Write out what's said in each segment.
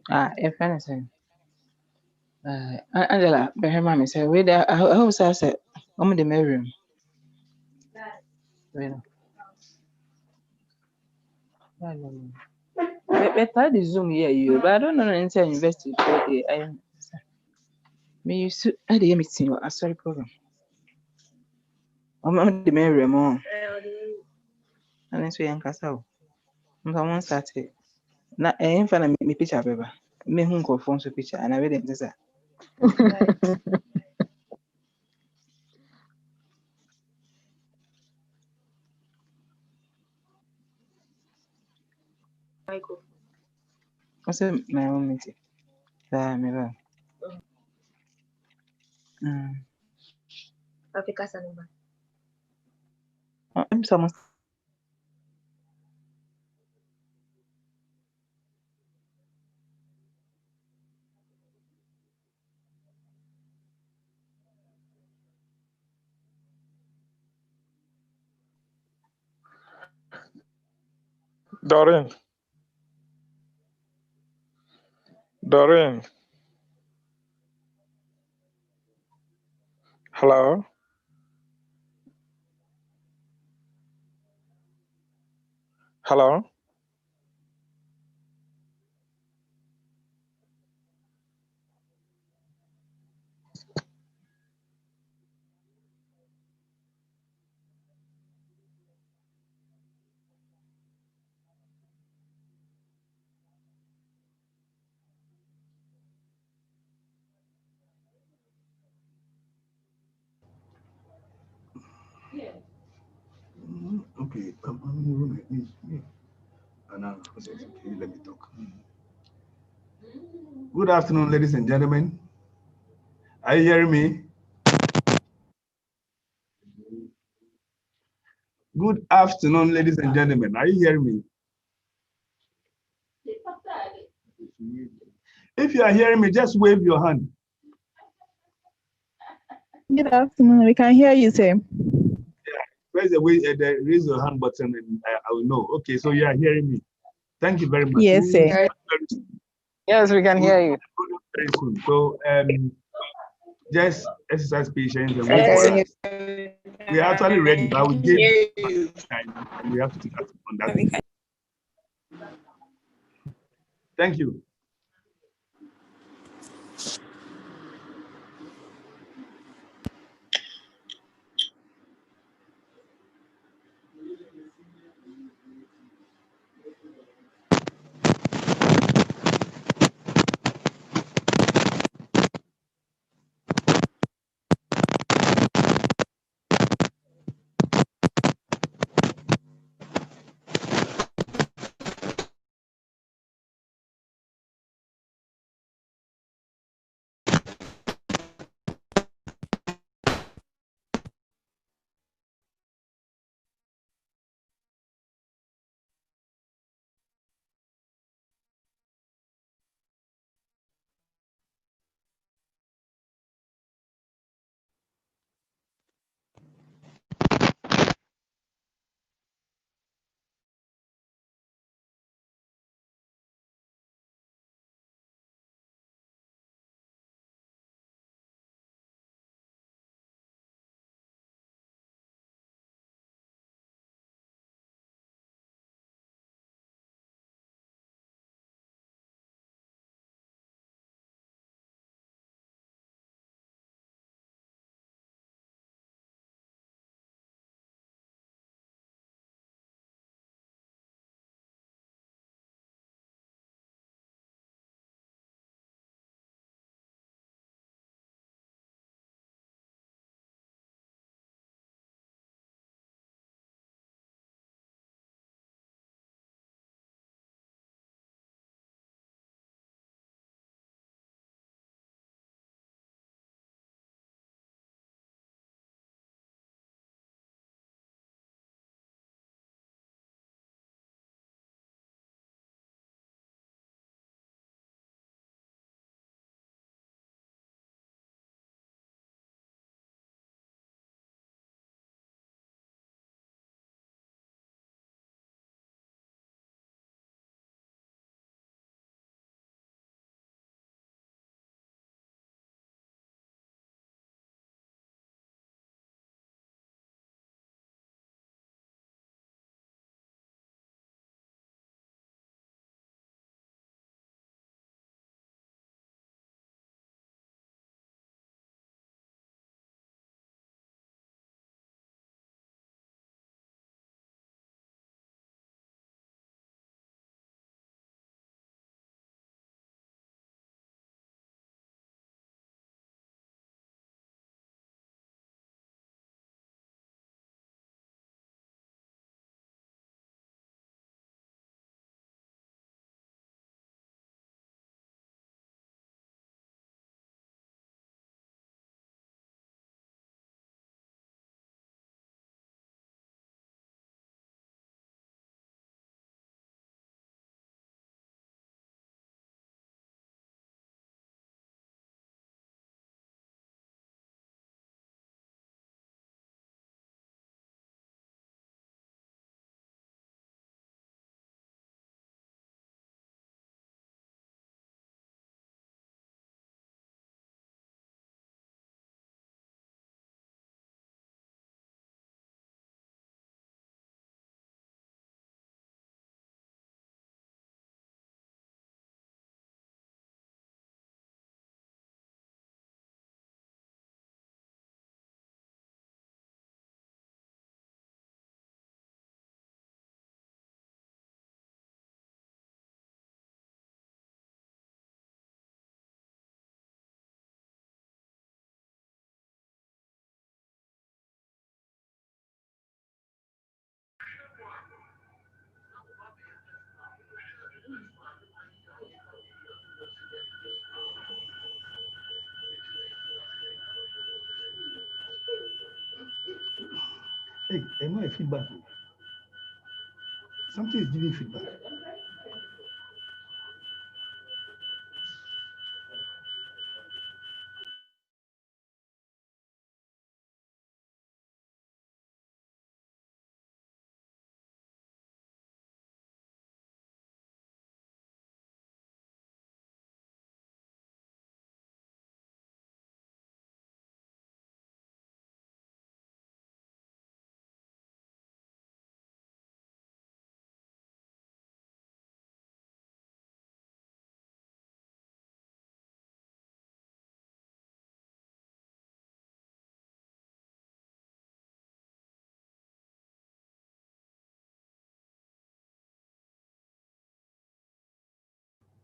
If anything, Angela, bear mommy say, wait, I hope I said, I'm in the room. Wait, but I the Zoom here, you, but I don't know anything invested for the I may you suit at the meeting or a sorry program. I'm on the room on, and then so young castle. Someone started. Na ɛmfa na me picture bɛba mehu nkurɔfoɔ nso picture ana wɛde nte sɛ ɔsɛ my own meeting saa meba ɛm sɛ mo Doreen. Doreen. Hello. Hello. Okay, I'm in the room. And okay, let me talk. Good afternoon, ladies and gentlemen. Are you hearing me? Good afternoon, ladies and gentlemen. Are you hearing me? If you are hearing me, just wave your hand. Good afternoon. We can hear you, sir. Press the raise your hand button and I will know. Okay, so you are hearing me. Thank you very much. Yes, sir. yes we can hear you very soon. So just exercise patience and wait for us. We are actually ready, but we gave time and we have to take action on that. Thank you. Hey, am I feedback? Something is giving feedback.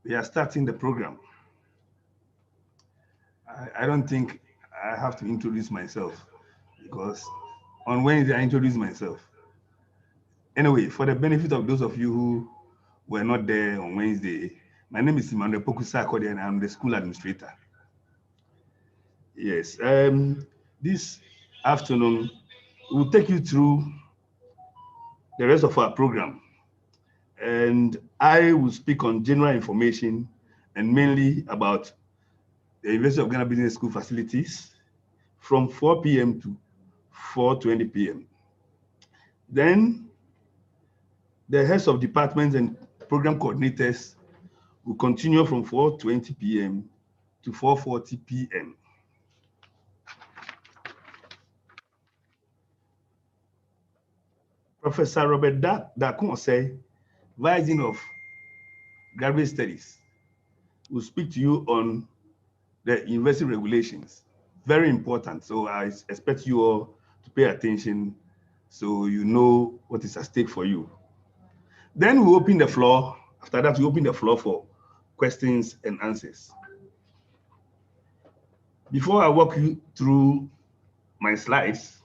We are starting the program. I don't think I have to introduce myself because on Wednesday I introduced myself. Anyway, for the benefit of those of you who were not there on Wednesday, my name is Emmanuel Pokusa Akode and I'm the school administrator. Yes, this afternoon we'll take you through the rest of our program. And I will speak on general information and mainly about the University of Ghana Business School facilities from 4 p.m. to 4:20 p.m. Then the heads of departments and program coordinators will continue from 4:20 p.m. to 4:40 p.m. Professor Robert Dakonsey, Vice Dean of Graduate Studies, will speak to you on the university regulations. Very important. So I expect you all to pay attention so you know what is at stake for you. Then we open the floor. After that, we open the floor for questions and answers. Before I walk you through my slides,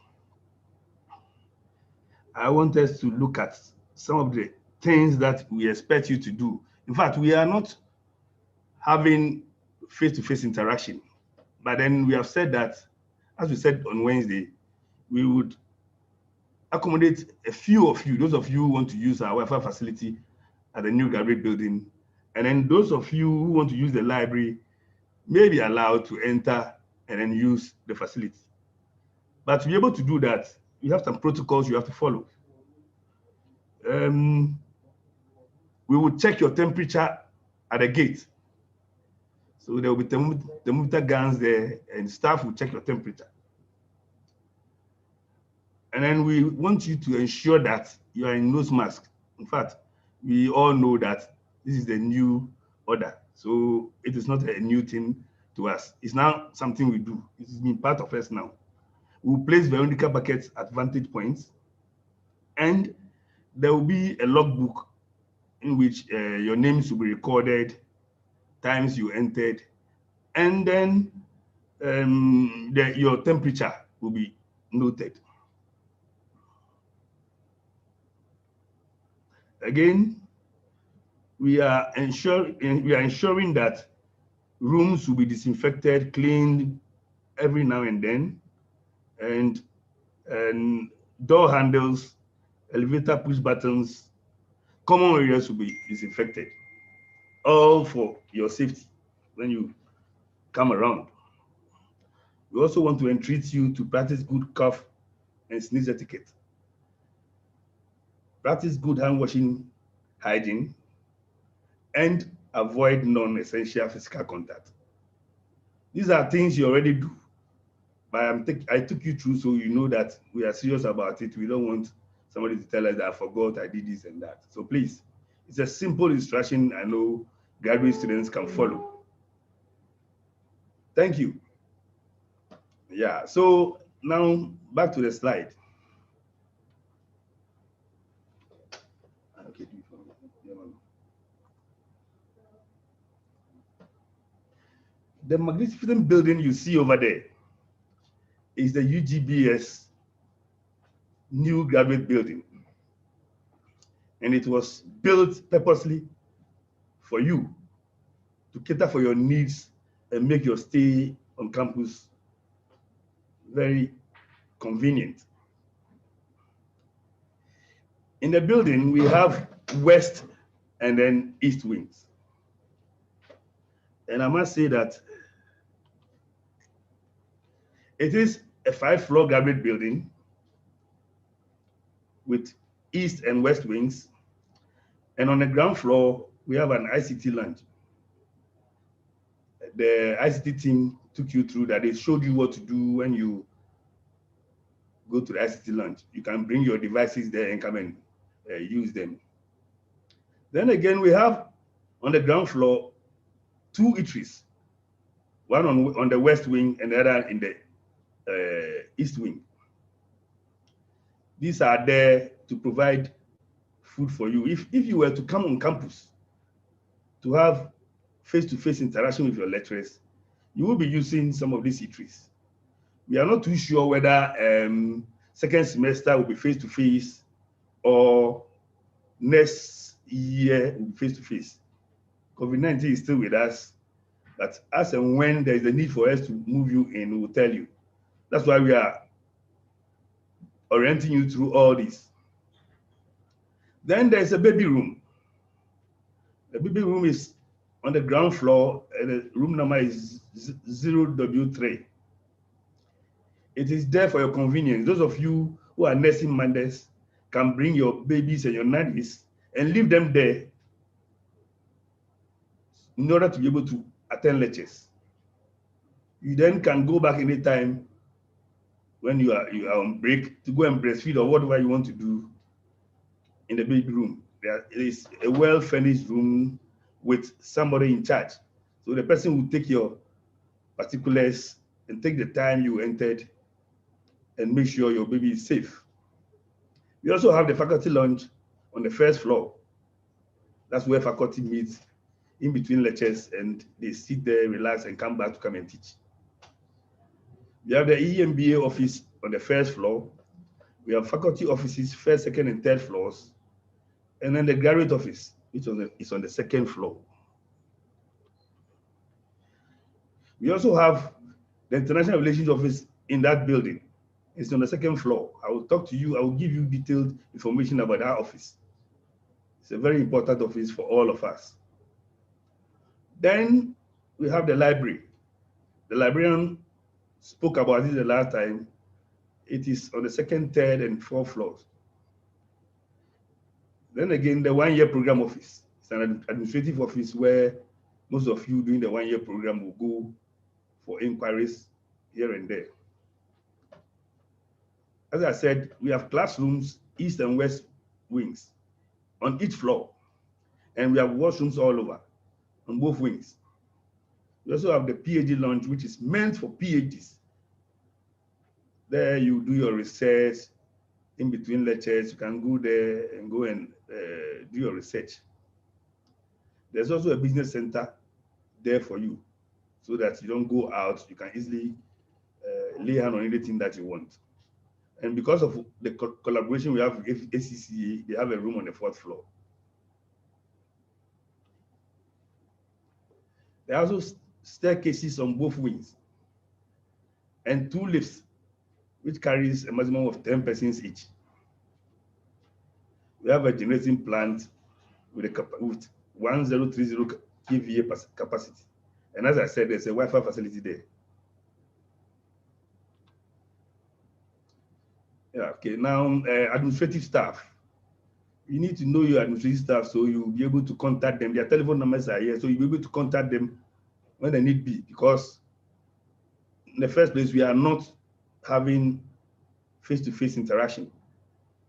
I want us to look at some of the things that we expect you to do. In fact, we are not having face-to-face interaction, but then we have said that, as we said on Wednesday, we would accommodate a few of you, those of you who want to use our Wi-Fi facility at the new graduate building, and then those of you who want to use the library may be allowed to enter and then use the facility. But to be able to do that, you have some protocols you have to follow. We will check your temperature at the gate. So there will be thermometer guns there and staff will check your temperature. And then we want you to ensure that you are in nose mask. In fact, we all know that this is the new order. So it is not a new thing to us. It's now something we do. It's been part of us now. We'll place Veronica buckets at vantage points, and there will be a logbook in which your names will be recorded, times you entered, and then your temperature will be noted. Again, we are ensuring that rooms will be disinfected, cleaned every now and then, and door handles, elevator push buttons, common areas will be disinfected, all for your safety when you come around. We also want to entreat you to practice good cough and sneeze etiquette. Practice good hand washing, hygiene, and avoid non-essential physical contact. These are things you already do, but I took you through so you know that we are serious about it. We don't want somebody to tell us that I forgot, I did this and that. So please, it's a simple instruction I know graduate students can follow. Thank you. Yeah, so now back to the slide. Okay. The magnificent building you see over there is the UGBS new graduate building. And it was built purposely for you to cater for your needs and make your stay on campus very convenient. In the building, we have west and then east wings. And I must say that it is a 5-floor graduate building with east and west wings. And on the ground floor, we have an ICT lounge. The ICT team took you through that. They showed you what to do when you go to the ICT lounge. You can bring your devices there and come and use them. Then again, we have on the ground floor 2 eateries, one on the west wing and the other in the east wing. These are there to provide food for you. If you were to come on campus to have face-to-face interaction with your lecturers, you will be using some of these eateries. We are not too sure whether second semester will be face-to-face or next year will be face-to-face. COVID-19 is still with us, but as and when there is a need for us to move you in, we will tell you. That's why we are orienting you through all this. Then there's a baby room. The baby room is on the ground floor, and the room number is 0W3. It is there for your convenience. Those of you who are nursing mothers can bring your babies and your nannies and leave them there in order to be able to attend lectures. You then can go back anytime when you are on break to go and breastfeed or whatever you want to do in the baby room. There is a well-furnished room with somebody in charge. So the person will take your particulars and take the time you entered and make sure your baby is safe. We also have the faculty lounge on the first floor. That's where faculty meets in between lectures and they sit there, relax, and come back to come and teach. We have the EMBA office on the first floor. We have faculty offices, first, second, and third floors. And then the graduate office, which is on the second floor. We also have the International Relations Office in that building. It's on the second floor. I will talk to you, I will give you detailed information about that office. It's a very important office for all of us. Then we have the library. The librarian spoke about it the last time. It is on the second, third, and fourth floors. Then again, the one-year program office. It's an administrative office where most of you doing the one-year program will go for inquiries here and there. As I said, we have classrooms, east and west wings on each floor. And we have washrooms all over on both wings. We also have the PhD lounge, which is meant for PhDs. There you do your research in between lectures. You can go there and do your research. There's also a business center there for you so that you don't go out. You can easily lay hand on anything that you want. And because of the collaboration we have with ACCA, they have a room on the 4th floor. There are also staircases on both wings and 2 lifts, which carries a maximum of 10 persons each. We have a generating plant with 1030 kVA capacity. And as I said, there's a Wi-Fi facility there. Yeah, okay, now administrative staff. You need to know your administrative staff so you'll be able to contact them. Their telephone numbers are here, so you'll be able to contact them when they need be, because in the first place, we are not having face-to-face interaction.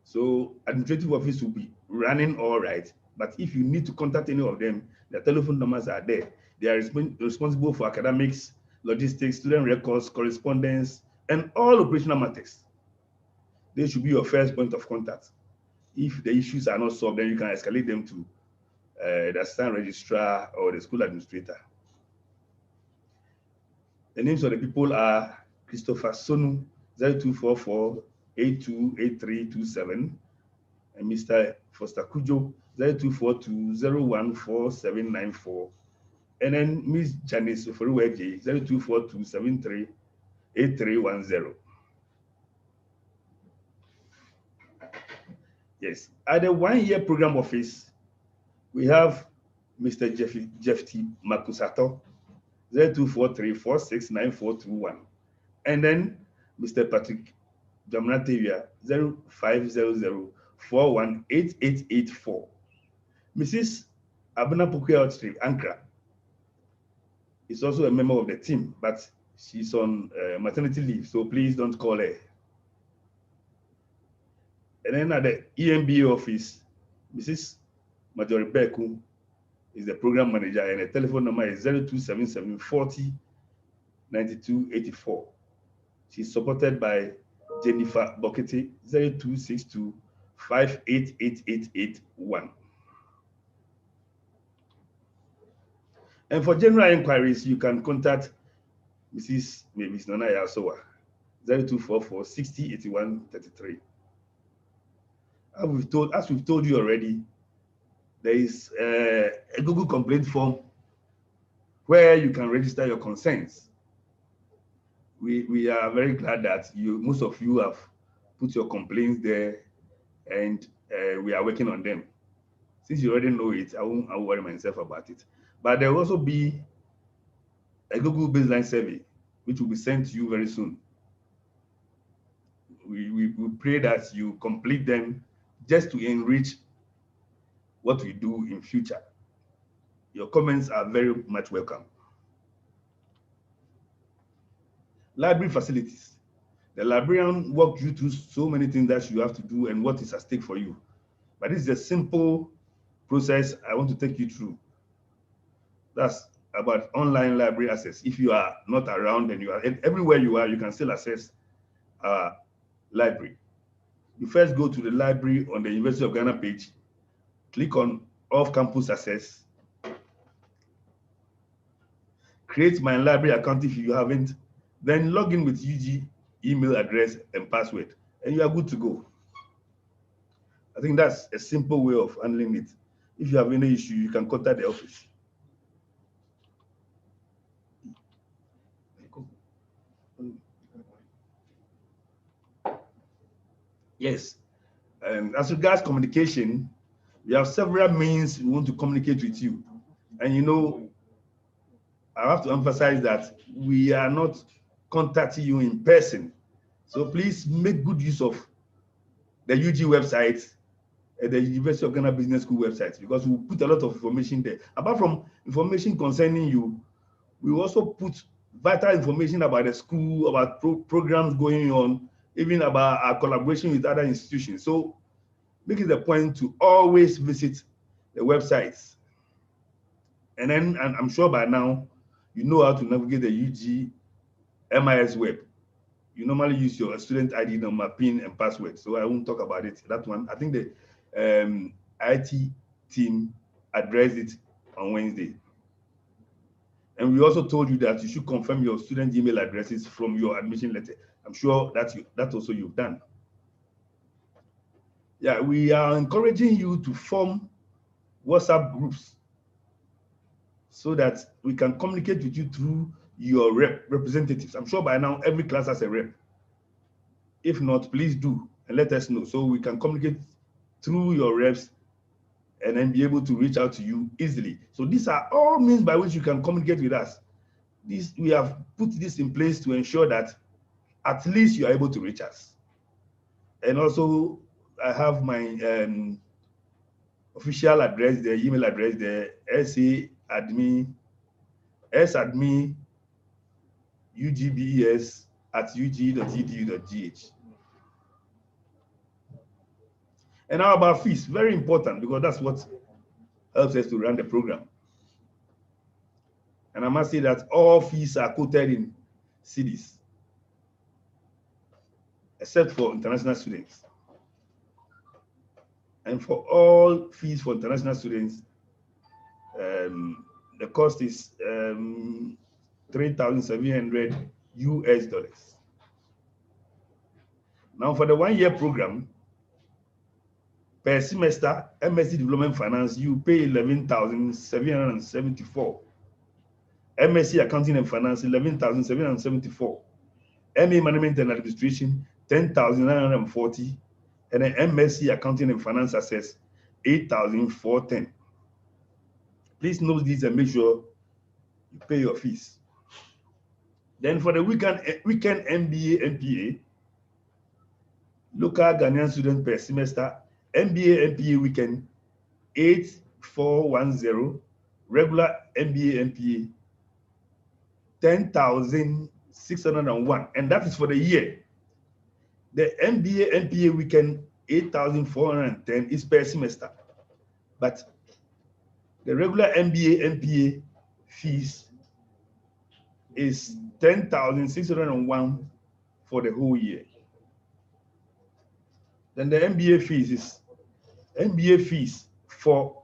So administrative office will be running all right, but if you need to contact any of them, their telephone numbers are there. They are responsible for academics, logistics, student records, correspondence, and all operational matters. They should be your first point of contact. If the issues are not solved, then you can escalate them to the assistant registrar or the school administrator. The names of the people are Christopher Sonu, 0244-828327, and Mr. Foster Kujo, 0242-014794, and then Ms. Janice Oforuweje, 0242-738310. Yes. At the 1 year program office, we have Mr. Jeff T. Makusato, 0243469421. And then Mr. Patrick Jamnatevia, 0500418884. Mrs. Abuna Pukweltri Ankra is also a member of the team, but she's on maternity leave, so please don't call her. And then at the EMBA office, Mrs. Majori Beku is the program manager, and the telephone number is 0277409284. She's supported by Jennifer Bokete, 0262588881. And for general inquiries, you can contact Mrs. Mavis Nana Yasowa, 0244608133. As we've told you already, there is a Google complaint form where you can register your concerns. We are very glad that most of you have put your complaints there, and we are working on them. Since you already know it, I won't worry myself about it. But there will also be a Google baseline survey, which will be sent to you very soon. We pray that you complete them just to enrich what we do in future. Your comments are very much welcome. Library facilities. The librarian walked you through so many things that you have to do and what is at stake for you. But this is a simple process I want to take you through. That's about online library access. If you are not around and you are everywhere you are, you can still access our library. You first go to the library on the University of Ghana page, click on off-campus access, create my library account if you haven't, then log in with UG email address and password, and you are good to go. I think that's a simple way of handling it. If you have any issue, you can contact the office. Yes, and as regards communication, we have several means we want to communicate with you. And you know, I have to emphasize that we are not contacting you in person. So please make good use of the UG website and the University of Ghana Business School website, because we put a lot of information there. Apart from information concerning you, we also put vital information about the school, about programs going on, even about our collaboration with other institutions. So make it a point to always visit the websites. And then, and I'm sure by now, you know how to navigate the UG MIS web. You normally use your student ID number, PIN, and password. So I won't talk about it. That one, I think the IT team addressed it on Wednesday. And we also told you that you should confirm your student email addresses from your admission letter. I'm sure that also you've done. Yeah, we are encouraging you to form WhatsApp groups so that we can communicate with you through your representatives. I'm sure by now every class has a rep. If not, please do and let us know so we can communicate through your reps and then be able to reach out to you easily. So these are all means by which you can communicate with us. We have put this in place to ensure that at least you are able to reach us. And also, I have my official address, the email address, the sadmin UGBS@ug.edu.gh. And now about fees, very important because that's what helps us to run the program. And I must say that all fees are quoted in cedis, except for international students. And for all fees for international students, the cost is $3,700 US. Now for the 1 year program, per semester, MSc Development Finance, you pay $11,774. MSc Accounting and Finance, $11,774. MA Management and Administration, $10,940. And then MSc Accounting and Finance Access, 8,410. Please note this and make sure you pay your fees. Then for the weekend MBA, MPA, local Ghanaian student per semester, MBA, MPA weekend, 8,410, regular MBA, MPA, 10,601, and that is for the year. The MBA, MPA weekend, 8,410 is per semester, but the regular MBA, MPA fees is 10,601 for the whole year. Then the MBA fees for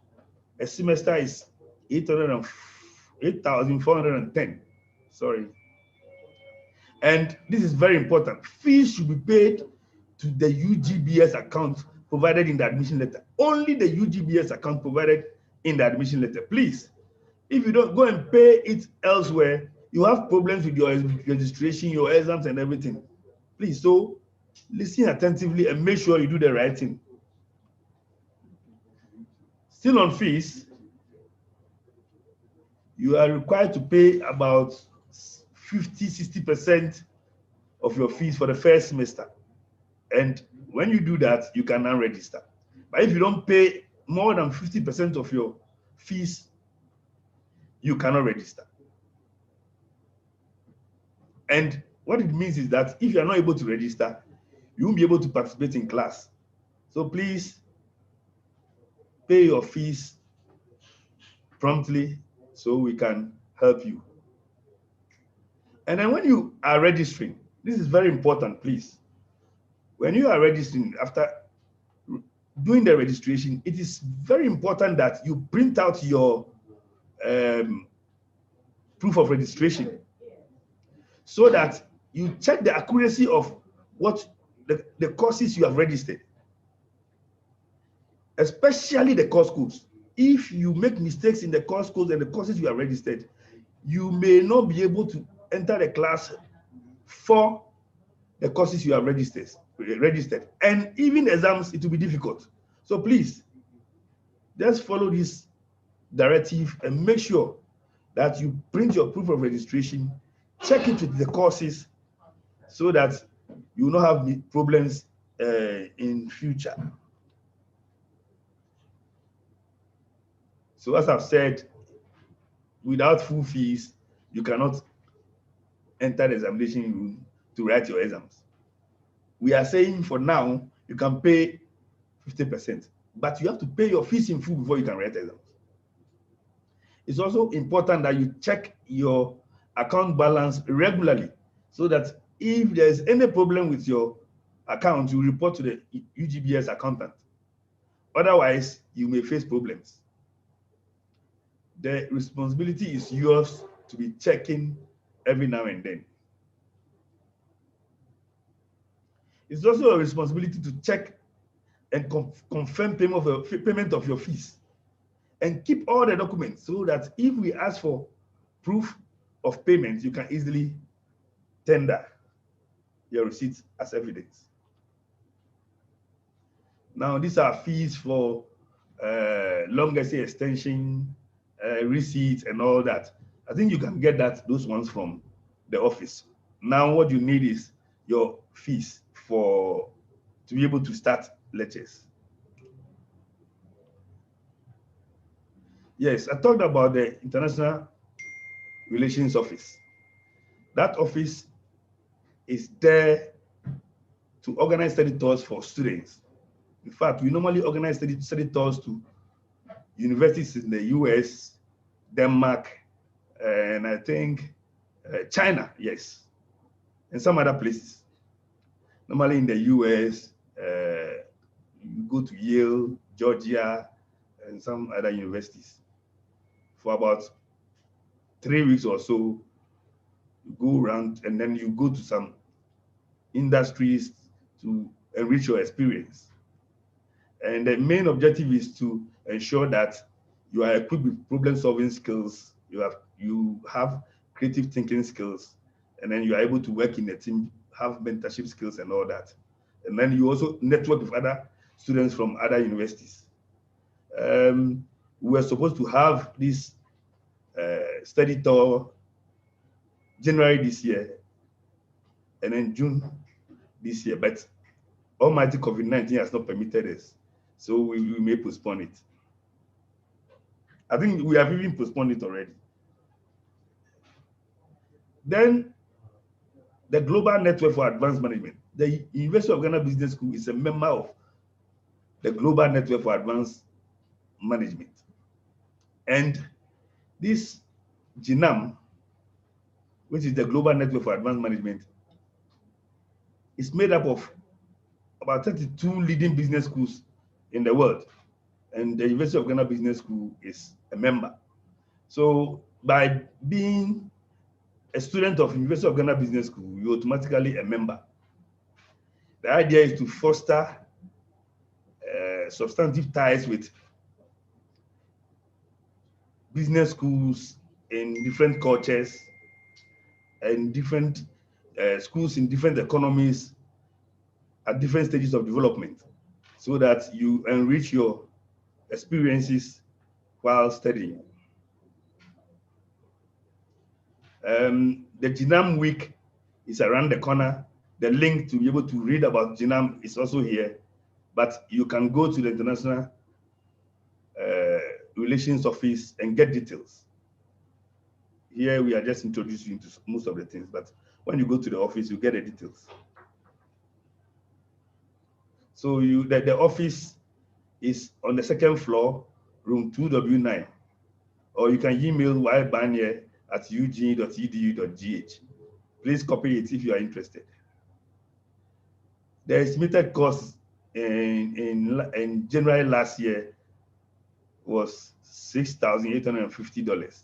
a semester is 8,410. Sorry. And this is very important. Fees should be paid to the UGBS account provided in the admission letter. Only the UGBS account provided in the admission letter. Please, if you don't go and pay it elsewhere, you have problems with your registration, your exams, and everything. Please, so listen attentively and make sure you do the right thing. Still on fees, you are required to pay about 50–60% of your fees for the first semester. And when you do that, you can now register. But if you don't pay more than 50% of your fees, you cannot register. And what it means is that if you are not able to register, you won't be able to participate in class. So please pay your fees promptly so we can help you. And then when you are registering, this is very important, please. When you are registering, after doing the registration, it is very important that you print out your proof of registration so that you check the accuracy of what the courses you have registered, especially the course codes. If you make mistakes in the course codes and the courses you have registered, you may not be able to enter the class for the courses you have registered. And even exams, it will be difficult. So please, just follow this directive and make sure that you print your proof of registration, check it with the courses so that you will not have problems in future. So as I've said, without full fees, you cannot enter the examination room to write your exams. We are saying for now, you can pay 50%, but you have to pay your fees in full before you can write exams. It's also important that you check your account balance regularly so that if there's any problem with your account, you report to the UGBS accountant. Otherwise, you may face problems. The responsibility is yours to be checking every now and then. It's also a responsibility to check and confirm payment of your fees and keep all the documents so that if we ask for proof of payment, you can easily tender your receipts as evidence. Now, these are fees for long essay extension, receipts, and all that. I think you can get those ones from the office. Now, what you need is your fees to be able to start lectures. Yes, I talked about the International Relations Office. That office is there to organize study tours for students. In fact, we normally organize study tours to universities in the US, Denmark, and I think China, yes, and some other places. Normally in the US, you go to Yale, Georgia, and some other universities. For about 3 weeks or so, you go around and then you go to some industries to enrich your experience. And the main objective is to ensure that you are equipped with problem-solving skills, you have creative thinking skills, and then you are able to work in a team, have mentorship skills and all that. And then you also network with other students from other universities. We were supposed to have this study tour January this year, and then June this year, but almighty COVID-19 has not permitted us, so we may postpone it. I think we have even postponed it already. Then the Global Network for Advanced Management. The University of Ghana Business School is a member of the Global Network for Advanced Management. And this GNAM, which is the Global Network for Advanced Management, is made up of about 32 leading business schools in the world. And the University of Ghana Business School is a member. So by being a student of University of Ghana Business School, you're automatically a member. The idea is to foster substantive ties with business schools in different cultures and different schools in different economies at different stages of development, so that you enrich your experiences while studying. The GNAM week is around the corner. The link to be able to read about GNAM is also here, but you can go to the International Relations Office and get details. Here we are just introducing you to most of the things, but when you go to the office, you get the details. So the office is on the second floor, room 2W9, or you can email ybanye@ug.edu.gh. Please copy it if you are interested. The estimated cost in January last year was $6,850.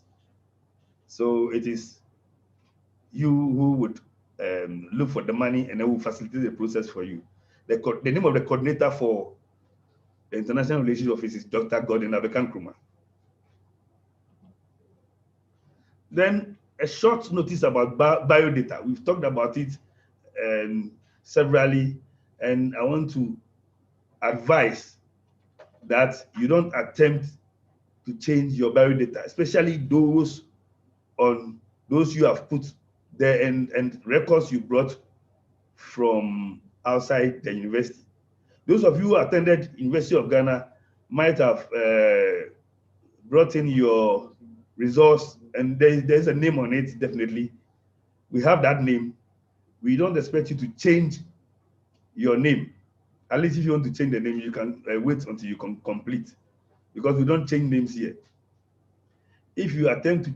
So it is you who would look for the money, and then will facilitate the process for you. The name of the coordinator for the International Relations Office is Dr. Gordon Abekan-Nkrumah. Then a short notice about biodata. We've talked about it severally, and I want to advise that you don't attempt to change your biodata, especially those you have put there and records you brought from outside the university. Those of you who attended University of Ghana might have brought in your results, and there's a name on it, definitely. We have that name. We don't expect you to change your name. At least if you want to change the name, you can wait until you complete, because we don't change names here. If you attempt to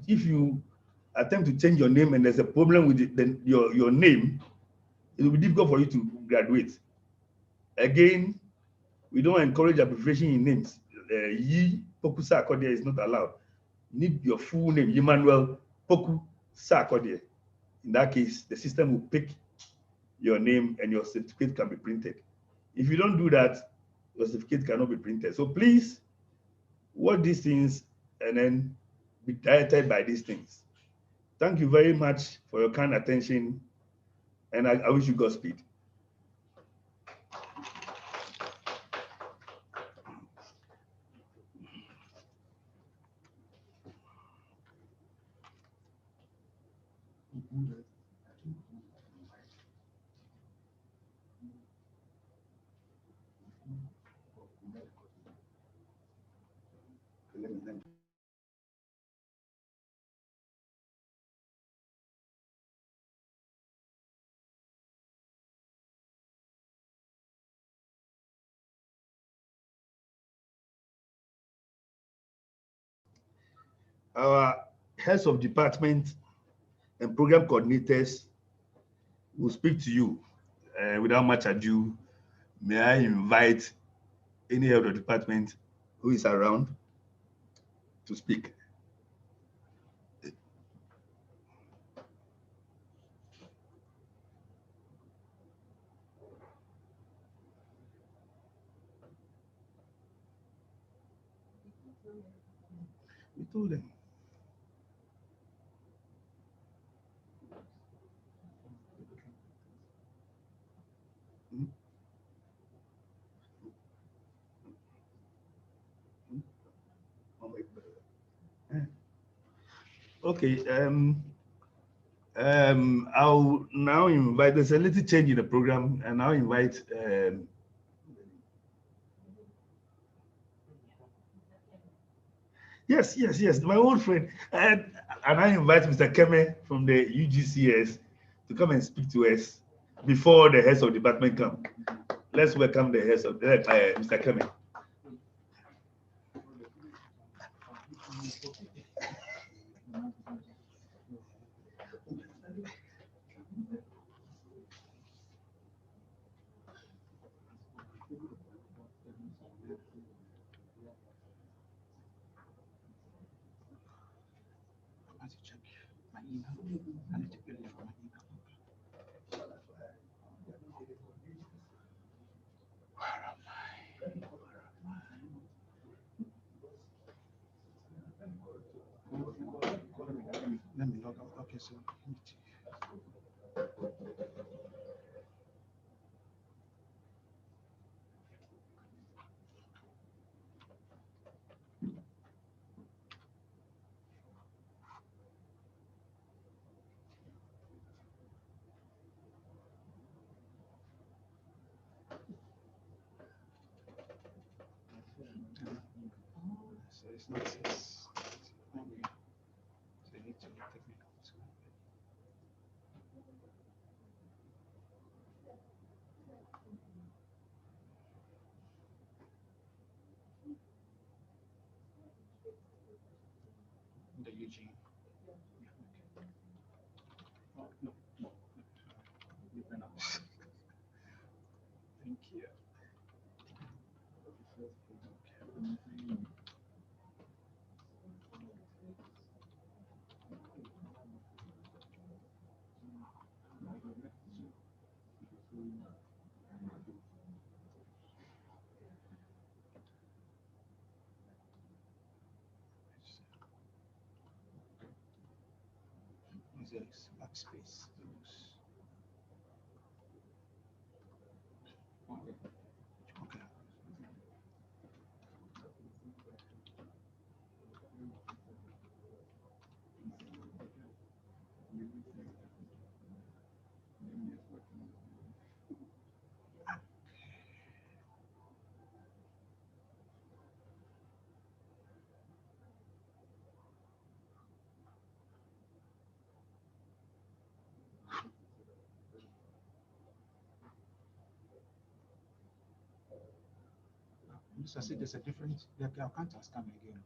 change your name and there's a problem with your name, it will be difficult for you to graduate. Again, we don't encourage abbreviation in names. Yi Poku Sarkodie is not allowed. You need your full name, Emmanuel Poku Sarkodie. In that case, the system will pick your name and your certificate can be printed. If you don't do that, your certificate cannot be printed. So please watch these things and then be directed by these things. Thank you very much for your kind attention, and I wish you Godspeed. Our heads of department and program coordinators will speak to you. Without much ado, may I invite any head of the department who is around to speak. We told them. Okay. I'll now invite. There's a little change in the program, and I'll invite. Yes, my old friend, and I invite Mr. Keme from the UGCS to come and speak to us before the heads of department come. Let's welcome the heads of Mr. Keme. Let me log out. Okay, so it's not. Okay. So you need to take me out. The UG. Oh, no. Thank you. Is backspace. Okay. I see there's a difference. The account has come again.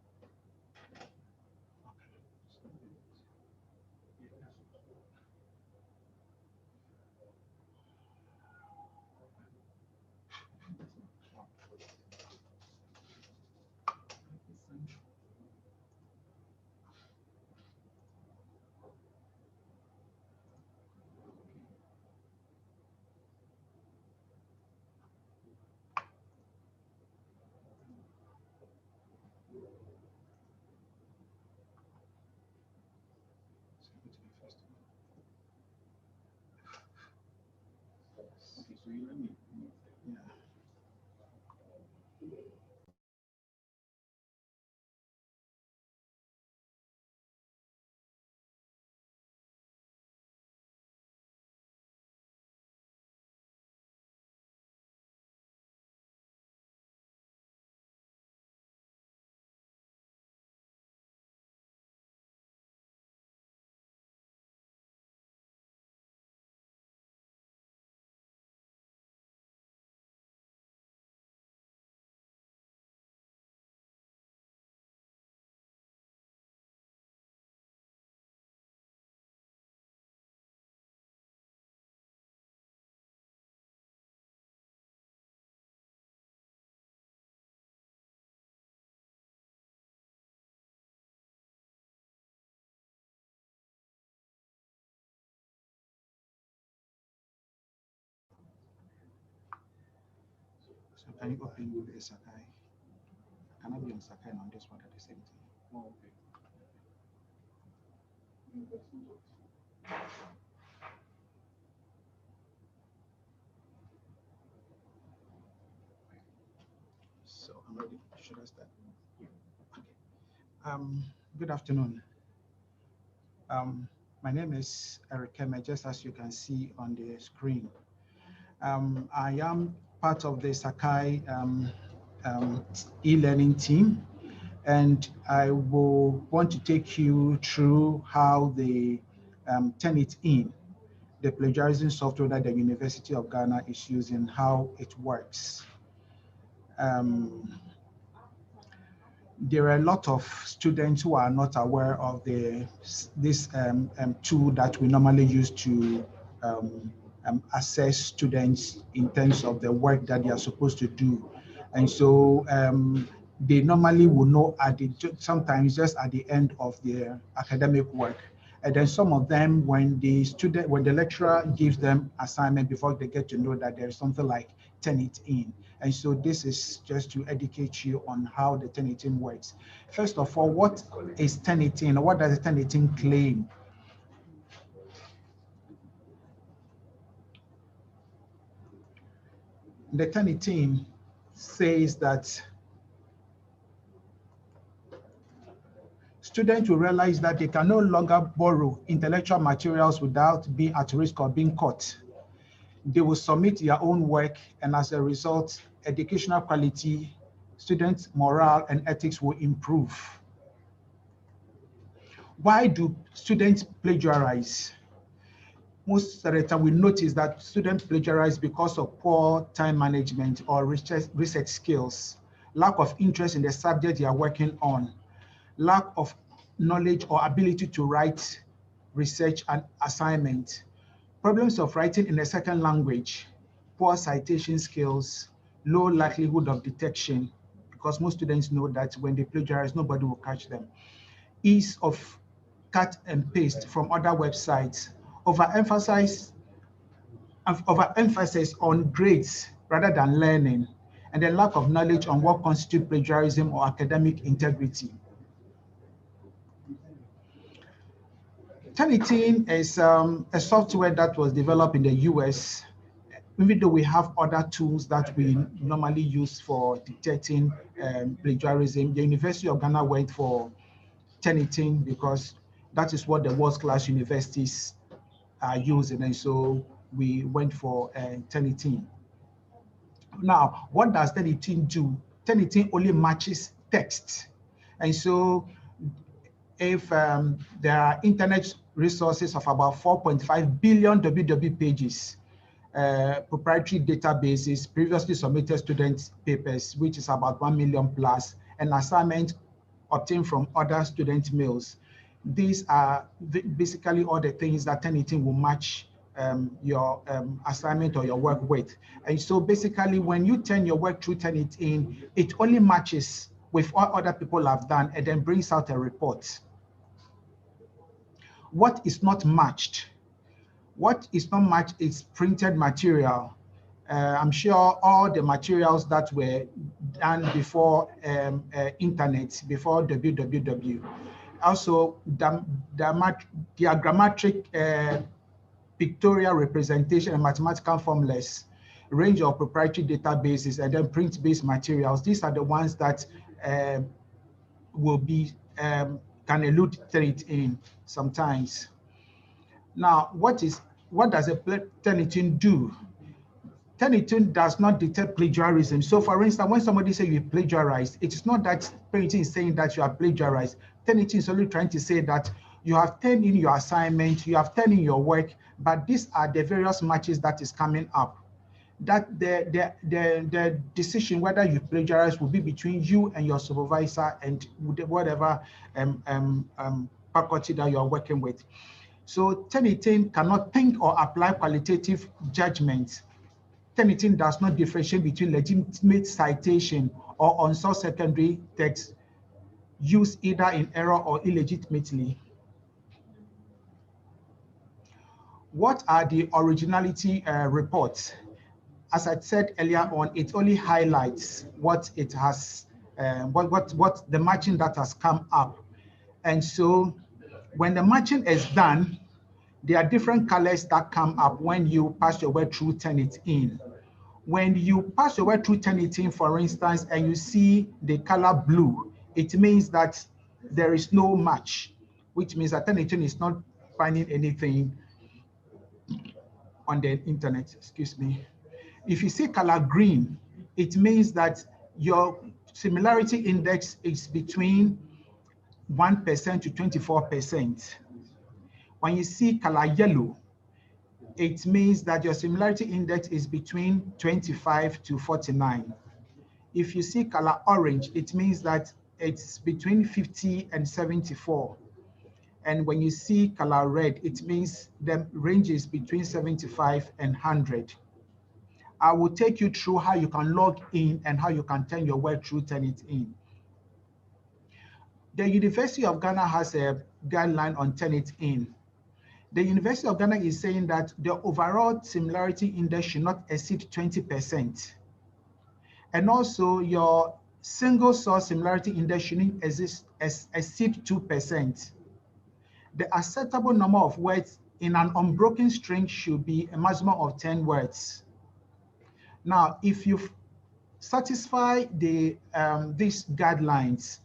So can you open with the Sakai? Cannot be on Sakai and on this one at the same time. Oh, okay. So I'm ready. Should I start? Okay. Good afternoon. My name is Eric Keme, just as you can see on the screen. I am part of the Sakai e-learning team, and I will want to take you through how they turn it in, the plagiarism software that the University of Ghana is using, how it works. There are a lot of students who are not aware of this tool that we normally use to assess students in terms of the work that they are supposed to do. And so they normally will know sometimes just at the end of their academic work. And then some of them, when the lecturer gives them assignment before they get to know that there's something like turn it in. And so this is just to educate you on how the turn it in works. First of all, what is turn it in? What does the turn it in claim? The turn it in says that students will realize that they can no longer borrow intellectual materials without being at risk of being caught. They will submit their own work, and as a result, educational quality, students' morale, and ethics will improve. Why do students plagiarize? Most of the time we notice that students plagiarize because of poor time management or research skills, lack of interest in the subject they are working on, lack of knowledge or ability to write research and assignment, problems of writing in a second language, poor citation skills, low likelihood of detection, because most students know that when they plagiarize, nobody will catch them, ease of cut and paste from other websites, overemphasis on grades rather than learning, and the lack of knowledge on what constitutes plagiarism or academic integrity. Turnitin is a software that was developed in the US, even though we have other tools that we normally use for detecting plagiarism. The University of Ghana went for Turnitin because that is what the world-class universities are using, and so we went for Turnitin. Now, what does Turnitin do? Turnitin only matches text, and so if there are internet resources of about 4.5 billion www pages, proprietary databases, previously submitted student papers, which is about 1 million plus, and assignments obtained from other student mails. These are basically all the things that Turnitin will match your assignment or your work with. And so basically when you turn your work through Turnitin, it only matches with what other people have done and then brings out a report. What is not matched? What is not matched is printed material. I'm sure all the materials that were done before internet, before www. Also, diagrammatic pictorial representation and mathematical formulas, range of proprietary databases, and then print-based materials. These are the ones that will be, can elude Turnitin sometimes. Now, what does a Turnitin do? Turnitin does not detect plagiarism. So for instance, when somebody says you plagiarized, it's not that Turnitin is saying that you are plagiarized. Turnitin is only trying to say that you have turned in your assignment, you have turned in your work, but these are the various matches that is coming up. That the decision whether you plagiarize will be between you and your supervisor and whatever faculty that you are working with. So Turnitin cannot think or apply qualitative judgments. Turnitin does not differentiate between legitimate citation or unsourced secondary text used either in error or illegitimately. What are the originality reports? As I said earlier on, it only highlights what it has, what the matching that has come up. And so when the matching is done, there are different colors that come up when you pass your work through Turnitin. When you pass your work through Turnitin, for instance, and you see the color blue, it means that there is no match, which means that Turnitin is not finding anything on the internet, excuse me. If you see color green, it means that your similarity index is between 1% to 24%. When you see color yellow, it means that your similarity index is between 25 to 49. If you see color orange, it means that it's between 50 and 74. And when you see color red, it means the range is between 75 and 100. I will take you through how you can log in and how you can turn your work through Turnitin. The University of Ghana has a guideline on Turnitin. The University of Ghana is saying that the overall similarity index should not exceed 20%. And also your single source similarity index shouldn't exceed 2%. The acceptable number of words in an unbroken string should be a maximum of 10 words. Now, if you satisfy these guidelines,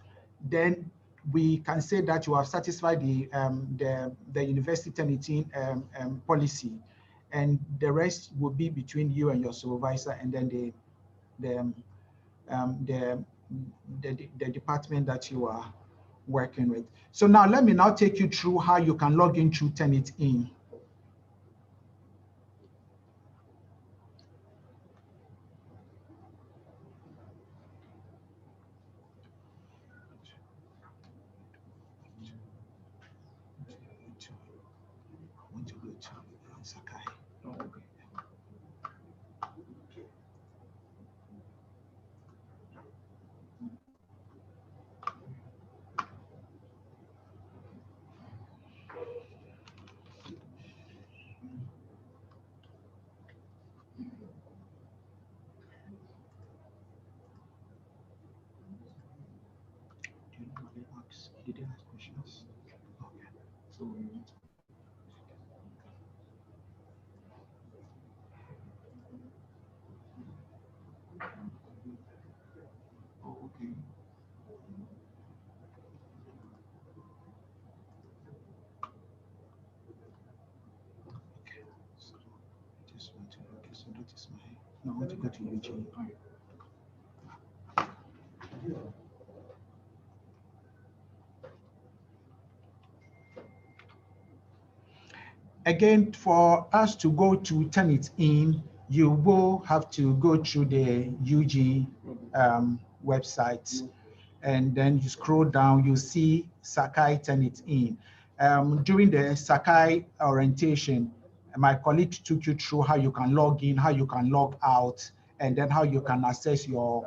then we can say that you have satisfied the university Turnitin policy, and the rest will be between you and your supervisor, and then the department that you are working with. So now let me now take you through how you can log in through Turnitin. Did they ask questions? Okay. So okay. Okay. So just want to okay, so that is my now I want to go to UGBS. Again, for us to go to Turnitin, you will have to go through the UG website, and then you scroll down, you see Sakai Turnitin. During the Sakai orientation, my colleague took you through how you can log in, how you can log out, and then how you can access your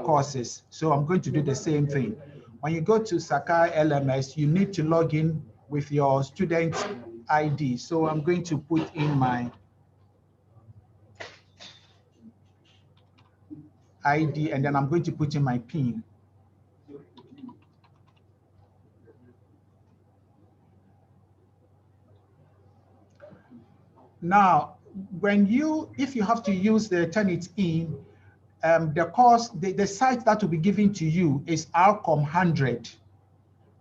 courses. So I'm going to do the same thing. When you go to Sakai LMS, you need to log in with your student ID. So I'm going to put in my ID, and then I'm going to put in my PIN. Now, if you have to use the Turnitin, the course, the site that will be given to you is RCOM 100.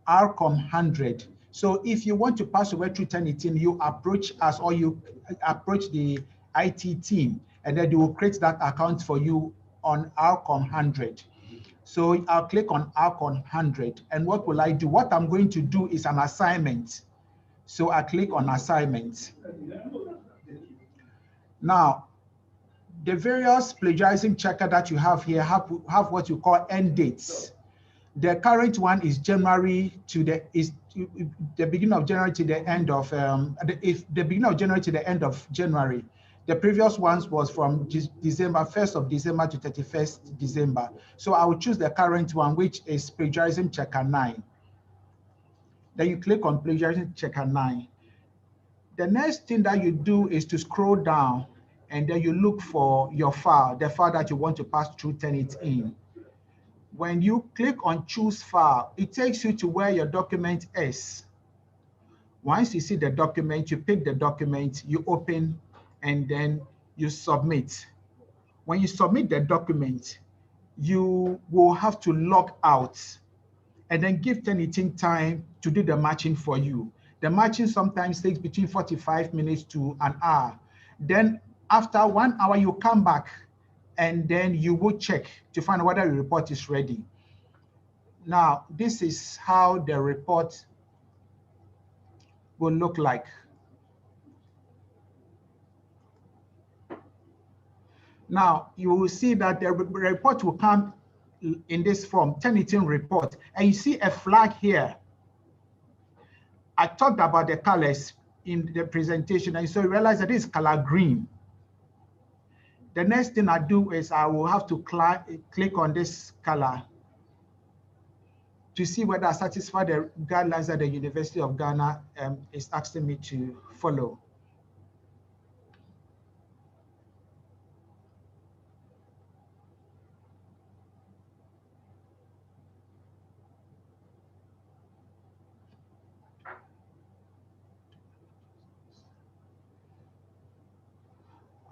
RCOM 100. So if you want to pass over through Turnitin, you approach us or you approach the IT team, and then they will create that account for you on RCOM 100. So I'll click on RCOM 100. And what will I do? What I'm going to do is an assignment. So I click on assignment. Now, the various plagiarism checker that you have here have what you call end dates. The current one is January to the beginning of January to the end of the beginning of January to the end of January. The previous ones was from December 1st of December to 31st December. So I will choose the current one, which is Plagiarism Checker 9. Then you click on Plagiarism Checker 9. The next thing that you do is to scroll down, and then you look for your file, the file that you want to pass through Turnitin. When you click on choose file, it takes you to where your document is. Once you see the document, you pick the document, you open, and then you submit. When you submit the document, you will have to log out. and then give Turnitin time to do the matching for you. The matching sometimes takes between 45 minutes to an hour. Then after 1 hour, you come back and then you will check to find out whether the report is ready. Now, this is how the report will look like. Now, you will see that the report will come in this form, Turnitin report, and you see a flag here. I talked about the colors in the presentation, and so you realize that this is color green. The next thing I do is I will have to click on this color to see whether I satisfy the guidelines that the University of Ghana is asking me to follow.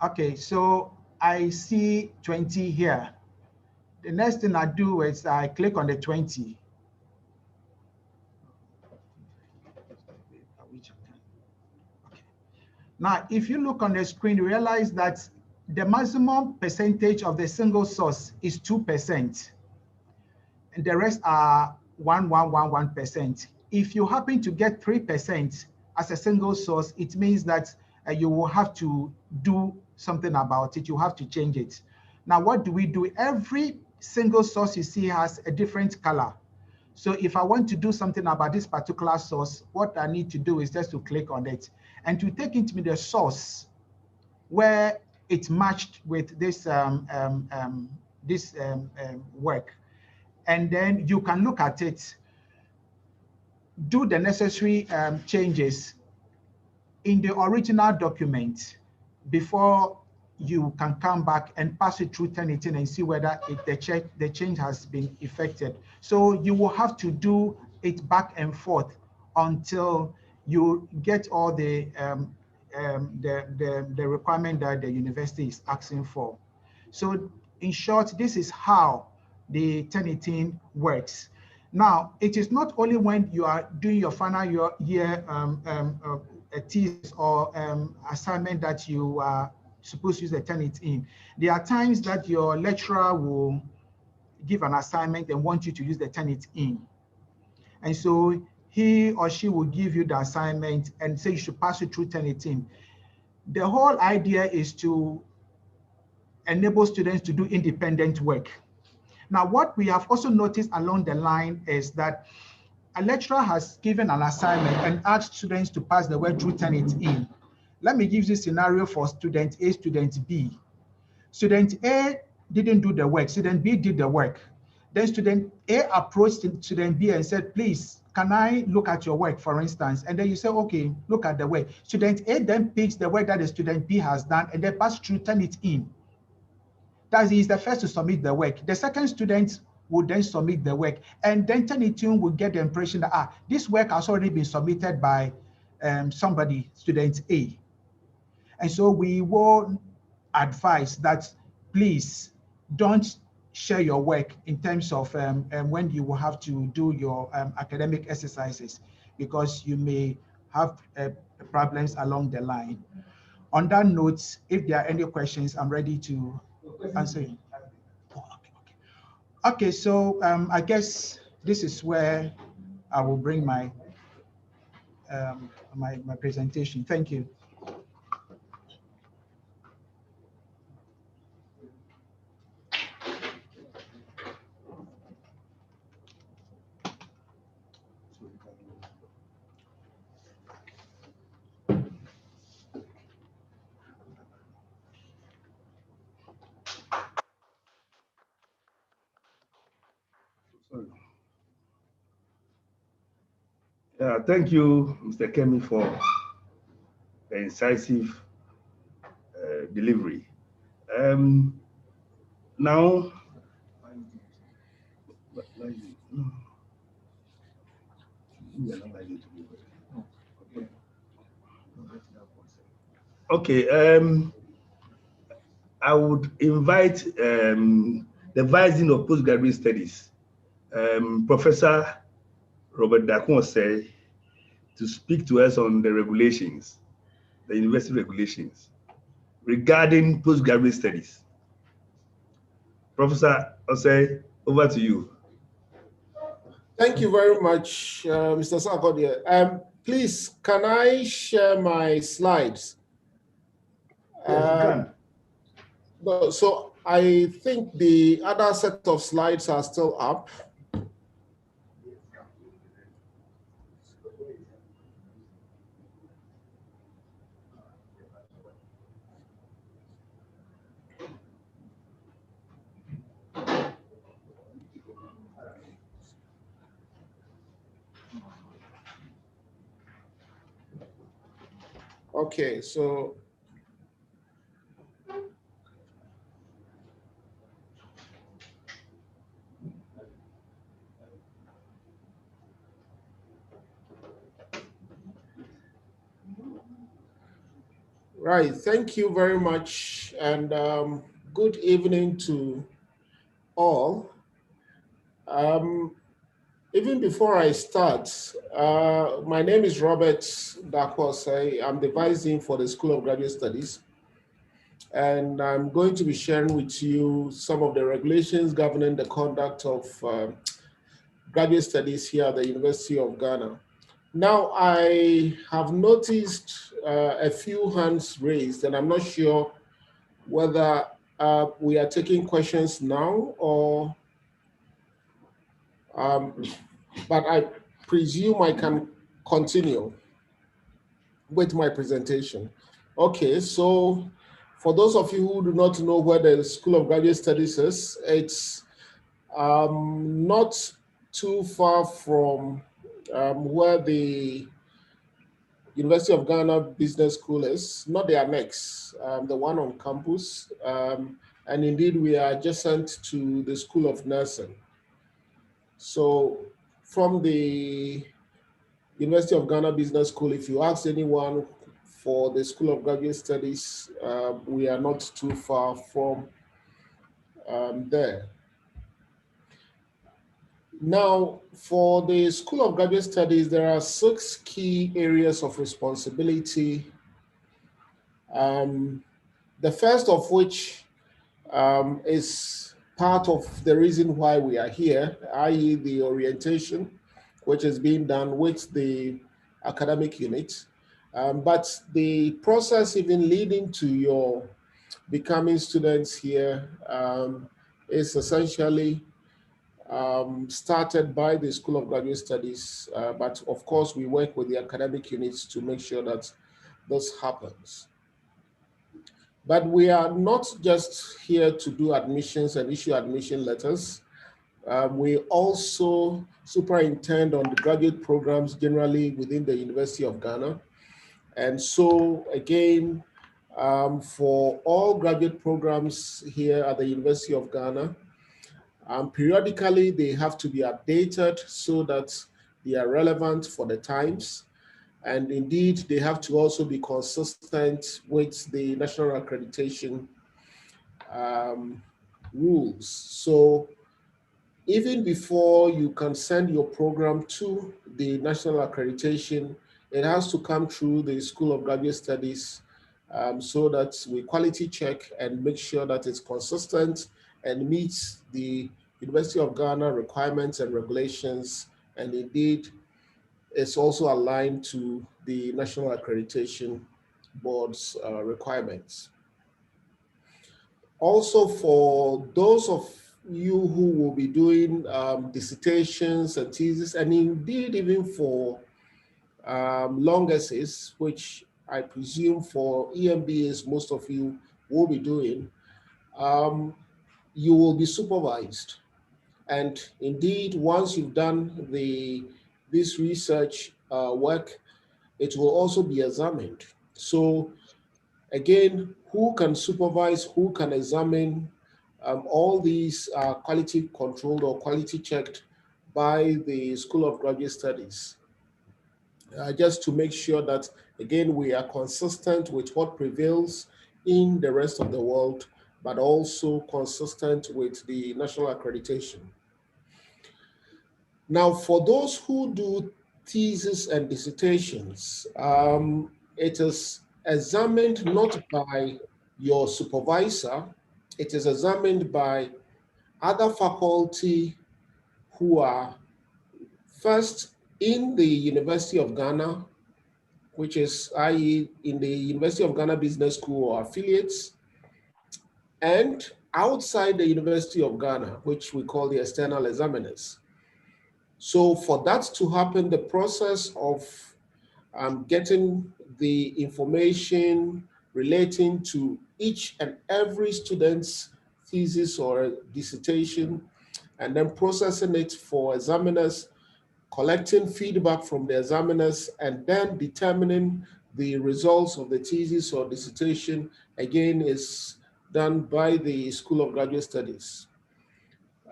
Okay, so I see 20 here. The next thing I do is I click on the 20. Now, if you look on the screen, you realize that the maximum percentage of the single source is 2%, and the rest are 1,111%. If you happen to get 3% as a single source, it means that you will have to do something about it. You have to change it. Now, what do we do? Every single source you see has a different color. So if I want to do something about this particular source, what I need to do is just to click on it and to take it to the source where it's matched with this work. And then you can look at it, do the necessary changes in the original document before you can come back and pass it through Turnitin and see whether the change has been effected. So you will have to do it back and forth until you get all the requirement that the university is asking for. So in short, this is how the Turnitin works. Now, it is not only when you are doing your final year a thesis or assignment that you are supposed to use the Turnitin. There are times that your lecturer will give an assignment and want you to use the Turnitin. And so he or she will give you the assignment and say you should pass it through Turnitin. The whole idea is to enable students to do independent work. Now, what we have also noticed along the line is that a lecturer has given an assignment and asked students to pass the work through Turnitin. Let me give you a scenario for student A, student B. Student A didn't do the work, student B did the work. Then student A approached student B and said, please, can I look at your work, for instance? And then you say, okay, look at the work. Student A then picks the work that the student B has done and then pass through Turnitin. That is, he is the first to submit the work. The second student will then submit the work, and then Turnitin will get the impression that this work has already been submitted by somebody, student A. And so we will advise that please don't share your work in terms of when you will have to do your academic exercises, because you may have problems along the line. On that note, if there are any questions, I'm ready to answer you. Okay, so I guess this is where I will bring my my presentation. Thank you. Thank you, Mr. Kemi, for the incisive delivery. Now, okay, I would invite the Vice Dean of Postgraduate Studies, Professor Robert Daconse to speak to us on the regulations, the university regulations regarding postgraduate studies. Professor Osei, over to you. Thank you very much, Mr. Sarkodie. Please, can I share my slides? Yes, you can. No, so I think the other set of slides are still up. Okay, so right, thank you very much, and good evening to all. Even before I start, my name is Robert Dakwose. I'm the Vice Dean for the School of Graduate Studies. And I'm going to be sharing with you some of the regulations governing the conduct of graduate studies here at the University of Ghana. Now, I have noticed a few hands raised, and I'm not sure whether we are taking questions now or but I presume I can continue with my presentation. Okay, so for those of you who do not know where the School of Graduate Studies is, it's not too far from where the University of Ghana Business School is, not the annex, the one on campus. And indeed, we are adjacent to the School of Nursing. So from the University of Ghana Business School, if you ask anyone for the School of Graduate Studies, we are not too far from there. Now, for the School of Graduate Studies, there are 6 key areas of responsibility. The first of which is part of the reason why we are here, i.e. the orientation, which is being done with the academic unit. But the process even leading to your becoming students here is essentially started by the School of Graduate Studies. But of course, we work with the academic units to make sure that this happens. But we are not just here to do admissions and issue admission letters. We also superintend on the graduate programs generally within the University of Ghana. And so again, for all graduate programs here at the University of Ghana, periodically they have to be updated so that they are relevant for the times. And indeed, they have to also be consistent with the national accreditation rules. So even before you can send your program to the national accreditation, it has to come through the School of Graduate Studies so that we quality check and make sure that it's consistent and meets the University of Ghana requirements and regulations, and indeed it's also aligned to the National Accreditation Board's requirements. Also, for those of you who will be doing dissertations and theses, and indeed even for long essays, which I presume for EMBAs most of you will be doing, you will be supervised. And indeed, once you've done this research work, it will also be examined. So again, who can supervise, who can examine, all these are quality controlled or quality checked by the School of Graduate Studies. Just to make sure that, again, we are consistent with what prevails in the rest of the world, but also consistent with the national accreditation. Now, for those who do theses and dissertations, it is examined not by your supervisor, it is examined by other faculty who are first in the University of Ghana, which is i.e. in the University of Ghana Business School or affiliates, and outside the University of Ghana, which we call the external examiners. So for that to happen, the process of getting the information relating to each and every student's thesis or dissertation, and then processing it for examiners, collecting feedback from the examiners, and then determining the results of the thesis or dissertation, again, is done by the School of Graduate Studies.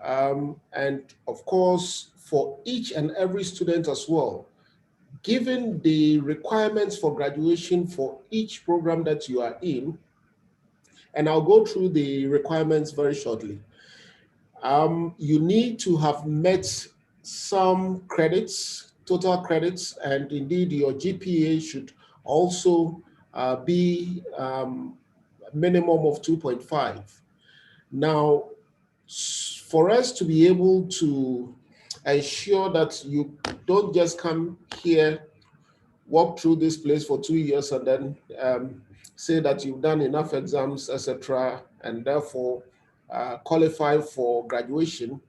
And of course, for each and every student as well, given the requirements for graduation for each program that you are in, and I'll go through the requirements very shortly. You need to have met some credits, total credits, and indeed your GPA should also be a minimum of 2.5. Now, for us to be able to ensure that you don't just come here, walk through this place for 2 years and then say that you've done enough exams, etc., and therefore qualify for graduation,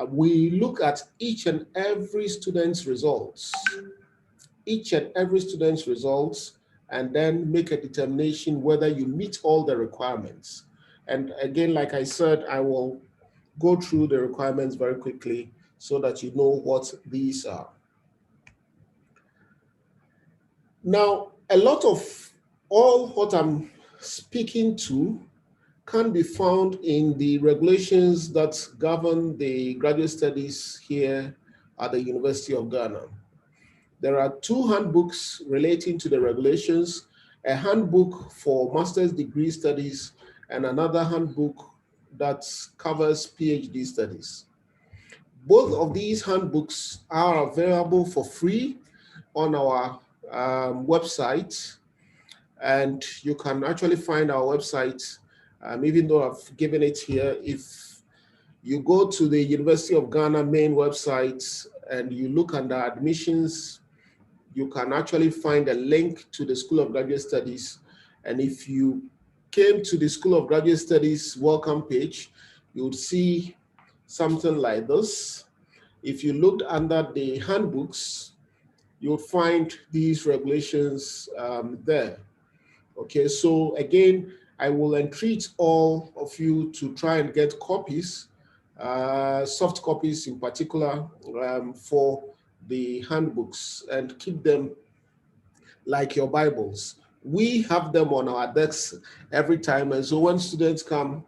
we look at each and every student's results, and then make a determination whether you meet all the requirements. And again, like I said, I will go through the requirements very quickly so that you know what these are. Now, a lot of all what I'm speaking to can be found in the regulations that govern the graduate studies here at the University of Ghana. There are 2 handbooks relating to the regulations, a handbook for master's degree studies and another handbook that covers PhD studies. Both of these handbooks are available for free on our website, and you can actually find our website, even though I've given it here. If you go to the University of Ghana main website and you look under admissions, you can actually find a link to the School of Graduate Studies. And if you came to the School of Graduate Studies welcome page, you would see something like this. If you looked under the handbooks, you'll find these regulations there. Okay, so again, I will entreat all of you to try and get copies, soft copies in particular, for the handbooks, and keep them like your Bibles. We have them on our desks every time, and so when students come,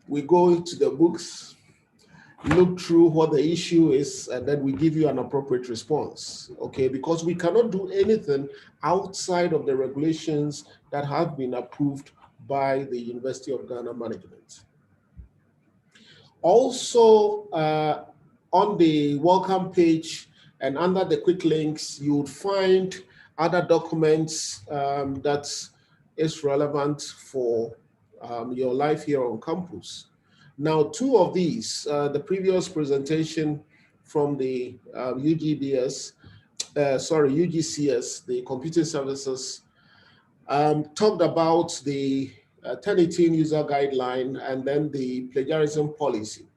we go into the books, look through what the issue is, and then we give you an appropriate response, okay? Because we cannot do anything outside of the regulations that have been approved by the University of Ghana management. Also, on the welcome page and under the quick links, you would find other documents that is relevant for your life here on campus. Now, 2 of these, the previous presentation from the UGBS, UGCS, the computing services, talked about the 1018 user guideline and then the plagiarism policy.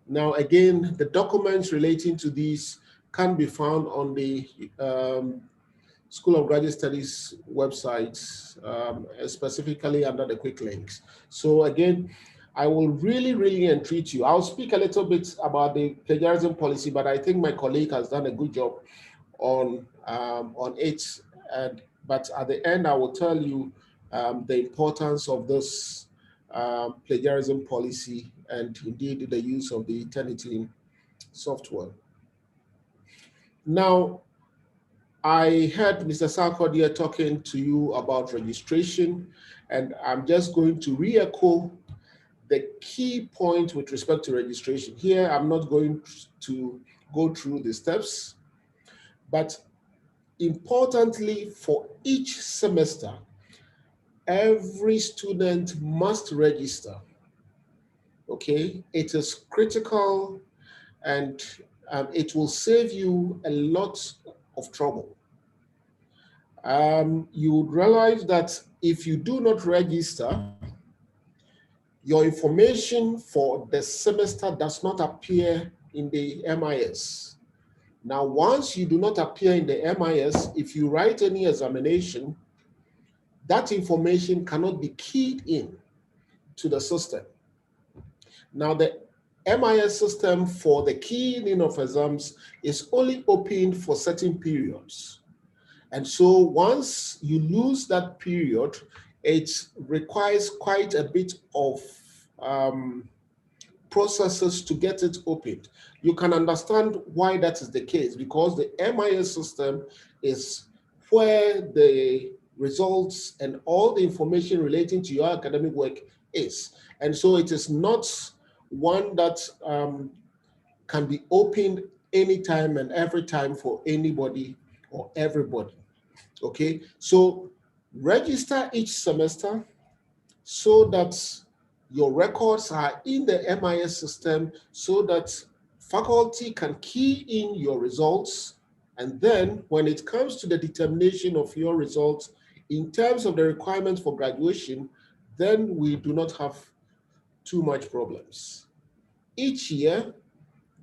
Now, again, the documents relating to these can be found on the School of Graduate Studies website, specifically under the quick links. So again, I will really entreat you. I'll speak a little bit about the plagiarism policy, but I think my colleague has done a good job on it. But at the end, I will tell you the importance of this plagiarism policy and indeed the use of the 1018 software. Now, I heard Mr. Sarkodie talking to you about registration, and I'm just going to re-echo the key point with respect to registration. Here, I'm not going to go through the steps, but importantly, for each semester, every student must register. Okay, it is critical, and it will save you a lot of trouble. You would realize that if you do not register, your information for the semester does not appear in the MIS. Now, once you do not appear in the MIS, if you write any examination, that information cannot be keyed in to the system. Now, the MIS system for the keying in of exams is only open for certain periods. And so once you lose that period, it requires quite a bit of processes to get it opened. You can understand why that is the case, because the MIS system is where the results and all the information relating to your academic work is. And so it is not one that can be opened anytime and every time for anybody or everybody. Okay, so register each semester so that your records are in the MIS system, so that faculty can key in your results. And then when it comes to the determination of your results in terms of the requirements for graduation, then we do not have too much problems. Each year,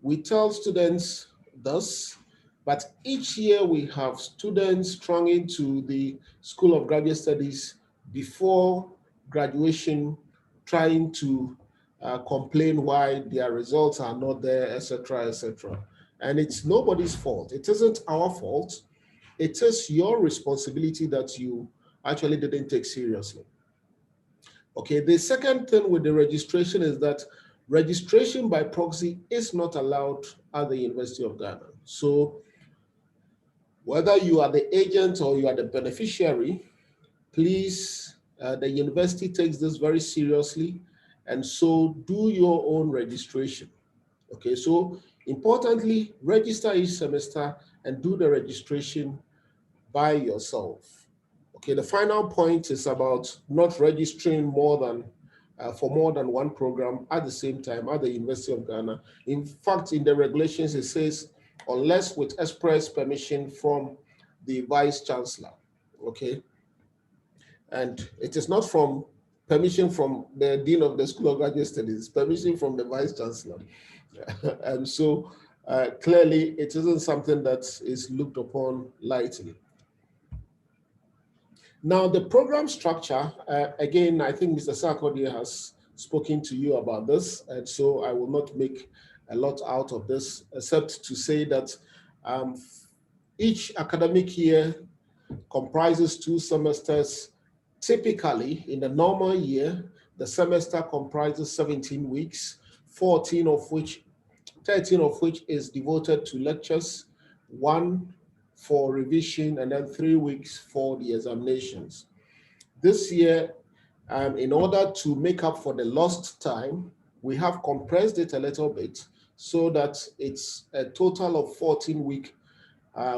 we tell students this, but each year we have students strung into the School of Graduate Studies before graduation, trying to complain why their results are not there, etc., etc. And it's nobody's fault. It isn't our fault. It is your responsibility that you actually didn't take seriously. Okay, the second thing with the registration is that registration by proxy is not allowed at the University of Ghana. So whether you are the agent or you are the beneficiary, please, the university takes this very seriously, and so do your own registration. Okay, so importantly, register each semester and do the registration by yourself. Okay, the final point is about not registering more than for more than one program at the same time at the University of Ghana. In fact, in the regulations, it says, unless with express permission from the Vice Chancellor, okay? And it is not from permission from the Dean of the School of Graduate Studies, permission from the Vice Chancellor. And so clearly it isn't something that is looked upon lightly. Now, the program structure, again, I think Mr. Sarkodie has spoken to you about this, and so I will not make a lot out of this, except to say that each academic year comprises 2 semesters. Typically, in a normal year, the semester comprises 17 weeks, 13 of which is devoted to lectures, 1 for revision, and then 3 weeks for the examinations. This year, in order to make up for the lost time, we have compressed it a little bit so that it's a total of 14 weeks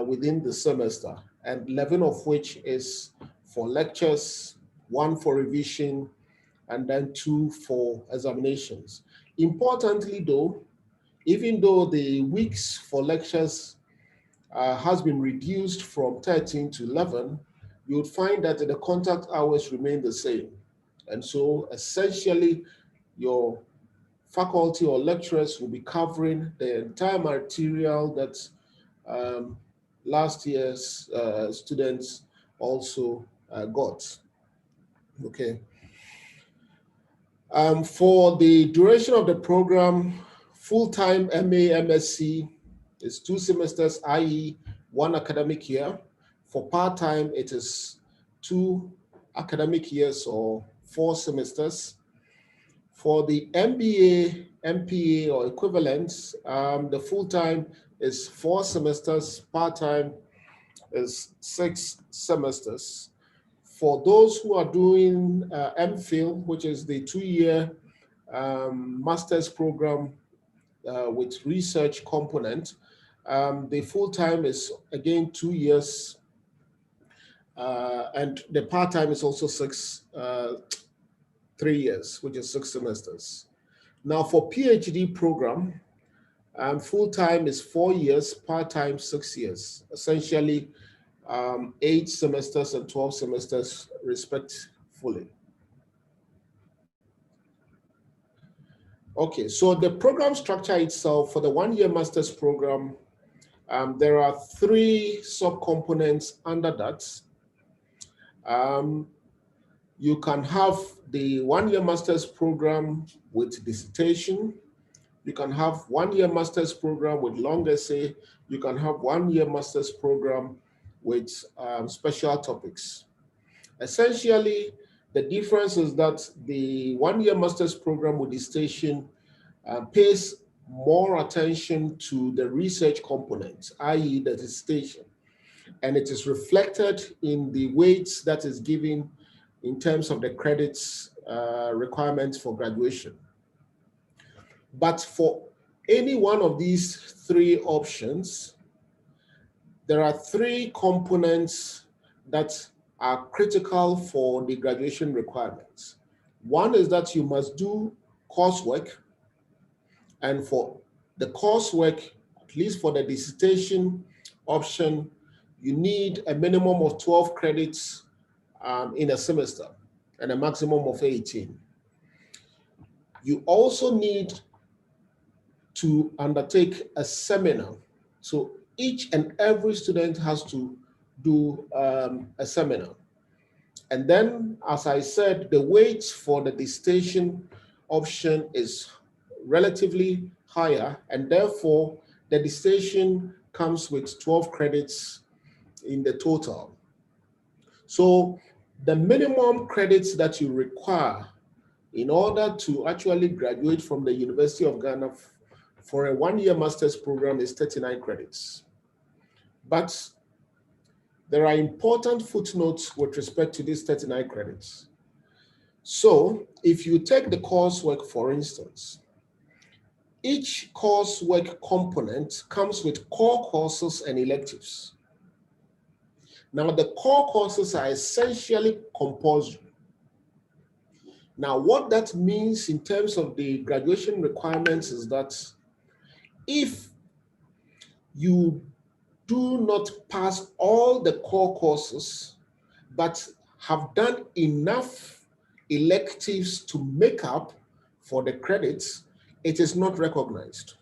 within the semester, and 11 of which is for lectures, 1 for revision, and then 2 for examinations. Importantly though, even though the weeks for lectures has been reduced from 13 to 11, you would find that the contact hours remain the same. And so essentially your faculty or lecturers will be covering the entire material that last year's students also got. Okay. For the duration of the program, full-time MA, MSc is 2 semesters, i.e. 1 academic year. For part-time, it is 2 academic years or 4 semesters. For the MBA, MPA or equivalents, the full-time is 4 semesters, part-time is 6 semesters. For those who are doing MPhil, which is the 2-year master's program with research component. The full-time is again 2 years, and the part-time is also 3 years, which is 6 semesters. Now for PhD program, full-time is 4 years, part-time 6 years, essentially 8 semesters and 12 semesters respectively. Okay, so the program structure itself for the 1-year master's program, there are 3 subcomponents under that. You can have the 1-year master's program with dissertation. You can have 1-year master's program with long essay. You can have 1-year master's program with special topics. Essentially, the difference is that the 1-year master's program with dissertation pays more attention to the research component, i.e. the dissertation, and it is reflected in the weights that is given in terms of the credits requirements for graduation. But for any one of these 3 options, there are 3 components that are critical for the graduation requirements. One is that you must do coursework, and for the coursework, at least for the dissertation option, you need a minimum of 12 credits in a semester and a maximum of 18. You also need to undertake a seminar. So each and every student has to do a seminar. And then, as I said, the weight for the dissertation option is relatively higher, and therefore the dissertation comes with 12 credits in the total. So the minimum credits that you require in order to actually graduate from the University of Ghana for a 1-year master's program is 39 credits. But there are important footnotes with respect to these 39 credits. So if you take the coursework, for instance, each coursework component comes with core courses and electives. Now, the core courses are essentially compulsory. Now, what that means in terms of the graduation requirements is that if you do not pass all the core courses, but have done enough electives to make up for the credits, it is not recognized.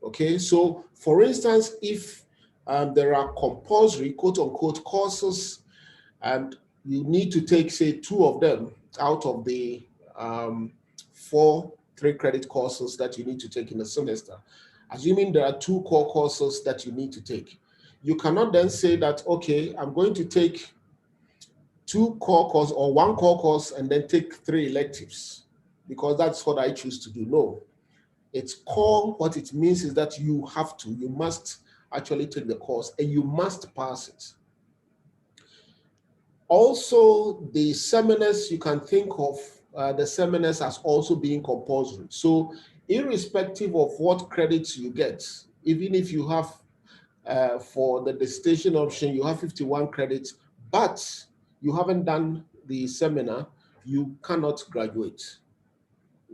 Okay, so for instance, if there are compulsory quote unquote courses and you need to take, say, 2 of them out of the 4 3-credit courses that you need to take in a semester, assuming there are 2 core courses that you need to take, you cannot then say that, okay, I'm going to take 2 core courses or 1 core course and then take 3 electives, because that's what I choose to do. No, it's core. What it means is that you must actually take the course and you must pass it. Also, the seminars, you can think of the seminars as also being compulsory. So irrespective of what credits you get, even if you have for the dissertation option, you have 51 credits, but you haven't done the seminar, you cannot graduate.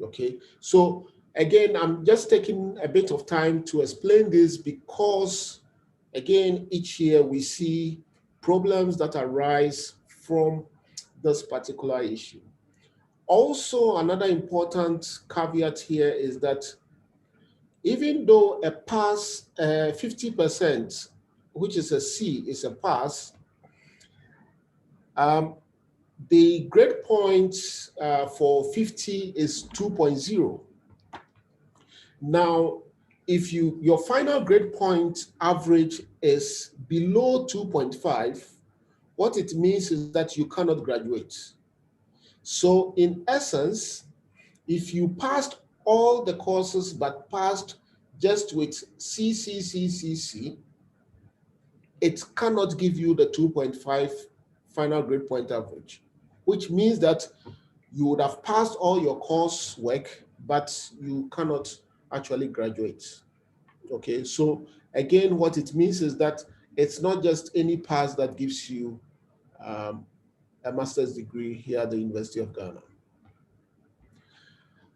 Okay, so again, I'm just taking a bit of time to explain this because, again, each year we see problems that arise from this particular issue. Also, another important caveat here is that even though a pass, 50%, which is a C, is a pass, the grade point for 50 is 2.0. Now, if your final grade point average is below 2.5, what it means is that you cannot graduate. So in essence, if you passed all the courses but passed just with CCCCC, it cannot give you the 2.5 final grade point average, which means that you would have passed all your coursework, but you cannot actually graduate. Okay, so again, what it means is that it's not just any pass that gives you a master's degree here at the University of Ghana.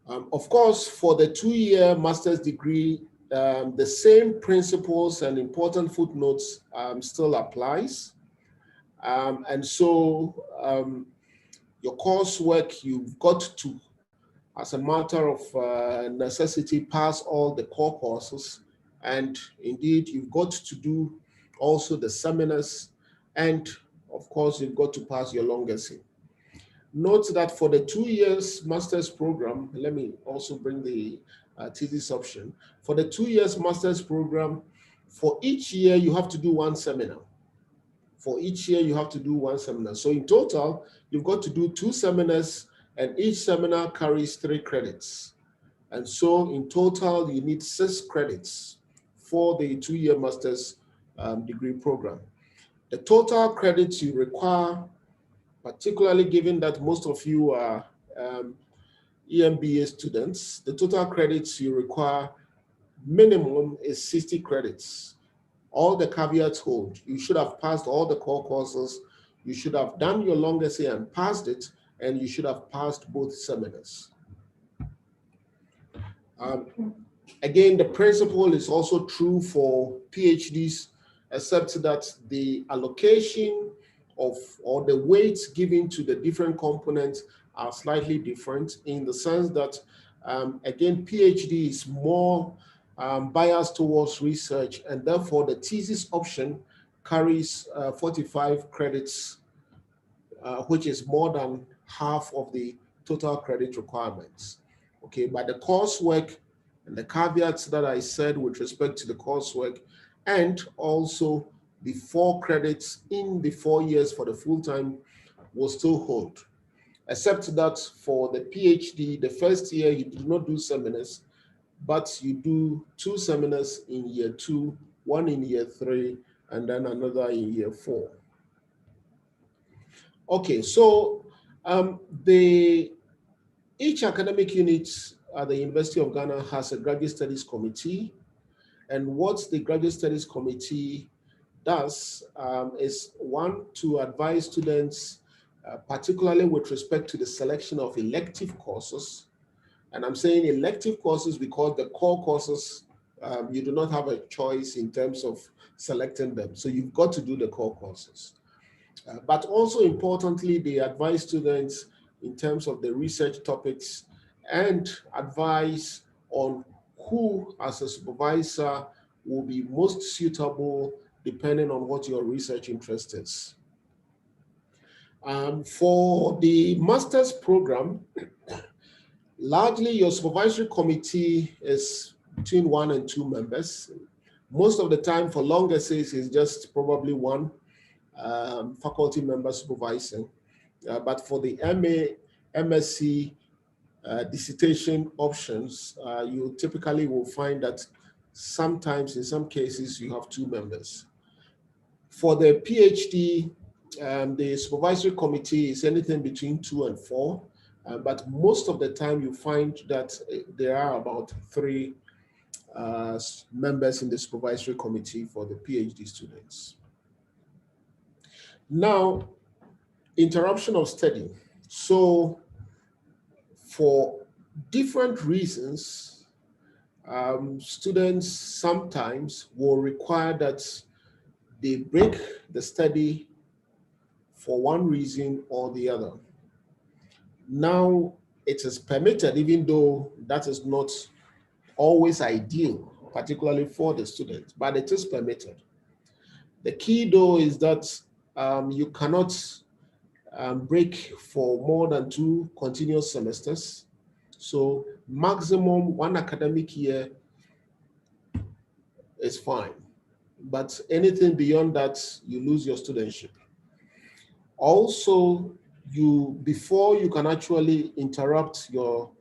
Of course, for the 2-year master's degree, the same principles and important footnotes still applies. And so your coursework, you've got to, as a matter of necessity, pass all the core courses. And indeed, you've got to do also the seminars. And of course, you've got to pass your long essay. Note that for the 2 years master's program, let me also bring the thesis option. For the 2 years master's program, for each year, you have to do one seminar. For each year, you have to do one seminar. So in total, you've got to do 2 seminars, and each seminar carries 3 credits. And so in total, you need 6 credits for the 2-year master's degree program. The total credits you require, particularly given that most of you are EMBA students, the total credits you require minimum is 60 credits. All the caveats hold. You should have passed all the core courses. You should have done your long essay and passed it, and you should have passed both seminars. Again, the principle is also true for PhDs, except that the allocation of, or the weights given to the different components are slightly different, in the sense that, again, PhD is more biased towards research, and therefore the thesis option carries 45 credits, which is more than half of the total credit requirements. Okay, but the coursework and the caveats that I said with respect to the coursework, and also the 4 credits in the 4 years for the full-time will still hold. Except that for the PhD, the first year you do not do seminars, but you do 2 seminars in year 2, 1 in year 3, and then another in year 4. Okay, so each academic unit at the University of Ghana has a graduate studies committee, and what the graduate studies committee does is, one, to advise students, particularly with respect to the selection of elective courses. And I'm saying elective courses because the core courses, you do not have a choice in terms of selecting them. So you've got to do the core courses. But also importantly, they advise students in terms of the research topics and advise on who as a supervisor will be most suitable depending on what your research interest is. For the master's program, largely your supervisory committee is between 1 and 2 members. Most of the time for long essays is just probably 1 faculty member supervising. But for the MA, MSc dissertation options, you typically will find that sometimes in some cases you have 2 members. For the PhD, the supervisory committee is anything between 2 and 4, but most of the time you find that there are about 3 members in the supervisory committee for the PhD students. Now, interruption of study. So for different reasons, students sometimes will require that they break the study for one reason or the other. Now, it is permitted, even though that is not always ideal, particularly for the students, but it is permitted. The key though is that you cannot break for more than 2 continuous semesters. So maximum 1 academic year is fine. But anything beyond that, you lose your studentship. Also, before you can actually interrupt your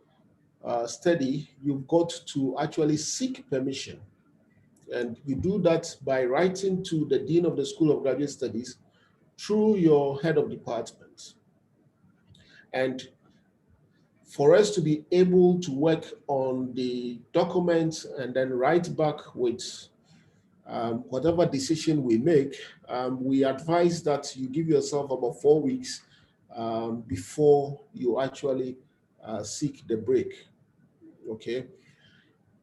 study, you've got to actually seek permission. And you do that by writing to the Dean of the School of Graduate Studies through your head of department. And for us to be able to work on the document and then write back with whatever decision we make, we advise that you give yourself about 4 weeks before you actually seek the break. Okay.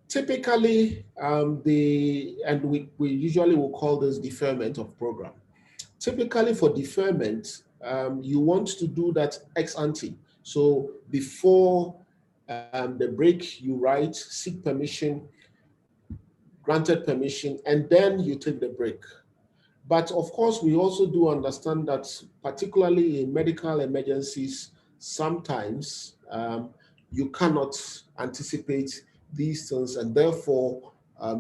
Typically, we usually will call this deferment of program. Typically for deferment, you want to do that ex ante. So before the break, you write, seek permission, granted permission, and then you take the break. But of course, we also do understand that particularly in medical emergencies, sometimes you cannot anticipate these things, and therefore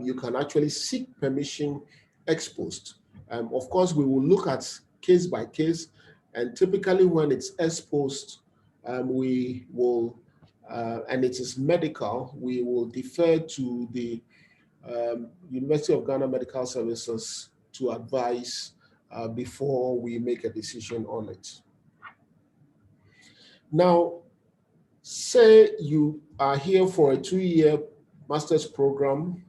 you can actually seek permission ex post. Of course, we will look at case by case, and typically when it's ex post, we will, and it is medical, we will defer to the University of Ghana Medical Services to advise before we make a decision on it. Now, say you are here for a 2-year master's program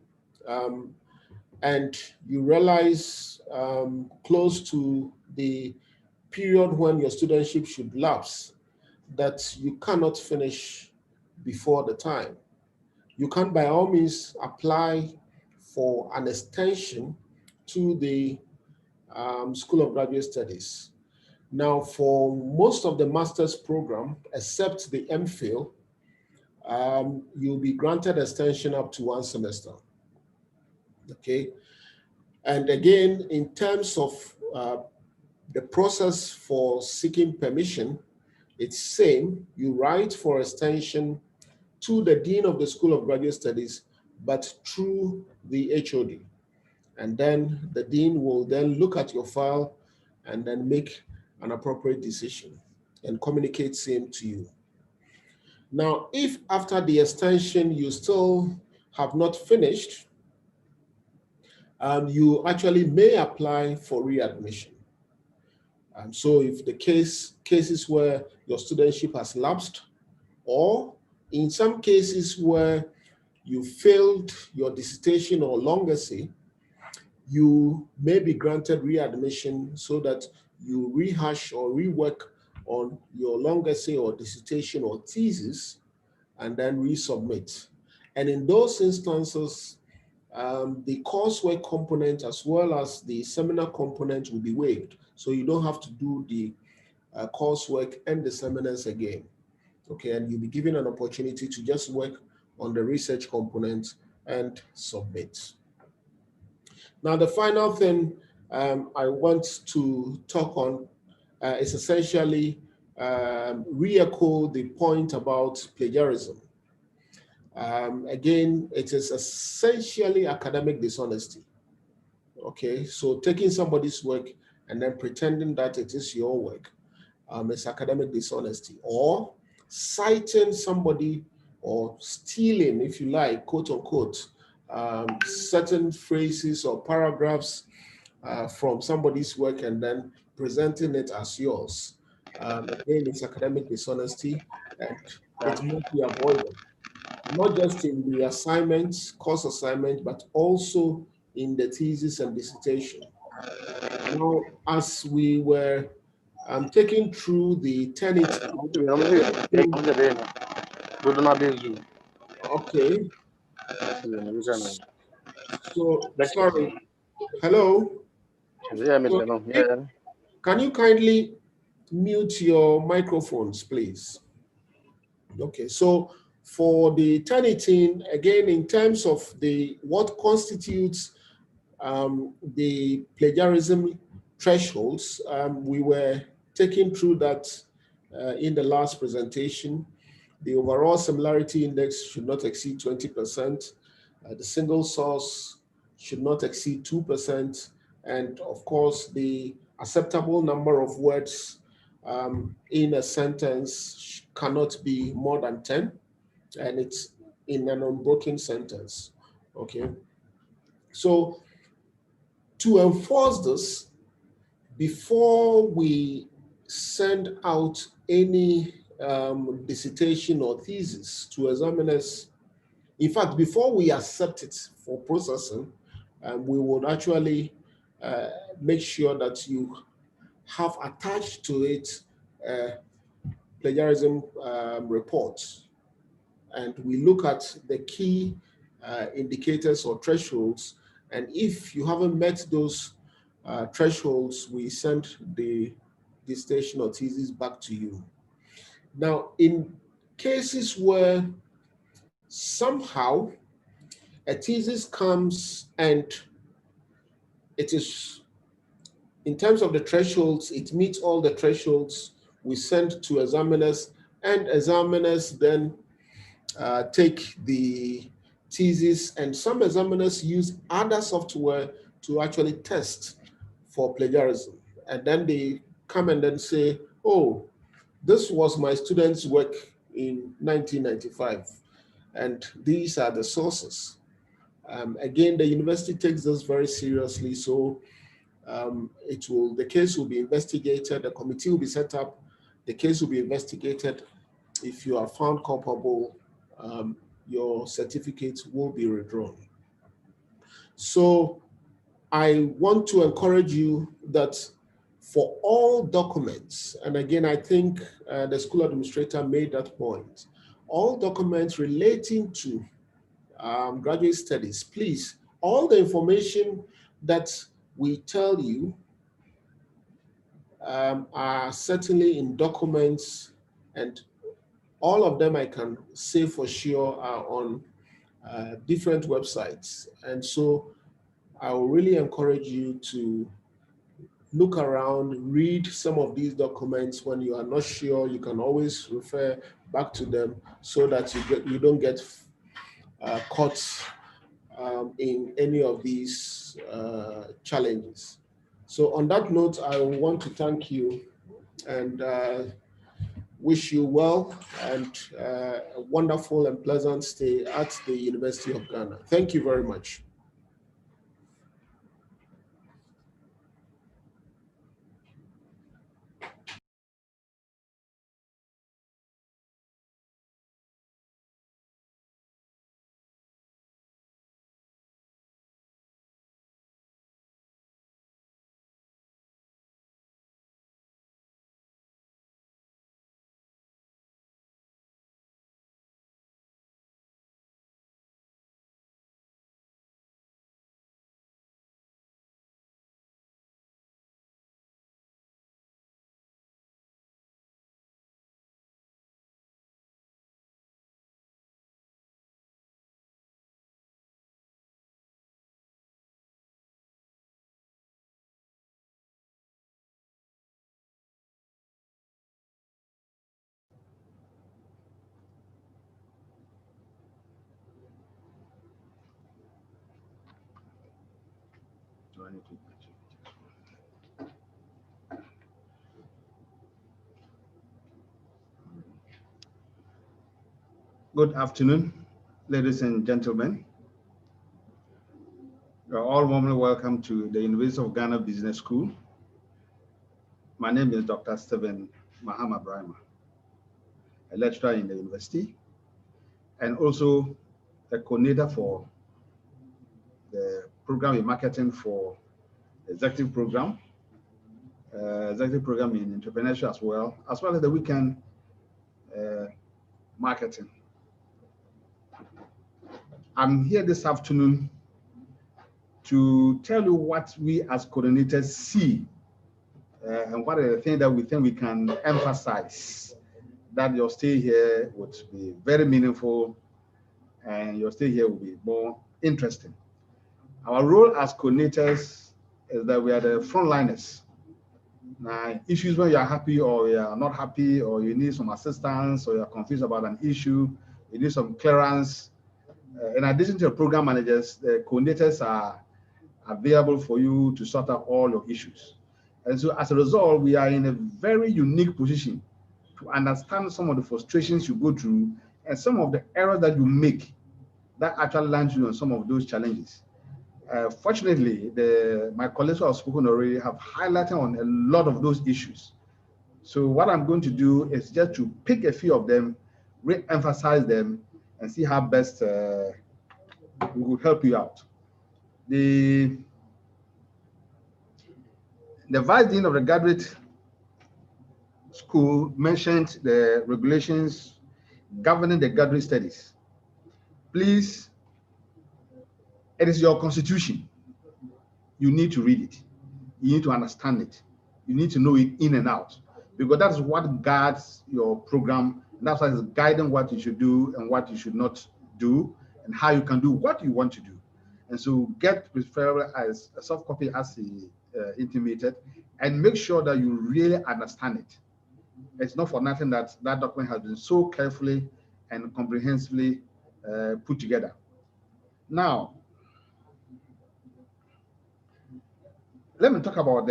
and you realize close to the period when your studentship should lapse that you cannot finish before the time. You can by all means apply for an extension to the School of Graduate Studies. Now, for most of the master's program, except the MPhil, you'll be granted extension up to 1 semester. Okay. And again, in terms of the process for seeking permission, it's same. You write for extension to the Dean of the School of Graduate Studies, but through the HOD. And then the Dean will then look at your file and then make an appropriate decision and communicate same to you. Now, if after the extension you still have not finished, you actually may apply for readmission. So if the cases where your studentship has lapsed, or in some cases where you failed your dissertation or long essay, you may be granted readmission so that you rehash or rework on your long essay or dissertation or thesis and then resubmit. And in those instances, the coursework component as well as the seminar component will be waived. So you don't have to do the coursework and the seminars again. Okay, and you'll be given an opportunity to just work on the research component and submit. Now, the final thing I want to talk on is essentially re-echo the point about plagiarism. Again, it is essentially academic dishonesty. Okay, so taking somebody's work and then pretending that it is your work is academic dishonesty, or citing somebody or stealing, if you like, quote unquote, certain phrases or paragraphs from somebody's work and then presenting it as yours. Again, it's academic dishonesty, and it must be avoided, not just in the assignments, course assignment, but also in the thesis and dissertation. Now, as we were taking through the tenets. Okay. So, sorry. Hello? So, can you kindly mute your microphones, please? Okay, so for the Turnitin, again, in terms of what constitutes the plagiarism thresholds, we were taking through that in the last presentation. The overall similarity index should not exceed 20%. The single source should not exceed 2%. And of course, the acceptable number of words in a sentence cannot be more than 10. And it's in an unbroken sentence, okay? So to enforce this, before we send out any dissertation or thesis to examiners. In fact, before we accept it for processing, we would actually make sure that you have attached to it plagiarism reports. And we look at the key indicators or thresholds. And if you haven't met those thresholds, we send the dissertation or thesis back to you. Now, in cases where somehow a thesis comes and it is, in terms of the thresholds, it meets all the thresholds, we send to examiners, and examiners then take the thesis, and some examiners use other software to actually test for plagiarism. And then they come and then say, oh, this was my student's work in 1995, and these are the sources. Again, the university takes this very seriously, so the case will be investigated, the committee will be set up, the case will be investigated. If you are found culpable, your certificate will be withdrawn. So I want to encourage you that for all documents, and again, I think the school administrator made that point, all documents relating to graduate studies, please, all the information that we tell you are certainly in documents, and all of them I can say for sure are on different websites. And so I will really encourage you to look around, read some of these documents. When you are not sure, you can always refer back to them so that you don't get caught in any of these challenges. So on that note, I want to thank you and wish you well and a wonderful and pleasant stay at the University of Ghana. Thank you very much. Good afternoon, ladies and gentlemen. You're all warmly welcome to the University of Ghana Business School. My name is Dr. Stephen Mahama Brahma, a lecturer in the university, and also a coordinator for the program in marketing for executive program in entrepreneurship as well as the weekend marketing. I'm here this afternoon to tell you what we as coordinators see and what are the things that we think we can emphasize, that your stay here would be very meaningful and your stay here will be more interesting. Our role as coordinators is that we are the frontliners. Now, issues when you are happy or you are not happy, or you need some assistance, or you are confused about an issue, you need some clearance. In addition to the program managers, the coordinators are available for you to sort out all your issues. And so as a result, we are in a very unique position to understand some of the frustrations you go through and some of the errors that you make that actually land you on some of those challenges. Fortunately, my colleagues who have spoken already have highlighted on a lot of those issues. So what I'm going to do is just to pick a few of them, re-emphasize them, and see how best we will help you out. The Vice Dean of the Graduate School mentioned the regulations governing the graduate studies. Please, it is your constitution. You need to read it. You need to understand it. You need to know it in and out, because that's what guides your program. That's what is guiding what you should do and what you should not do, and how you can do what you want to do. And so get preferably as a soft copy as he intimated, and make sure that you really understand it. It's not for nothing that that document has been so carefully and comprehensively put together. Now, let me talk about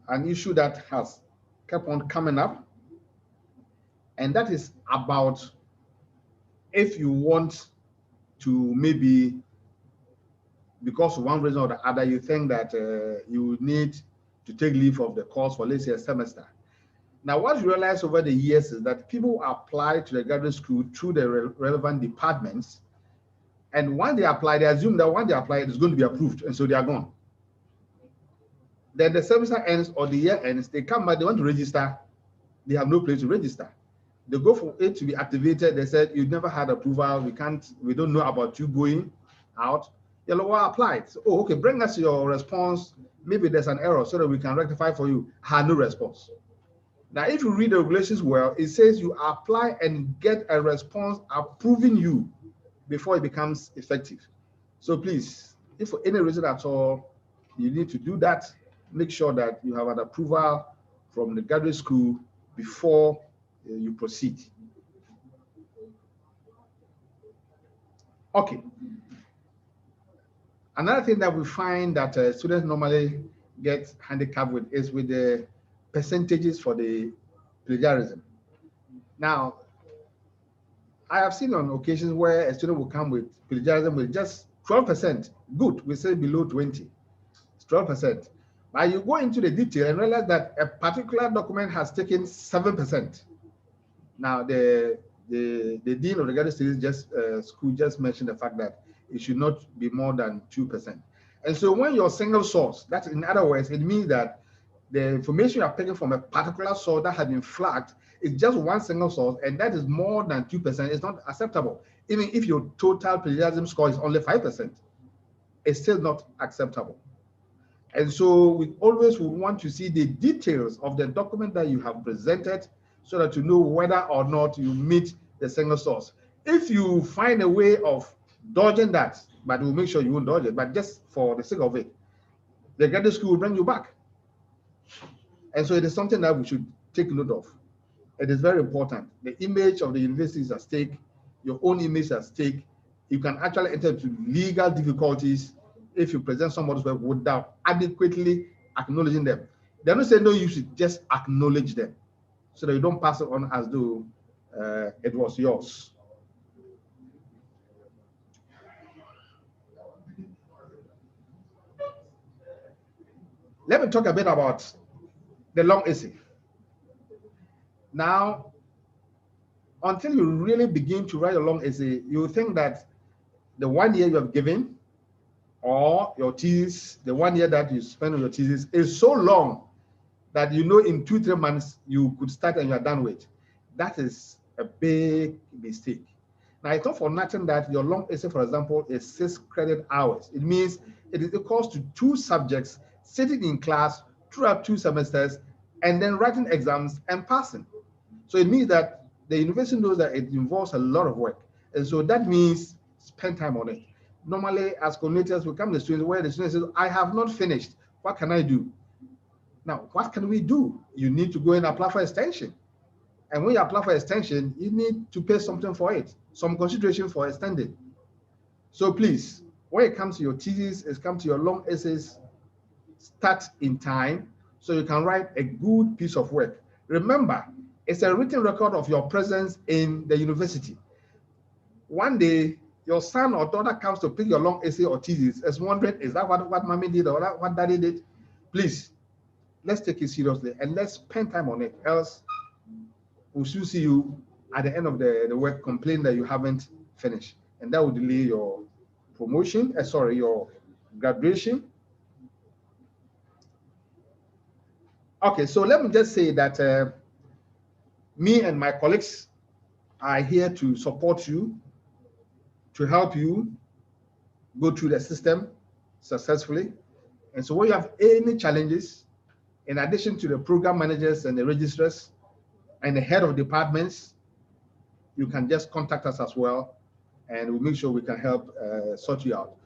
an issue that has kept on coming up, and that is about if you want to, maybe because of one reason or the other, you think that you need to take leave of the course for, let's say, a semester. Now, what you realize over the years is that people apply to the graduate school through the relevant departments, and when they apply, they assume that when they apply, it is going to be approved, and so they are gone. Then the semester ends or the year ends, they come back, they want to register, they have no place to register. They go for it to be activated. They said, you never had approval, we don't know about you going out. Well, applied. So, oh, okay, bring us your response. Maybe there's an error so that we can rectify for you. Had no response. Now, if you read the regulations well, it says you apply and get a response approving you before it becomes effective. So please, if for any reason at all, you need to do that, make sure that you have an approval from the graduate school before you proceed. Okay. Another thing that we find that students normally get handicapped with is with the percentages for the plagiarism. Now, I have seen on occasions where a student will come with plagiarism with just 12%. Good, we say below 20. It's 12%. But you go into the detail and realize that a particular document has taken 7%. Now, the dean of the graduate studies school just mentioned the fact that it should not be more than 2%. And so when you're single source, that's, in other words, it means that the information you are taking from a particular source that has been flagged is just one single source, and that is more than 2%. It's not acceptable. Even if your total plagiarism score is only 5%, it's still not acceptable. And so we always would want to see the details of the document that you have presented so that you know whether or not you meet the single source. If you find a way of dodging that, but we'll make sure you won't dodge it, but just for the sake of it, the graduate school will bring you back. And so it is something that we should take note of. It is very important. The image of the university is at stake. Your own image is at stake. You can actually enter into legal difficulties if you present somebody's work without adequately acknowledging them. They're not saying no, you should just acknowledge them so that you don't pass it on as though it was yours. Let me talk a bit about the long essay. Now, until you really begin to write a long essay, you think that the 1 year you have given or your thesis, the 1 year that you spend on your thesis is so long that you know in 2-3 months you could start and you're done with. That is a big mistake. Now, it's not for nothing that your long essay, for example, is 6 credit hours. It means it is equal to 2 subjects sitting in class throughout 2 semesters and then writing exams and passing. So it means that the university knows that it involves a lot of work. And so that means spend time on it. Normally, as coordinators, we come to the students where the student says, I have not finished. What can I do? Now, what can we do? You need to go and apply for extension. And when you apply for extension, you need to pay something for it, some consideration for extending. So please, when it comes to your thesis, it comes to your long essays, start in time so you can write a good piece of work. Remember, it's a written record of your presence in the university. One day, your son or daughter comes to pick your long essay or thesis, is wondering, is that what mommy did or what daddy did? Please, let's take it seriously and let's spend time on it. Else, we'll still see you at the end of the work complain that you haven't finished, and that will delay your promotion. Your graduation. Okay, so let me just say that me and my colleagues are here to support you, to help you go through the system successfully. And so when you have any challenges, in addition to the program managers and the registrars and the head of departments, you can just contact us as well, and we'll make sure we can help sort you out.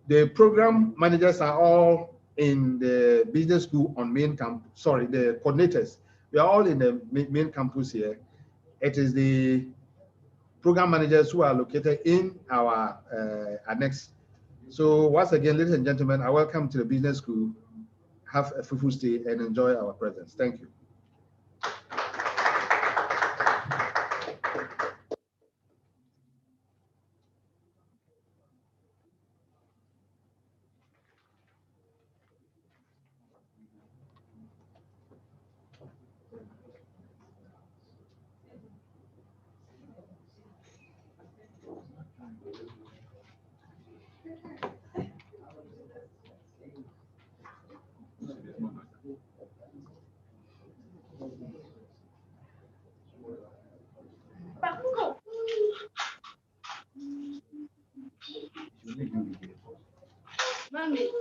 The program managers are all in the business school on main campus. Sorry, the coordinators, we are all in the main campus here. It is the program managers who are located in our annex. So once again, ladies and gentlemen, I welcome to the business school. Have a fruitful stay and enjoy our presence. Thank you.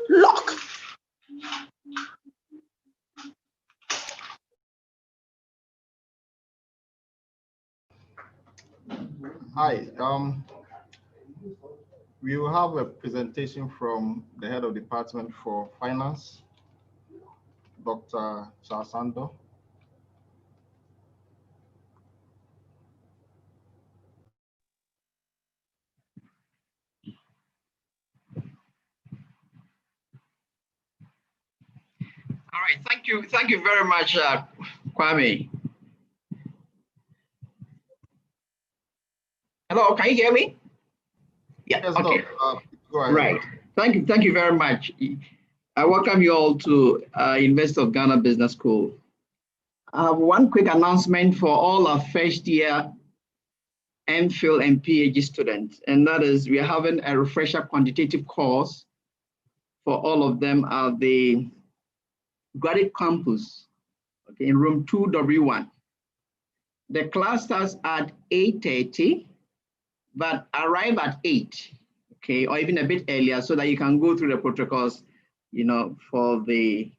Lock. Hi, we will have a presentation from the head of department for finance, Dr. Chasando. All right, thank you very much, Kwame. Hello, can you hear me? Yeah, Yes, okay. Go ahead. Right, thank you very much. I welcome you all to University of Ghana Business School. I have one quick announcement for all our first year MPhil and PhD students, and that is we are having a refresher quantitative course for all of them at the graduate campus, okay, in room 2W1. The class starts at 8:30, but arrive at 8, okay, or even a bit earlier so that you can go through the protocols, you know, for the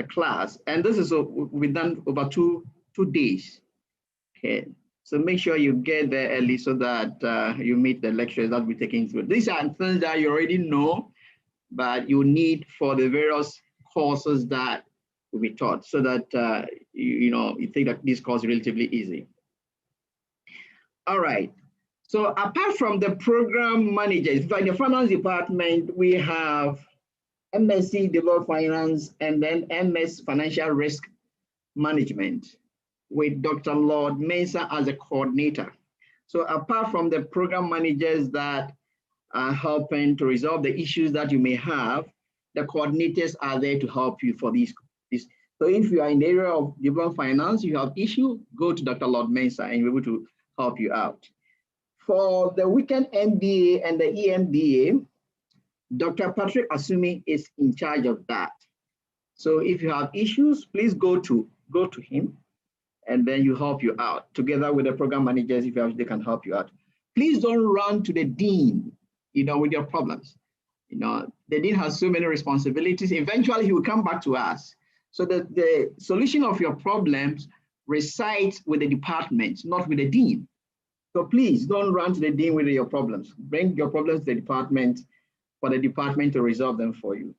class. And this is we've done over two days, okay. So make sure you get there early so that you meet the lecturers that we're taking through. These are things that you already know, but you need for the various courses that will be taught so that you think that this course is relatively easy. All right. So apart from the program managers, in the finance department, we have MSc Development Finance and then MS Financial Risk Management with Dr. Lord Mensah as a coordinator. So apart from the program managers that are helping to resolve the issues that you may have, the coordinators are there to help you for these. So if you are in the area of development finance, you have issue, go to Dr. Lord Mensah and we're able to help you out. For the weekend MBA and the EMBA, Dr. Patrick Asumi is in charge of that. So if you have issues, please go to him and then you help you out together with the program managers if they can help you out. Please don't run to the dean, with your problems. The dean has so many responsibilities. Eventually he will come back to us. So that the solution of your problems resides with the department, not with the dean. So please don't run to the dean with your problems. Bring your problems to the department for the department to resolve them for you.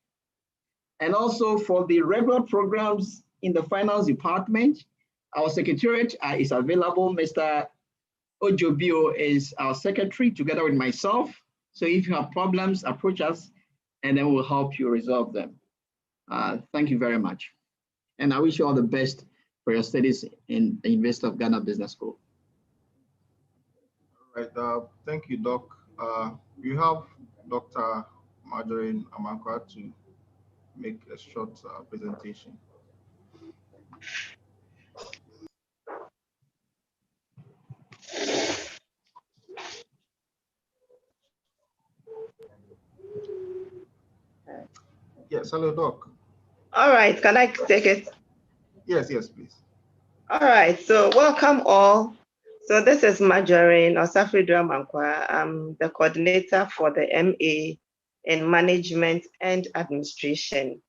And also for the regular programs in the finance department, our secretariat is available. Mr. Ojobio is our secretary together with myself. So if you have problems, approach us and then we'll help you resolve them. Thank you very much. And I wish you all the best for your studies in the University of Ghana Business School. All right, thank you, Doc. We have Dr. Marjorie Amankwa to make a short presentation. Yes, hello, Doc. All right, can I take it? Yes, please. All right, so welcome all. So this is Marjorie Osafridra Mankwa. I'm the coordinator for the MA in Management and Administration.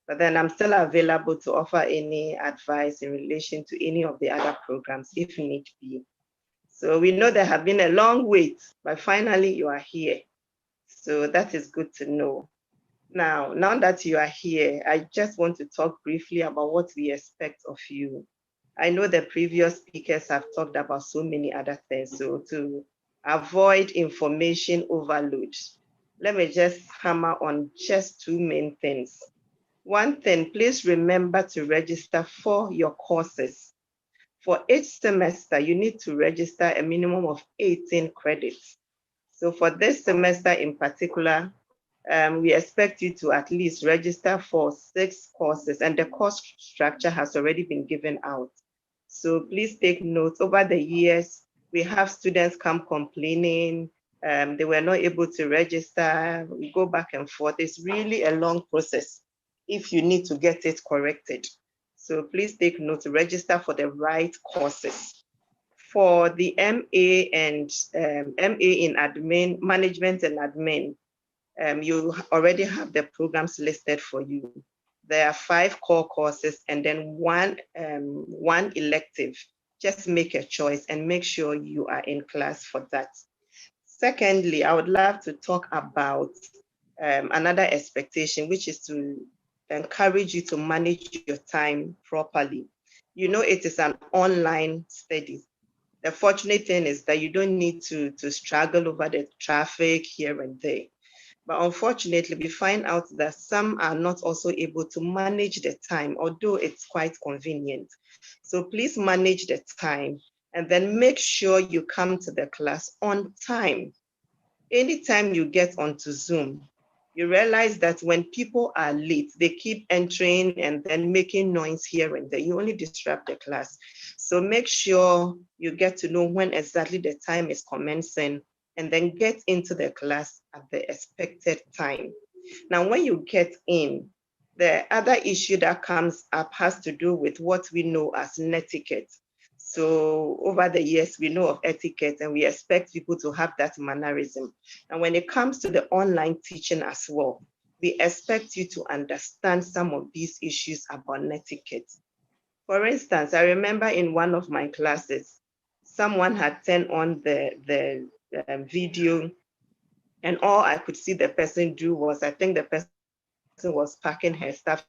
But then I'm still available to offer any advice in relation to any of the other programs if need be. So we know there have been a long wait, but finally you are here. So that is good to know. Now that you are here, I just want to talk briefly about what we expect of you. I know the previous speakers have talked about so many other things. So to avoid information overload, let me just hammer on just two main things. One thing, please remember to register for your courses. For each semester, you need to register a minimum of 18 credits. So for this semester in particular, we expect you to at least register for 6 courses, and the course structure has already been given out. So please take note. Over the years, we have students come complaining, they were not able to register. We go back and forth. It's really a long process if you need to get it corrected. So please take note to register for the right courses. For the MA and MA in admin, management and admin, you already have the programs listed for you. There are 5 core courses and then one elective. Just make a choice and make sure you are in class for that. Secondly, I would love to talk about another expectation, which is to encourage you to manage your time properly. You know, it is an online study. The fortunate thing is that you don't need to struggle over the traffic here and there. But unfortunately, we find out that some are not also able to manage the time, although it's quite convenient. So please manage the time and then make sure you come to the class on time. Anytime you get onto Zoom, you realize that when people are late, they keep entering and then making noise here and there. You only disrupt the class. So make sure you get to know when exactly the time is commencing and then get into the class at the expected time. Now, when you get in, the other issue that comes up has to do with what we know as netiquette. So over the years, we know of etiquette and we expect people to have that mannerism. And when it comes to the online teaching as well, we expect you to understand some of these issues about netiquette. For instance, I remember in one of my classes, someone had turned on the video and all I could see the person do was, I think the person was packing her stuff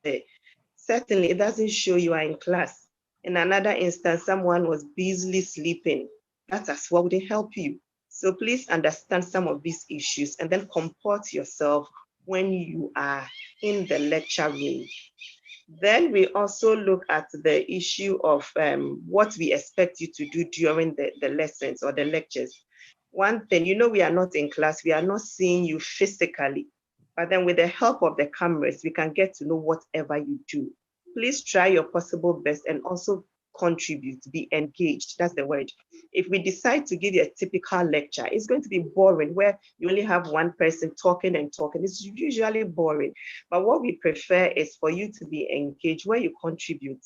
there. Certainly, it doesn't show you are in class. In another instance, someone was busily sleeping. That as well wouldn't help you. So please understand some of these issues and then comport yourself when you are in the lecture room. Then we also look at the issue of what we expect you to do during the lessons or the lectures. One thing, you know, we are not in class, we are not seeing you physically, but then with the help of the cameras, we can get to know whatever you do. Please try your possible best and also contribute, be engaged. That's the word. If we decide to give you a typical lecture, it's going to be boring where you only have one person talking and talking. It's usually boring. But what we prefer is for you to be engaged, where you contribute.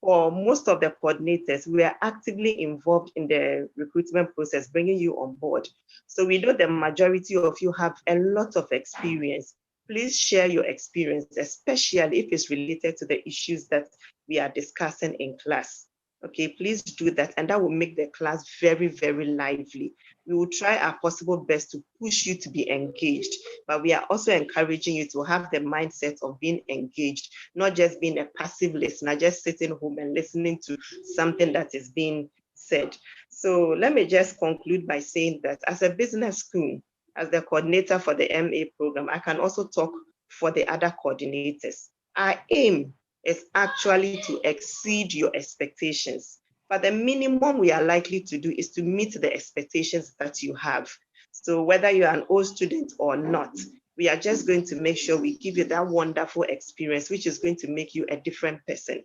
For most of the coordinators, we are actively involved in the recruitment process, bringing you on board. So we know the majority of you have a lot of experience. Please share your experience, especially if it's related to the issues that we are discussing in class. Okay, please do that, and that will make the class very, very lively. We will try our possible best to push you to be engaged, but we are also encouraging you to have the mindset of being engaged, not just being a passive listener, just sitting home and listening to something that is being said. So let me just conclude by saying that as a business school, as the coordinator for the MA program, I can also talk for the other coordinators. Our aim is actually to exceed your expectations. But the minimum we are likely to do is to meet the expectations that you have. So whether you're an old student or not, We are just going to make sure we give you that wonderful experience, which is going to make you a different person.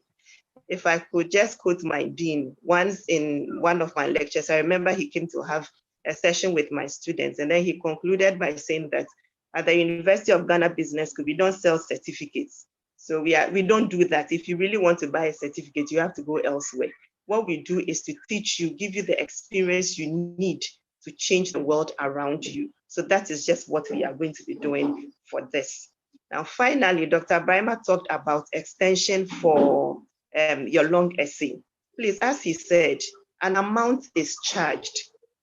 If I could just quote my dean, once in one of my lectures, I remember he came to have a session with my students, and then he concluded by saying that at the University of Ghana Business School, we don't sell certificates. So we don't do that. If you really want to buy a certificate, you have to go elsewhere. What we do is to teach you, give you the experience you need to change the world around you. So that is just what we are going to be doing for this. Now, finally, Dr. Brima talked about extension for your long essay. Please, as he said, an amount is charged.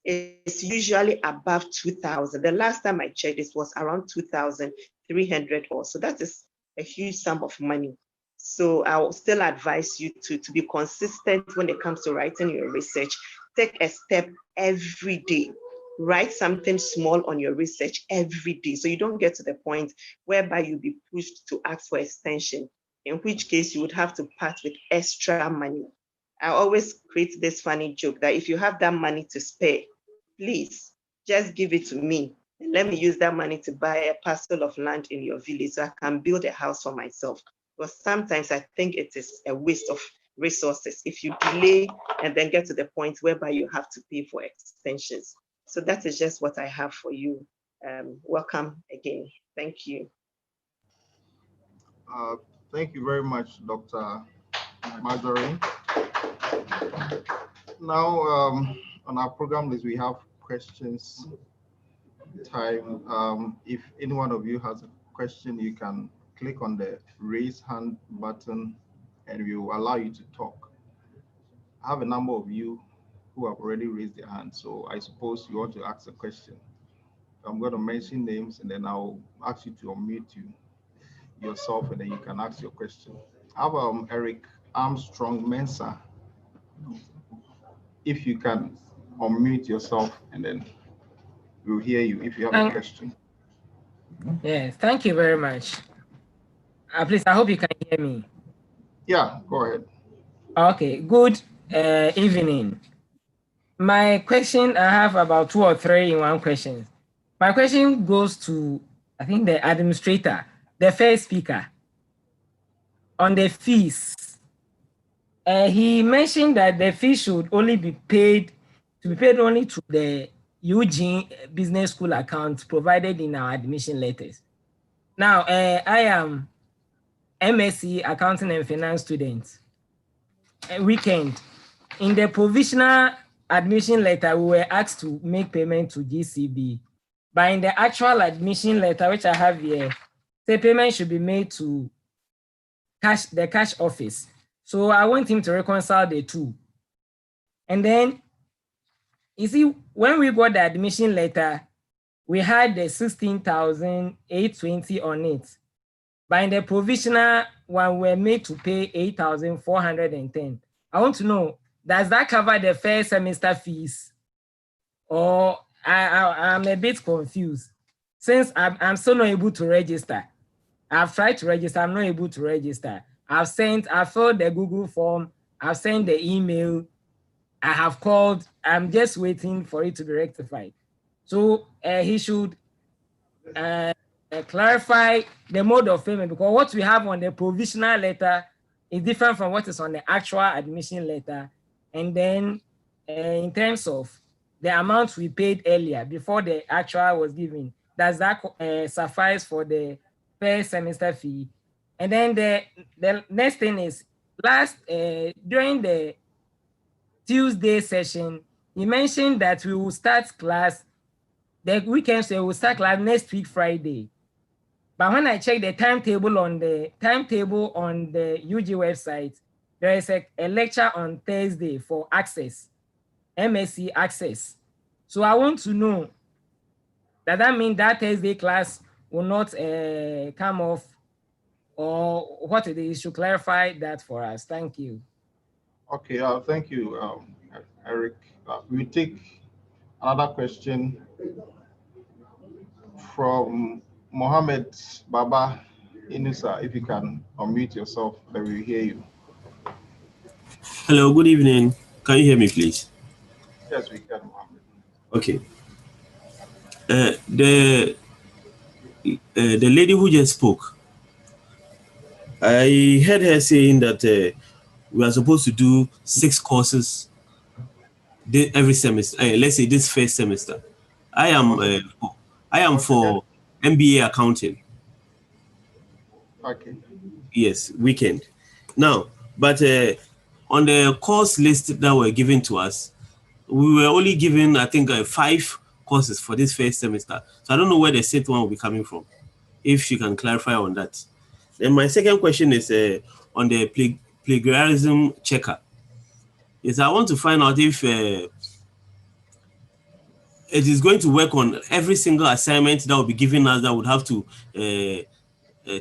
It's usually above 2,000. The last time I checked, it was around 2,300 or so. That is a huge sum of money. So I will still advise you to be consistent when it comes to writing your research. Take a step every day. Write something small on your research every day, so you don't get to the point whereby you'll be pushed to ask for extension, in which case you would have to part with extra money. I always create this funny joke that if you have that money to spare, please just give it to me and let me use that money to buy a parcel of land in your village so I can build a house for myself. But sometimes I think it is a waste of resources if you delay and then get to the point whereby you have to pay for extensions. So that is just what I have for you. Welcome again. Thank you. Thank you very much, Dr. Marjorie. Now, on our program list, we have questions time. If any one of you has a question, you can click on the raise hand button and we will allow you to talk. I have a number of you who have already raised their hand, so I suppose you want to ask a question. I'm going to mention names and then I'll ask you to unmute yourself and then you can ask your question. I have Eric Armstrong Mensah. If you can unmute yourself and then we'll hear you if you have a question. Yes, thank you very much. Please, I hope you can hear me. Yeah, go ahead. Okay, good evening. My question, I have about 2 or 3 in one question. My question goes to, I think, the administrator, the first speaker, on the fees. He mentioned that the fee should only be paid, only to the UG Business School account provided in our admission letters. Now, I am MSc Accounting and Finance student. Weekend, in the provisional admission letter, we were asked to make payment to GCB. But in the actual admission letter, which I have here, the payment should be made to the cash office. So I want him to reconcile the two. And then, you see, when we got the admission letter, we had the 16,820 on it. But in the provisional one, we were made to pay 8,410. I want to know, does that cover the first semester fees? Or I'm a bit confused. Since I'm still not able to register. I've tried to register, I'm not able to register. I filled the Google form, I've sent the email, I have called, I'm just waiting for it to be rectified. So he should clarify the mode of payment, because what we have on the provisional letter is different from what is on the actual admission letter. And then in terms of the amount we paid earlier before the actual was given, does that suffice for the first semester fee? And then the next thing is, during the Tuesday session, he mentioned that we will start class, the weekend, so we will start class next week, Friday. But when I check the timetable on the UG website, there is a lecture on Thursday for access, MSc access. So I want to know, does that mean that Thursday class will not come off, or what it is? You should clarify that for us. Thank you. Okay, thank you, Eric. We'll take another question from Mohammed Baba Inusa. If you can unmute yourself, then we'll hear you. Hello, good evening. Can you hear me, please? Yes, we can, Mohammed. Okay. the lady who just spoke, I heard her saying that we are supposed to do 6 courses every semester. Let's say this first semester. I am for MBA accounting. Okay. Yes, weekend. Now, but on the course list that were given to us, we were only given, I think, 5 courses for this first semester. So I don't know where the 6th one will be coming from. If you can clarify on that. Then my second question is on the plagiarism checker. Yes, I want to find out if it is going to work on every single assignment that will be given us that would have to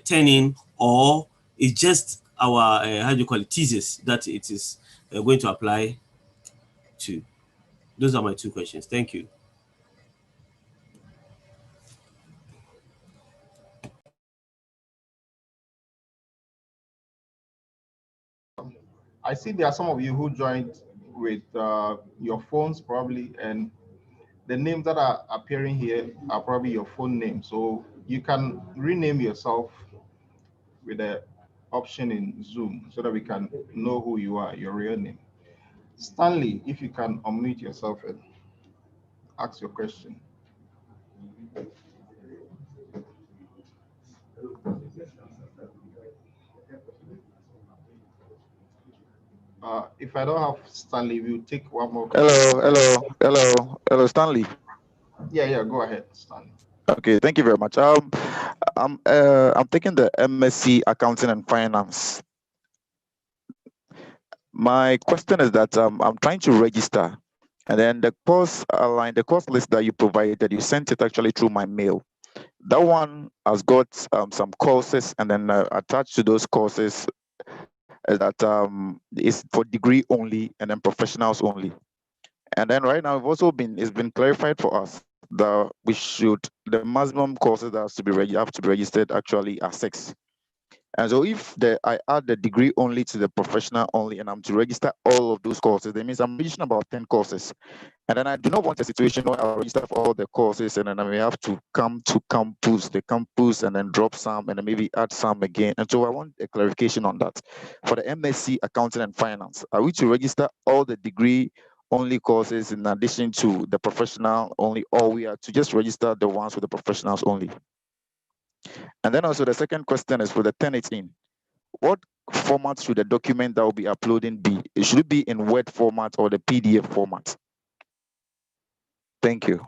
turn in, or it's just our how do you call it, thesis that it is going to apply to. Those are my 2 questions. Thank you. I see there are some of you who joined with your phones probably, and the names that are appearing here are probably your phone name. So you can rename yourself with the option in Zoom so that we can know who you are, your real name. Stanley, if you can unmute yourself and ask your question. If I don't have Stanley, we'll take one more question. Hello, Stanley. Yeah, go ahead, Stanley. Okay, thank you very much. I'm taking the MSc Accounting and Finance. My question is that I'm trying to register, and then the course list that you provided, you sent it actually through my mail. That one has got some courses, and then attached to those courses is that it's for degree only and then professionals only. And then right now it's been clarified for us that the maximum courses that have to be registered actually are 6. And so if I add the degree only to the professional only, and I'm to register all of those courses, that means I'm registering about 10 courses. And then I do not want a situation where I register for all the courses and then I may have to come to the campus, and then drop some and then maybe add some again. And so I want a clarification on that. For the MSc Accounting and Finance, are we to register all the degree only courses in addition to the professional only, or we are to just register the ones with the professionals only? And then also the second question is for the Turnitin. What format should the document that will be uploading be? Should it be in Word format or the PDF format? Thank you.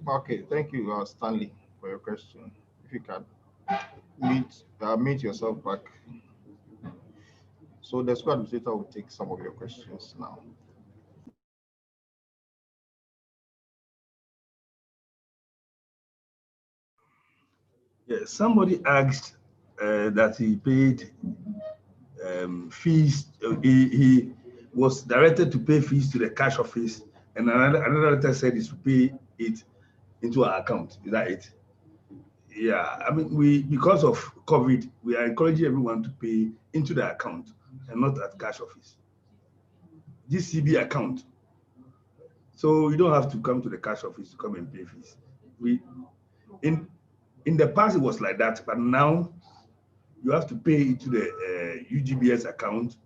Okay, thank you, Stanley, for your question. If you can meet yourself back. So the squad administrator will take some of your questions now. Yeah, somebody asked that he paid fees. He was directed to pay fees to the cash office, and another letter said is to pay it into our account. Is that it? Yeah, I mean, because of COVID, we are encouraging everyone to pay into the account and not at cash office. GCB account. So you don't have to come to the cash office to come and pay fees. In the past it was like that, but now you have to pay into the UGBS account,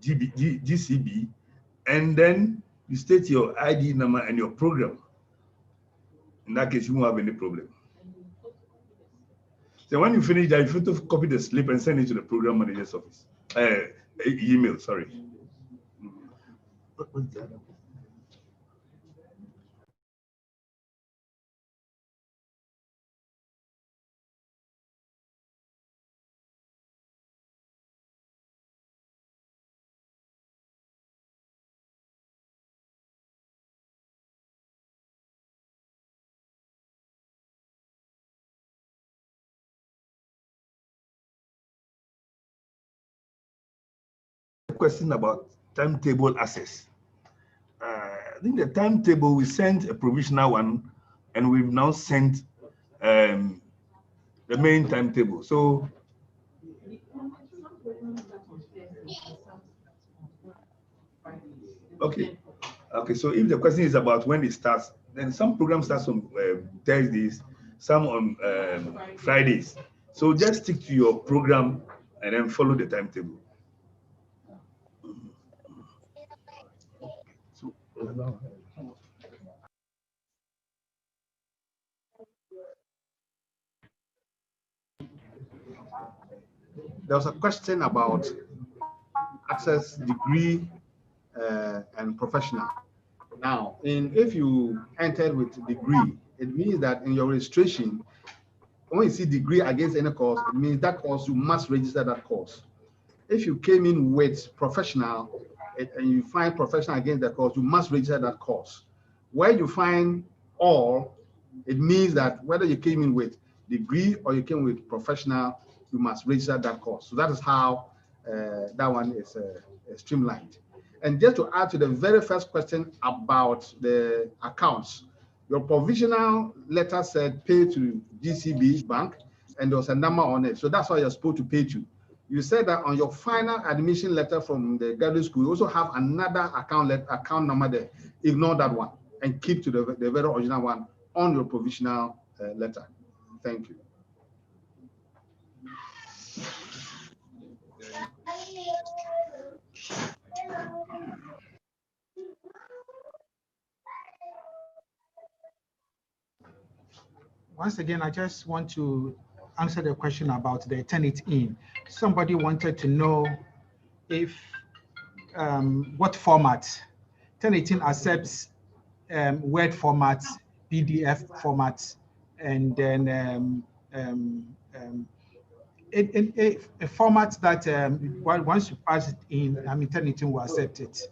GCB, and then you state your ID number and your program. In that case, you won't have any problem. So when you finish that, you have to copy the slip and send it to the program manager's office. Email, sorry. What's that? Question about timetable access. I think the timetable, we sent a provisional one, and we've now sent the main timetable. So okay. So if the question is about when it starts, then some programs start on Thursdays, some on Fridays. So just stick to your program and then follow the timetable. There was a question about access degree and professional. Now, if you entered with degree, it means that in your registration, when you see degree against any course, it means that course, you must register that course. If you came in with professional and you find professional against the course, you must register that course. Where you find all, it means that whether you came in with degree or you came with professional, you must register that course. So that is how that one is streamlined. And just to add to the very first question about the accounts, your provisional letter said pay to GCB Bank, and there was a number on it. So that's why you're supposed to pay to. You said that on your final admission letter from the graduate school, you also have another account number there. Ignore that one and keep to the very original one on your provisional letter. Thank you. Once again, I just want to answer the question about the Turnitin. Somebody wanted to know if what format. Turnitin accepts Word format, PDF format, and then a format that once you pass it in, I mean, Turnitin will accept it.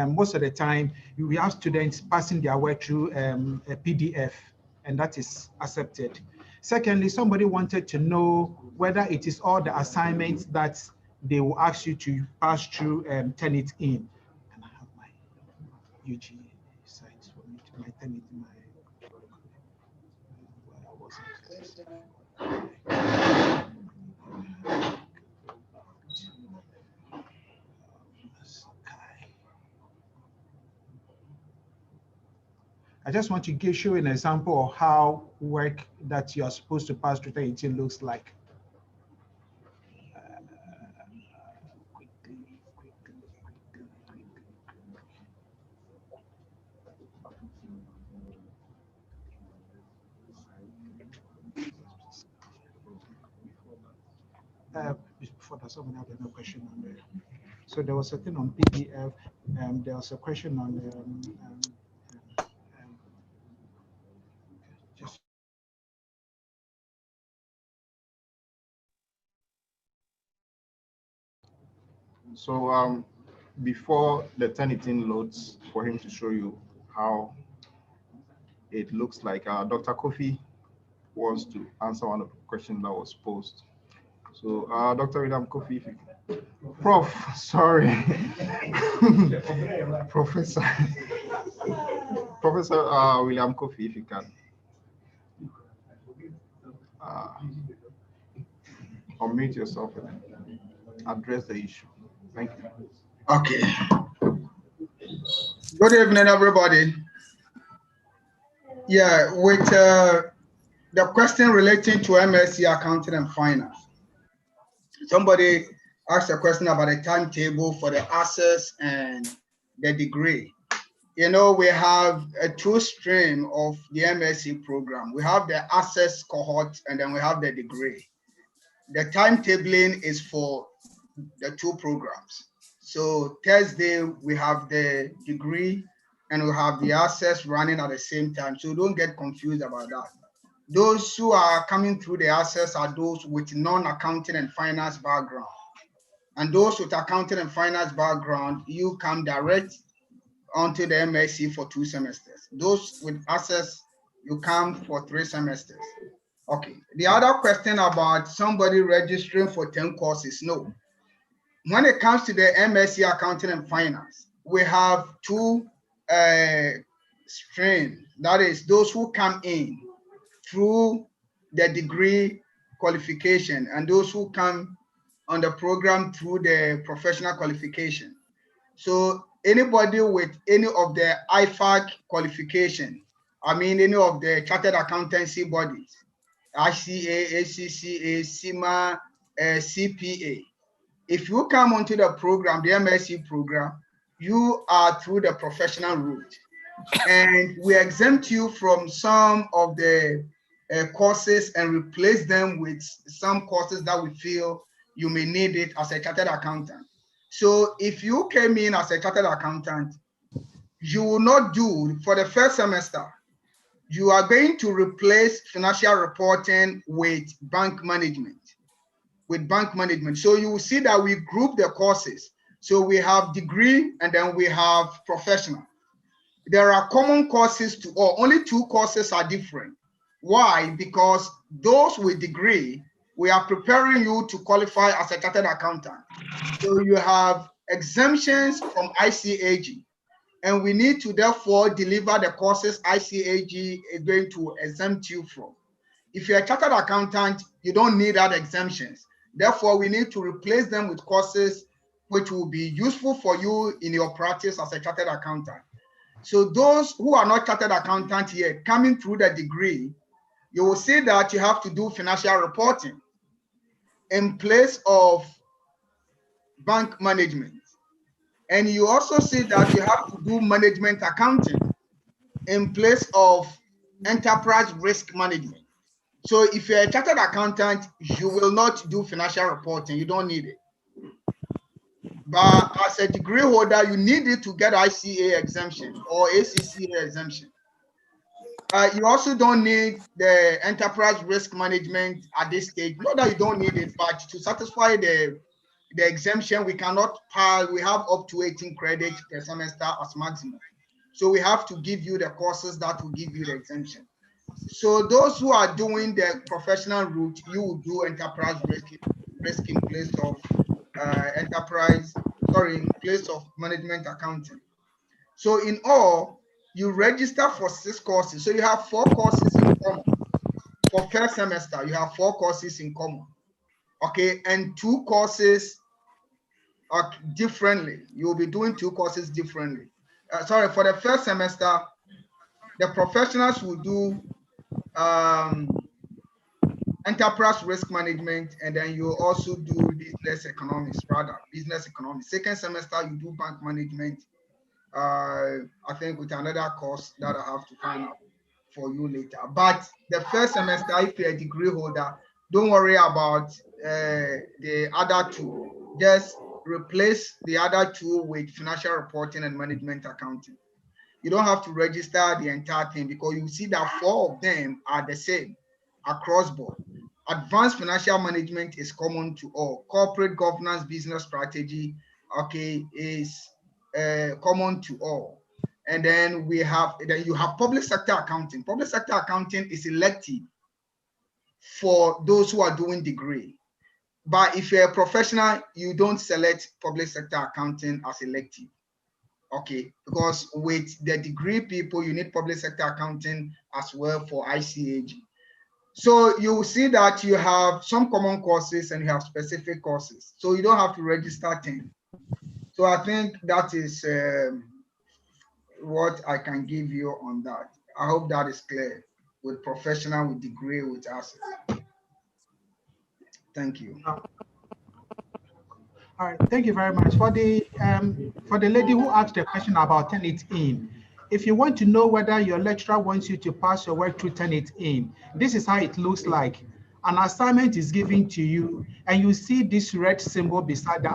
Most of the time, we have students passing their work through a PDF, and that is accepted. Secondly, somebody wanted to know whether it is all the assignments that they will ask you to pass through Turnitin. Can I have my UG sites for me to my Turnitin? I just want to show you an example of how work that you are supposed to pass through Turnitin looks like. Before that, someone had another question on there. So there was a thing on PDF, and there was a question on just. So before the Turnitin loads for him to show you how it looks like, Dr. Kofi wants to answer one of the questions that was posed. So Dr. William Kofi, Prof, sorry, Professor William Kofi, if you can unmute yourself and address the issue. Thank you. Okay. Good evening, everybody. Yeah, with the question relating to MSc Accounting and Finance, somebody asked a question about a timetable for the access and the degree. You know, we have a two stream of the MSc program. We have the access cohort, and then we have the degree. The timetabling is for the two programs. So Thursday, we have the degree and we have the access running at the same time. So don't get confused about that. Those who are coming through the access are those with non-accounting and finance background. And those with accounting and finance background, you come direct onto the MSc for 2 semesters. Those with access, you come for 3 semesters. Okay. The other question about somebody registering for 10 courses, no. When it comes to the MSc Accounting and Finance, we have 2 streams. That is those who come in through the degree qualification and those who come on the program through the professional qualification. So anybody with any of the IFAC qualification, I mean any of the chartered accountancy bodies, ICA, ACCA, CIMA, CPA. If you come onto the program, the MSc program, you are through the professional route. And we exempt you from some of the courses and replace them with some courses that we feel you may need it as a chartered accountant. So if you came in as a chartered accountant, you will not do for the first semester, you are going to replace financial reporting with bank management. So you will see that we group the courses. So we have degree and then we have professional. There are common courses to all. Only 2 courses are different. Why? Because those with degree, we are preparing you to qualify as a chartered accountant. So you have exemptions from ICAG, and we need to therefore deliver the courses ICAG is going to exempt you from. If you're a chartered accountant, you don't need that exemptions. Therefore, we need to replace them with courses which will be useful for you in your practice as a chartered accountant. So those who are not chartered accountant yet, coming through the degree, you will see that you have to do financial reporting in place of bank management. And you also see that you have to do management accounting in place of enterprise risk management. So if you're a chartered accountant, you will not do financial reporting. You don't need it. But as a degree holder, you need it to get ICA exemption or ACCA exemption. You also don't need the enterprise risk management at this stage. Not that you don't need it, but to satisfy the exemption, we cannot pass. We have up to 18 credits per semester as maximum. So we have to give you the courses that will give you the exemption. So those who are doing the professional route, you will do enterprise risk in place of in place of management accounting. So in all, you register for 6 courses. So you have 4 courses in common. For first semester, you have 4 courses in common. Okay, and 2 courses are differently. You'll be doing 2 courses differently. For the first semester, the professionals will do enterprise risk management, and then you also do business economics. Second semester, you do bank management. I think with another course that I have to find out for you later. But the first semester, if you're a degree holder, don't worry about the other 2. Just replace the other 2 with financial reporting and management accounting. You don't have to register the entire thing because you see that 4 of them are the same across board. Advanced financial management is common to all. Corporate governance, business strategy, okay, is common to all. And then you have public sector accounting. Public sector accounting is elective for those who are doing degree. But if you're a professional, you don't select public sector accounting as elective. Okay, because with the degree people, you need public sector accounting as well for ICAG. So you will see that you have some common courses and you have specific courses. So you don't have to register 10. So I think that is what I can give you on that. I hope that is clear with professional, with degree, with assets. Thank you. All right, thank you very much. For the lady who asked the question about Turnitin, if you want to know whether your lecturer wants you to pass your work through Turnitin, this is how it looks like. An assignment is given to you, and you see this red symbol beside the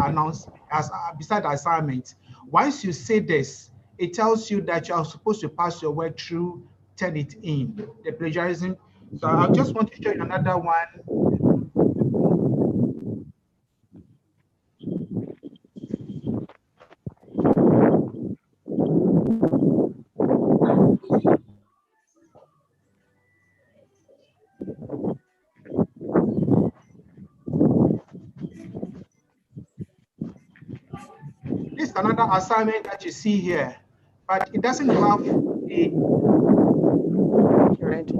beside the assignment. Once you see this, it tells you that you are supposed to pass your work through Turnitin, the plagiarism. So I just want to show you another one. This is another assignment that you see here, but it doesn't have a red.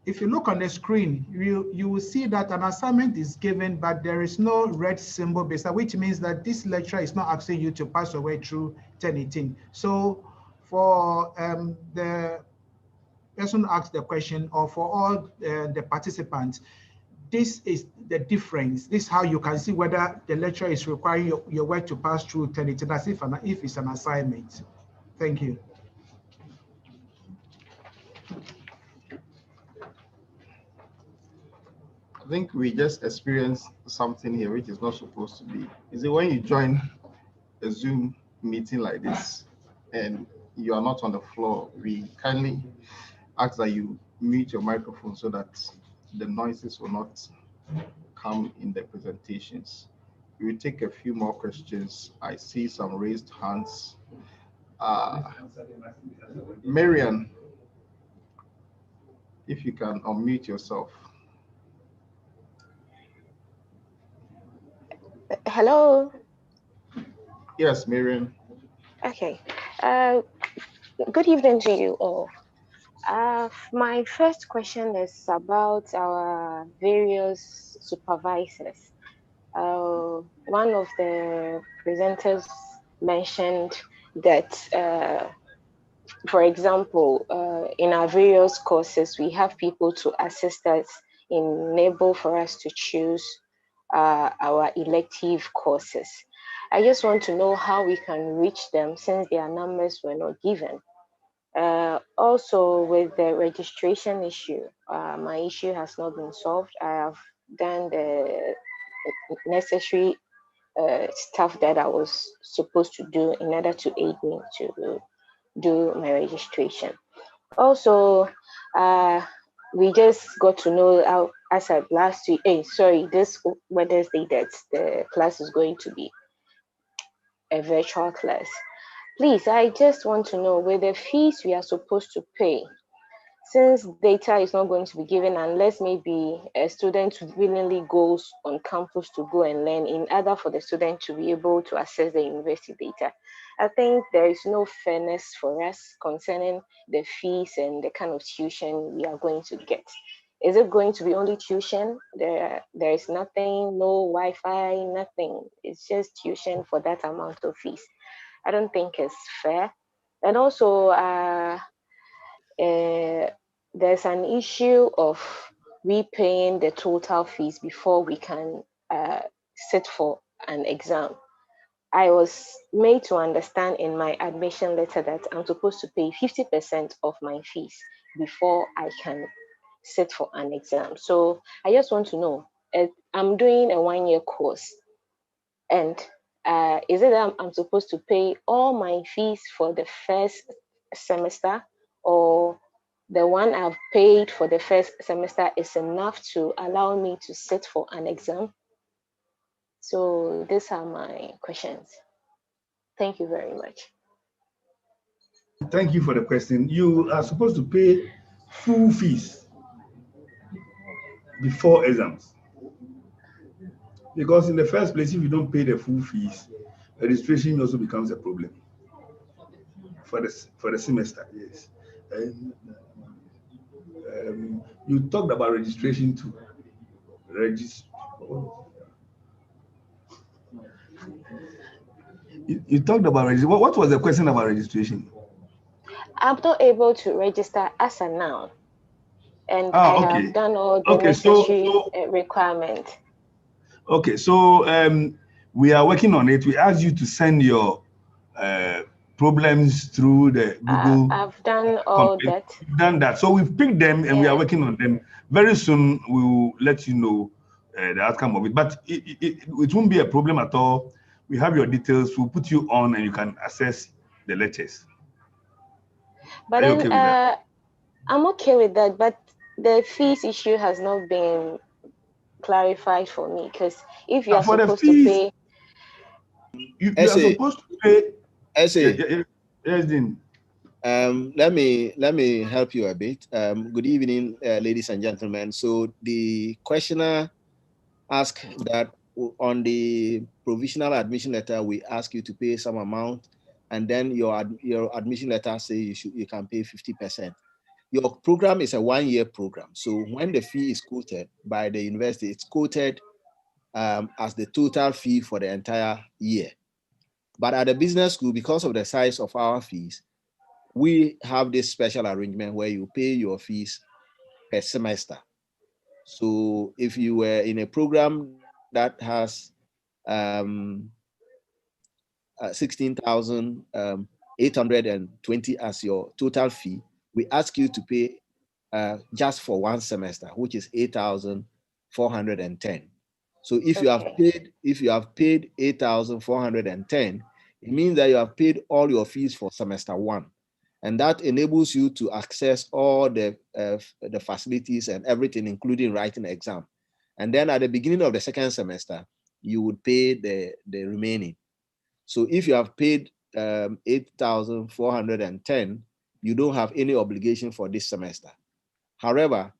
if you look on the screen, you will see that an assignment is given, but there is no red symbol beside, which means that this lecturer is not asking you to pass your way through 1018. So for the person who asked the question, or for all the participants, this is the difference. This is how you can see whether the lecturer is requiring your work to pass through 1018 as if it's an assignment. Thank you. I think we just experienced something here which is not supposed to be. Is it when you join a Zoom meeting like this and you are not on the floor, we kindly ask that you mute your microphone so that the noises will not come in the presentations. We will take a few more questions. I see some raised hands. Marian, if you can unmute yourself. Hello. Yes, Marian. Okay. Good evening to you all. My first question is about our various supervisors. One of the presenters mentioned that, for example, in our various courses, we have people to assist us, enable for us to choose our elective courses. I just want to know how we can reach them since their numbers were not given. Also, with the registration issue, my issue has not been solved. I have done the necessary stuff that I was supposed to do in order to aid me to do my registration. Also, we just got to know as of last week, this Wednesday that the class is going to be a virtual class. Please, I just want to know with the fees we are supposed to pay, since data is not going to be given unless maybe a student willingly goes on campus to go and learn in order for the student to be able to access the university data. I think there is no fairness for us concerning the fees and the kind of tuition we are going to get. Is it going to be only tuition? There is nothing, no Wi-Fi, nothing. It's just tuition for that amount of fees. I don't think it's fair. And also, there's an issue of repaying the total fees before we can sit for an exam. I was made to understand in my admission letter that I'm supposed to pay 50% of my fees before I can sit for an exam. So I just want to know, I'm doing a one-year course, and is it that I'm supposed to pay all my fees for the first semester, or the one I've paid for the first semester is enough to allow me to sit for an exam? So these are my questions. Thank you very much. Thank you for the question. You are supposed to pay full fees before exams. Because in the first place, if you don't pay the full fees, registration also becomes a problem for the semester. Yes. And, you talked about registration too. You talked about registration. What was the question about registration? I'm not able to register as a now, and I have done all the necessary requirements. Okay, so we are working on it. We asked you to send your problems through the Google. I've done all that. You've done that. So we've picked them and we are working on them. Very soon we will let you know the outcome of it. But it won't be a problem at all. We have your details. We'll put you on and you can access the lectures. But then, okay with that? I'm okay with that. But the fees issue has not been clarified for me, because if you are supposed to pay, you are supposed to pay. Yes, Dean. Let me help you a bit. Good evening, ladies and gentlemen. So the questioner asked that on the provisional admission letter, we ask you to pay some amount, and then your admission letter says you can pay 50%. your program is a 1-year program. So when the fee is quoted by the university, it's quoted as the total fee for the entire year. But at the business school, because of the size of our fees, we have this special arrangement where you pay your fees per semester. So if you were in a program that has 16,820 as your total fee, we ask you to pay just for 1 semester, which is 8,410. So if you have paid 8,410, it means that you have paid all your fees for semester 1, and that enables you to access all the facilities and everything, including writing the exam. And then at the beginning of the second semester, you would pay the remaining. So if you have paid 8,410, you don't have any obligation for this semester. However,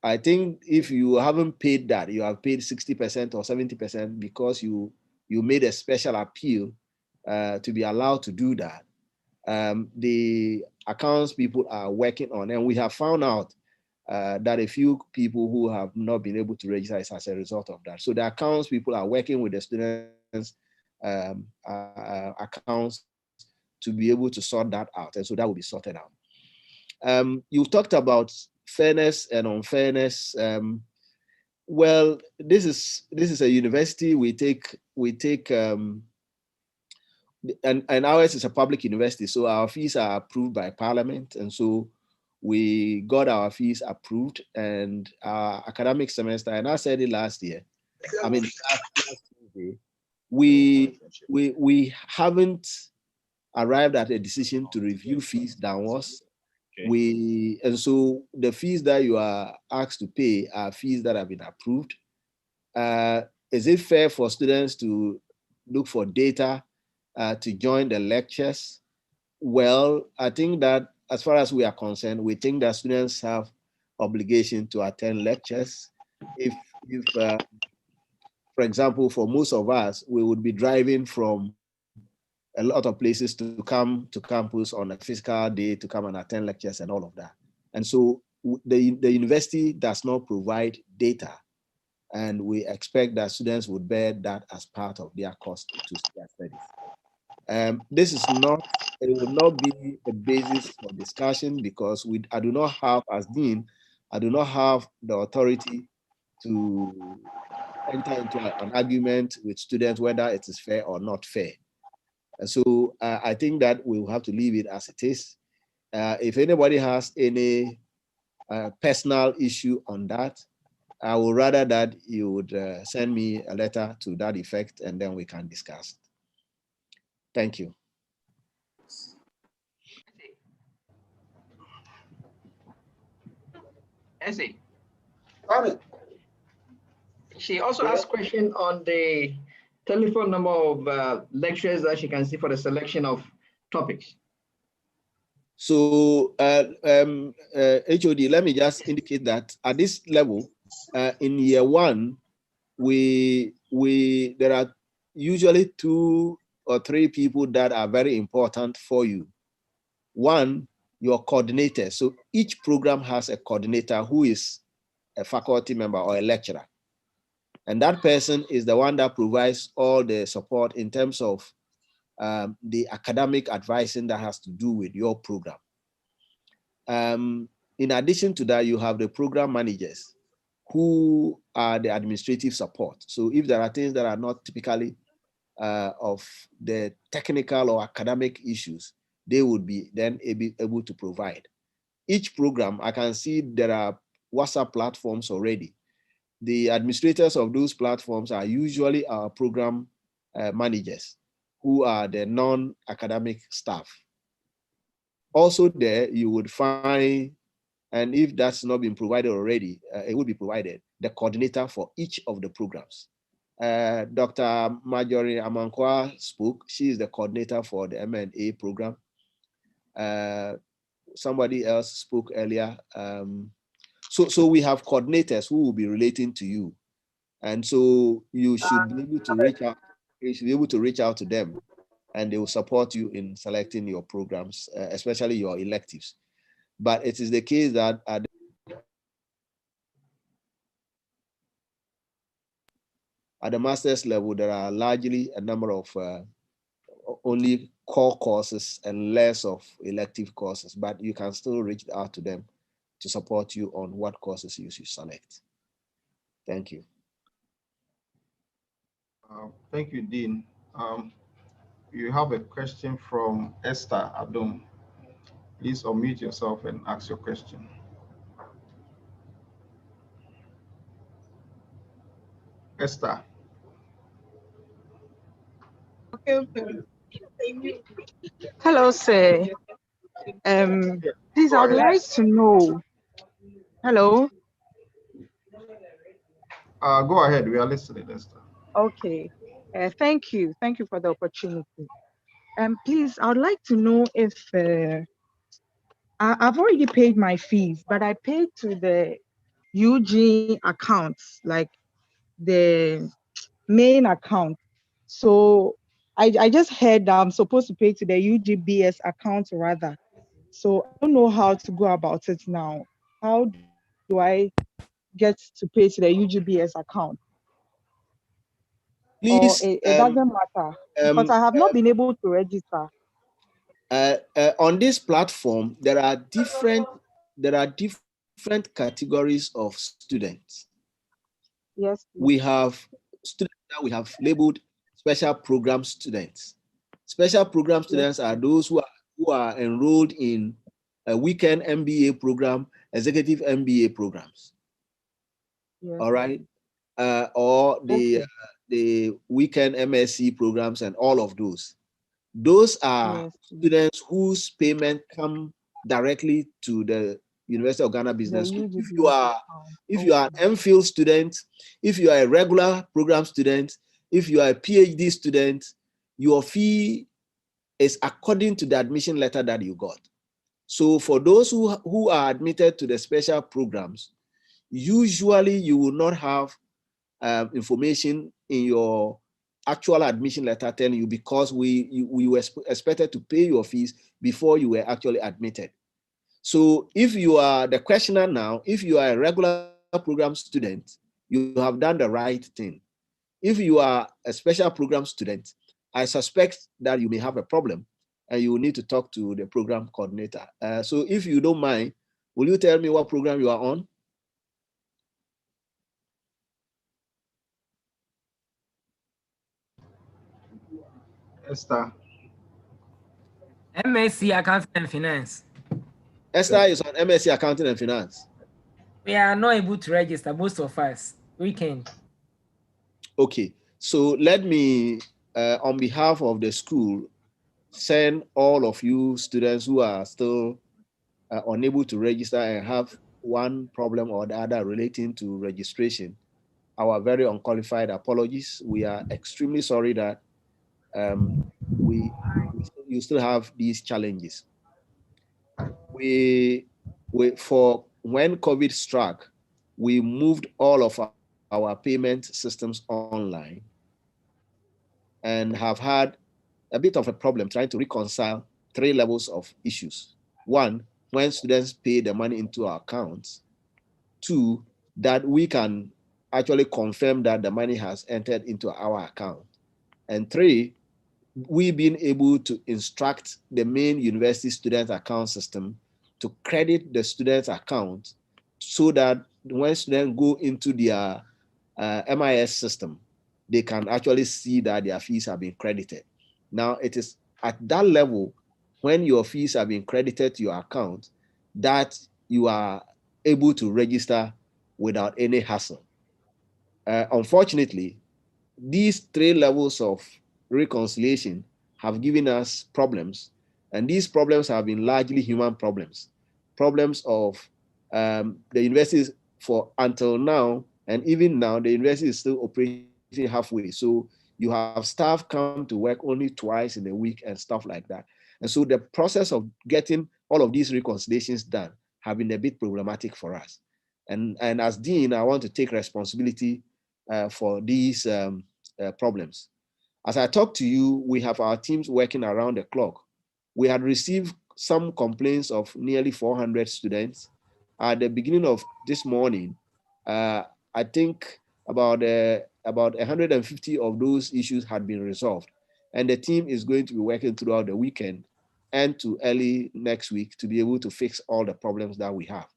I think if you haven't paid that, you have paid 60% or 70% because you made a special appeal to be allowed to do that. The accounts people are working on, and we have found out that a few people who have not been able to register is as a result of that. So the accounts people are working with the students' accounts to be able to sort that out, and so that will be sorted out. You talked about fairness and unfairness. Well, this is a university. We take and ours is a public university, so our fees are approved by Parliament, and so we got our fees approved, and our academic semester, and I said it last year, I mean last Tuesday, we haven't arrived at a decision to review fees downwards. And so the fees that you are asked to pay are fees that have been approved. Is it fair for students to look for data to join the lectures? Well, I think that as far as we are concerned, we think that students have obligation to attend lectures. If for example, for most of us, we would be driving from a lot of places to come to campus on a physical day to come and attend lectures and all of that. And so the university does not provide data, and we expect that students would bear that as part of their cost to their studies. This is not, it will not be a basis for discussion because I do not have, as dean, I do not have the authority to enter into an argument with students whether it is fair or not fair. And so I think that we will have to leave it as it is. If anybody has any personal issue on that, I would rather that you would send me a letter to that effect, and then we can discuss it. Thank you. Essie. She also asked a question on the telephone number of lecturers that she can see for the selection of topics. So HOD, let me just indicate that at this level, in year 1, there are usually 2 or 3 people that are very important for you. One, your coordinator. So each program has a coordinator who is a faculty member or a lecturer. And that person is the one that provides all the support in terms of the academic advising that has to do with your program. In addition to that, you have the program managers who are the administrative support. So if there are things that are not typically of the technical or academic issues, they would be then able to provide. Each program, I can see there are WhatsApp platforms already. The administrators of those platforms are usually our program managers, who are the non-academic staff. Also there, you would find, and if that's not been provided already, it will be provided, the coordinator for each of the programs. Dr. Marjorie Amankwa spoke. She is the coordinator for the M&A program. Somebody else spoke earlier. So we have coordinators who will be relating to you. And so you should be able to reach out, to them, and they will support you in selecting your programs, especially your electives. But it is the case that at the master's level, there are largely a number of only core courses and less of elective courses, but you can still reach out to them to support you on what courses you should select. Thank you. Thank you, Dean. You have a question from Esther Adom. Please unmute yourself and ask your question. Esther. Okay. Hello, sir. Please, I would like to know. Hello. Go ahead. We are listening, Esther. Okay. Thank you. Thank you for the opportunity. Please, I would like to know if I've already paid my fees, but I paid to the UG accounts, like the main account. So I just heard that I'm supposed to pay to the UGBS account rather. So I don't know how to go about it now. How do I get to pay to the UGBS account? Please, or it doesn't matter because I have not been able to register. On this platform, there are different categories of students. Yes. We have students that we have labeled special program students. Special program students are those who are enrolled in a weekend MBA program, executive MBA programs. Yes. All right, or the weekend MSc programs and all of those. Those are students whose payment come directly to the University of Ghana Business School. If you are an MPhil student, if you are a regular program student, if you are a PhD student, your fee is according to the admission letter that you got. So for those who are admitted to the special programs, usually you will not have information in your actual admission letter telling you, because we were expected to pay your fees before you were actually admitted. So if you are the questioner now, if you are a regular program student, you have done the right thing. If you are a special program student, I suspect that you may have a problem and you will need to talk to the program coordinator. So if you don't mind, will you tell me what program you are on? Esther. MSc Accounting and Finance. Esther is on MSc Accounting and Finance. We are not able to register, most of us. Weekend. Okay, so let me, on behalf of the school, send all of you students who are still unable to register and have one problem or the other relating to registration, our very unqualified apologies. We are extremely sorry that you still have these challenges. For when COVID struck, we moved all of our payment systems online and have had a bit of a problem trying to reconcile 3 levels of issues. 1, when students pay the money into our accounts. 2, that we can actually confirm that the money has entered into our account. And 3, we being able to instruct the main university student account system to credit the student's account so that when students go into their MIS system, they can actually see that their fees have been credited. Now, it is at that level, when your fees have been credited to your account, that you are able to register without any hassle. Unfortunately, these 3 levels of reconciliation have given us problems, and these problems have been largely human problems. Problems of the universities until now, and even now, the university is still operating halfway. So you have staff come to work only twice in a week and stuff like that. And so the process of getting all of these reconciliations done have been a bit problematic for us. And as Dean, I want to take responsibility for these problems. As I talk to you, we have our teams working around the clock. We had received some complaints of nearly 400 students. At the beginning of this morning, I think about 150 of those issues had been resolved. And the team is going to be working throughout the weekend and to early next week to be able to fix all the problems that we have.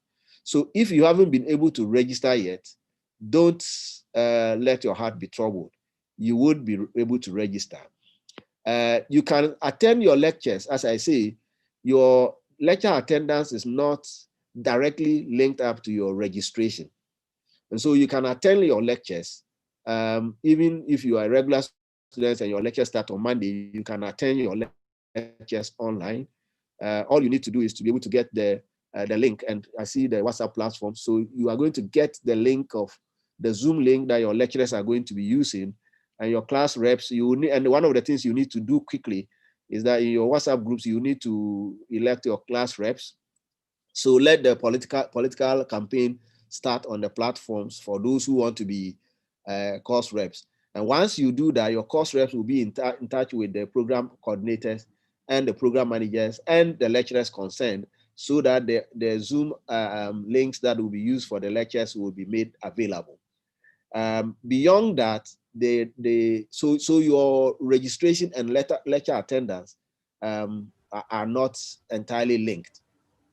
So if you haven't been able to register yet, don't let your heart be troubled. You would be able to register. You can attend your lectures. As I say, your lecture attendance is not directly linked up to your registration. And so you can attend your lectures, even if you are a regular student and your lectures start on Monday, you can attend your lectures online. All you need to do is to be able to get the link, and I see the WhatsApp platform. So you are going to get the link of the Zoom link that your lecturers are going to be using, and your class reps. You need, and one of the things you need to do quickly is that in your WhatsApp groups, you need to elect your class reps. So let the political campaign start on the platforms for those who want to be course reps. And once you do that, your course reps will be in touch with the program coordinators and the program managers and the lecturers concerned, so that the Zoom links that will be used for the lectures will be made available. Beyond that, so your registration and lecture attendance are not entirely linked,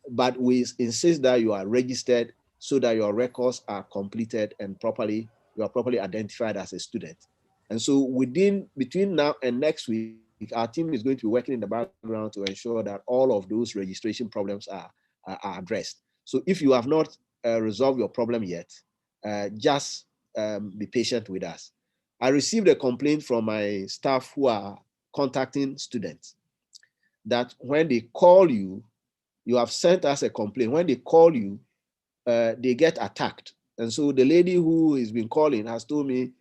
but we insist that you are registered so that your records are completed and you are properly identified as a student. And so between now and next week, our team is going to be working in the background to ensure that all of those registration problems are addressed. So if you have not resolved your problem yet, just be patient with us. I received a complaint from my staff who are contacting students that when they call you, you have sent us a complaint. When they call you, they get attacked. And so the lady who has been calling has told me,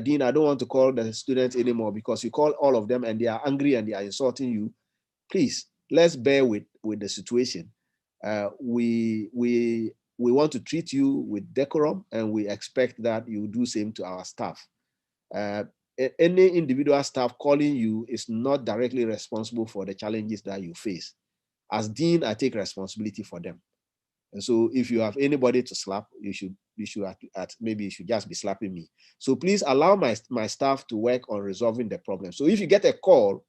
Dean, I don't want to call the students anymore because you call all of them and they are angry and they are insulting you. Please, let's bear with the situation. We want to treat you with decorum, and we expect that you do same to our staff. Any individual staff calling you is not directly responsible for the challenges that you face. As Dean, I take responsibility for them. And so if you have anybody to slap, maybe you should just be slapping me. So please allow my staff to work on resolving the problem. So if you get a call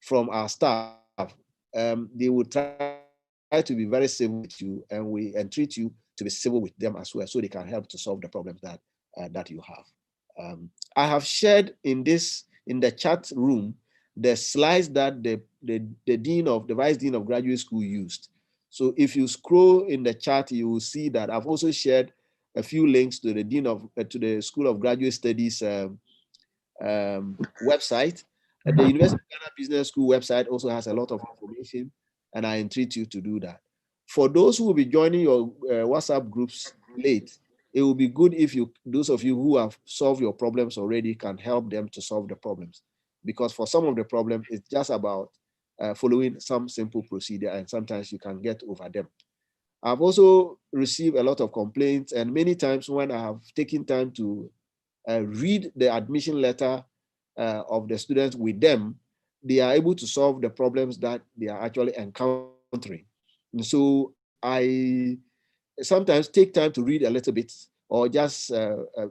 from our staff, they will try to be very civil with you, and we entreat you to be civil with them as well, so they can help to solve the problems that you have. I have shared in the chat room the slides that the vice dean of graduate school used. So if you scroll in the chat, you will see that I've also shared a few links to the to the School of Graduate Studies website. The University of Ghana Business School website also has a lot of information, and I entreat you to do that. For those who will be joining your WhatsApp groups late, it will be good if those of you who have solved your problems already can help them to solve the problems. Because for some of the problems, it's just about following some simple procedure, and sometimes you can get over them. I've also received a lot of complaints, and many times when I have taken time to read the admission letter of the students with them, they are able to solve the problems that they are actually encountering. And so I sometimes take time to read a little bit, or just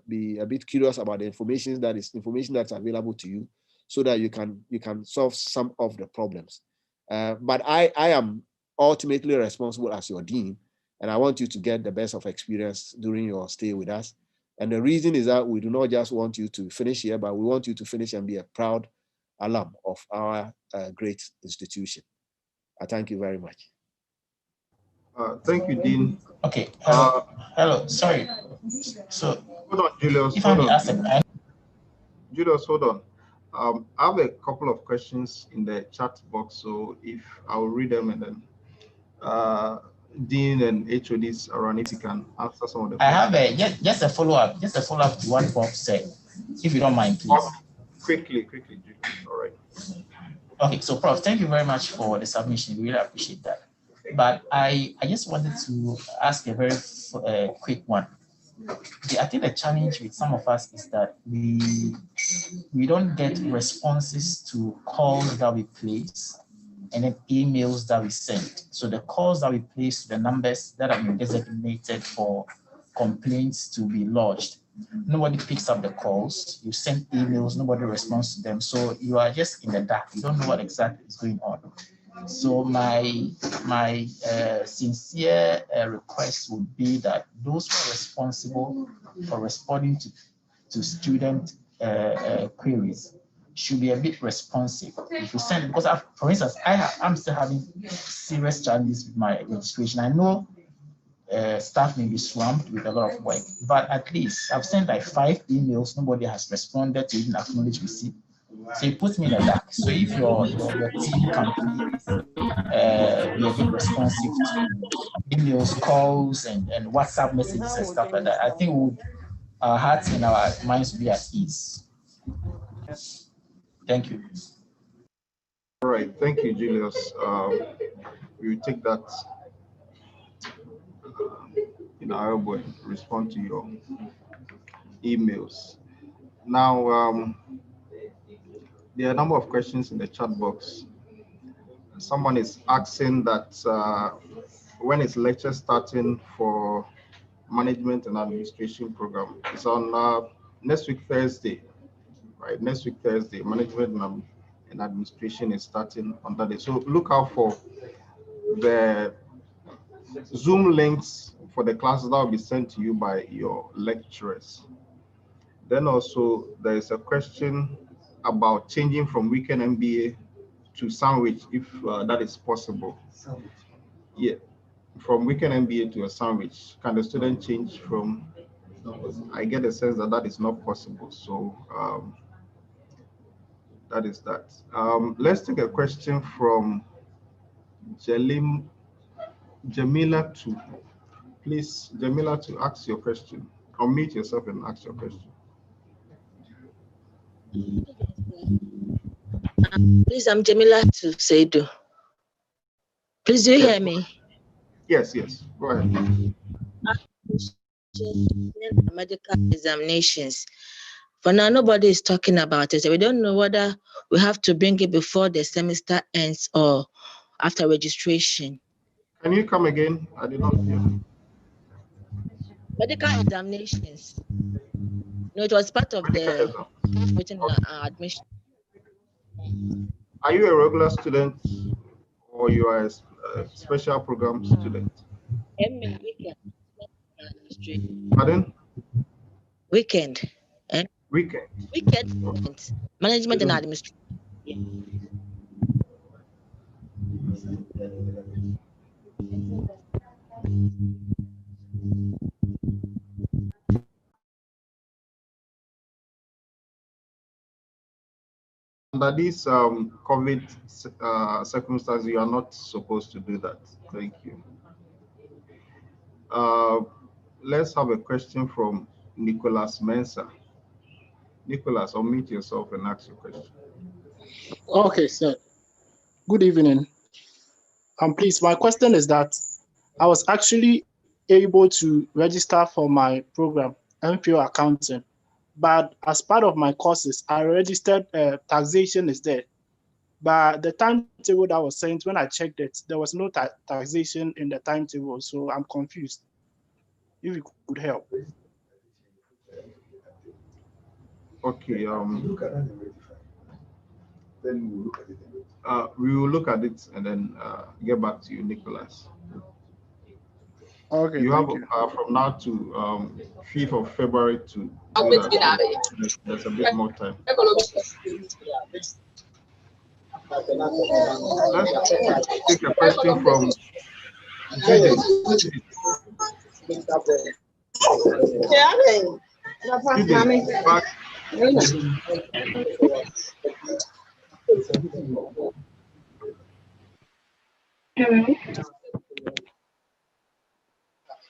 be a bit curious about the information that's available to you, so that you can solve some of the problems. But I am ultimately responsible as your dean, and I want you to get the best of experience during your stay with us. And the reason is that we do not just want you to finish here, but we want you to finish and be a proud alum of our great institution. I thank you very much. Thank you, Dean. Okay. Hello. Sorry. So hold on, Julius. If hold on. Julius, hold on. I have a couple of questions in the chat box, so if I'll read them, and then Dean and HODs around, if you can answer some of the questions. I have just a follow-up to what Bob said, if you don't mind, please. Quickly, Julius. All right. Okay, so Prof, thank you very much for the submission. We really appreciate that. But I just wanted to ask a very quick one. I think the challenge with some of us is that we don't get responses to calls that we place. and then emails that we send. So the calls that we place, the numbers that have been designated for complaints to be lodged, nobody picks up the calls. You send emails, nobody responds to them. So you are just in the dark. You don't know what exactly is going on. So my sincere request would be that those who are responsible for responding to student queries should be a bit responsive. If you send, because for instance, I'm still having serious challenges with my registration. I know staff may be swamped with a lot of work, but at least I've sent like 5 emails. Nobody has responded to even acknowledge receipt. So it puts me in the dark. So if your team can please be a bit responsive to emails, calls, and WhatsApp messages and stuff like that, I think our hearts and our minds will be at ease. Thank you. All right, thank you, Julius. We will take that in our way, respond to your emails. Now, there are a number of questions in the chat box. Someone is asking that when is lecture starting for management and administration program? It's on next week, Thursday, right? Next week, Thursday, management and administration is starting on that day. So look out for the Zoom links for the classes that will be sent to you by your lecturers. Then also there is a question about changing from weekend MBA to sandwich, if that is possible. Yeah, from weekend MBA to a sandwich. Can the student change from? I get a sense that that is not possible. So that is that. Let's take a question from Jamila to. Please, Jamila, to ask your question. Unmute yourself and ask your question. Please, I'm Jamila to Seidu. Please, do you hear me? Yes, yes. Go ahead. Medical examinations. For now, nobody is talking about it. We don't know whether we have to bring it before the semester ends or after registration. Can you come again? I did not hear. Medical examinations. No, it was part of the written admission. Are you a regular student or you are a special program student? Pardon? Weekend. Weekend. Weekend. Management and administration. Under these COVID circumstances, you are not supposed to do that. Thank you. Let's have a question from Nicholas Mensah. Nicholas, unmute yourself and ask your question. Okay, sir. Good evening. Please, my question is that I was actually able to register for my program, MPO Accounting, but as part of my courses, I registered taxation is there. But the timetable that was sent, when I checked it, there was no taxation in the timetable, so I'm confused. If you could help. Okay. Then we will look at it and then get back to you, Nicholas. Okay. You have from now to 5th of February to do that. There's a bit more time. Let's take a question from Judith.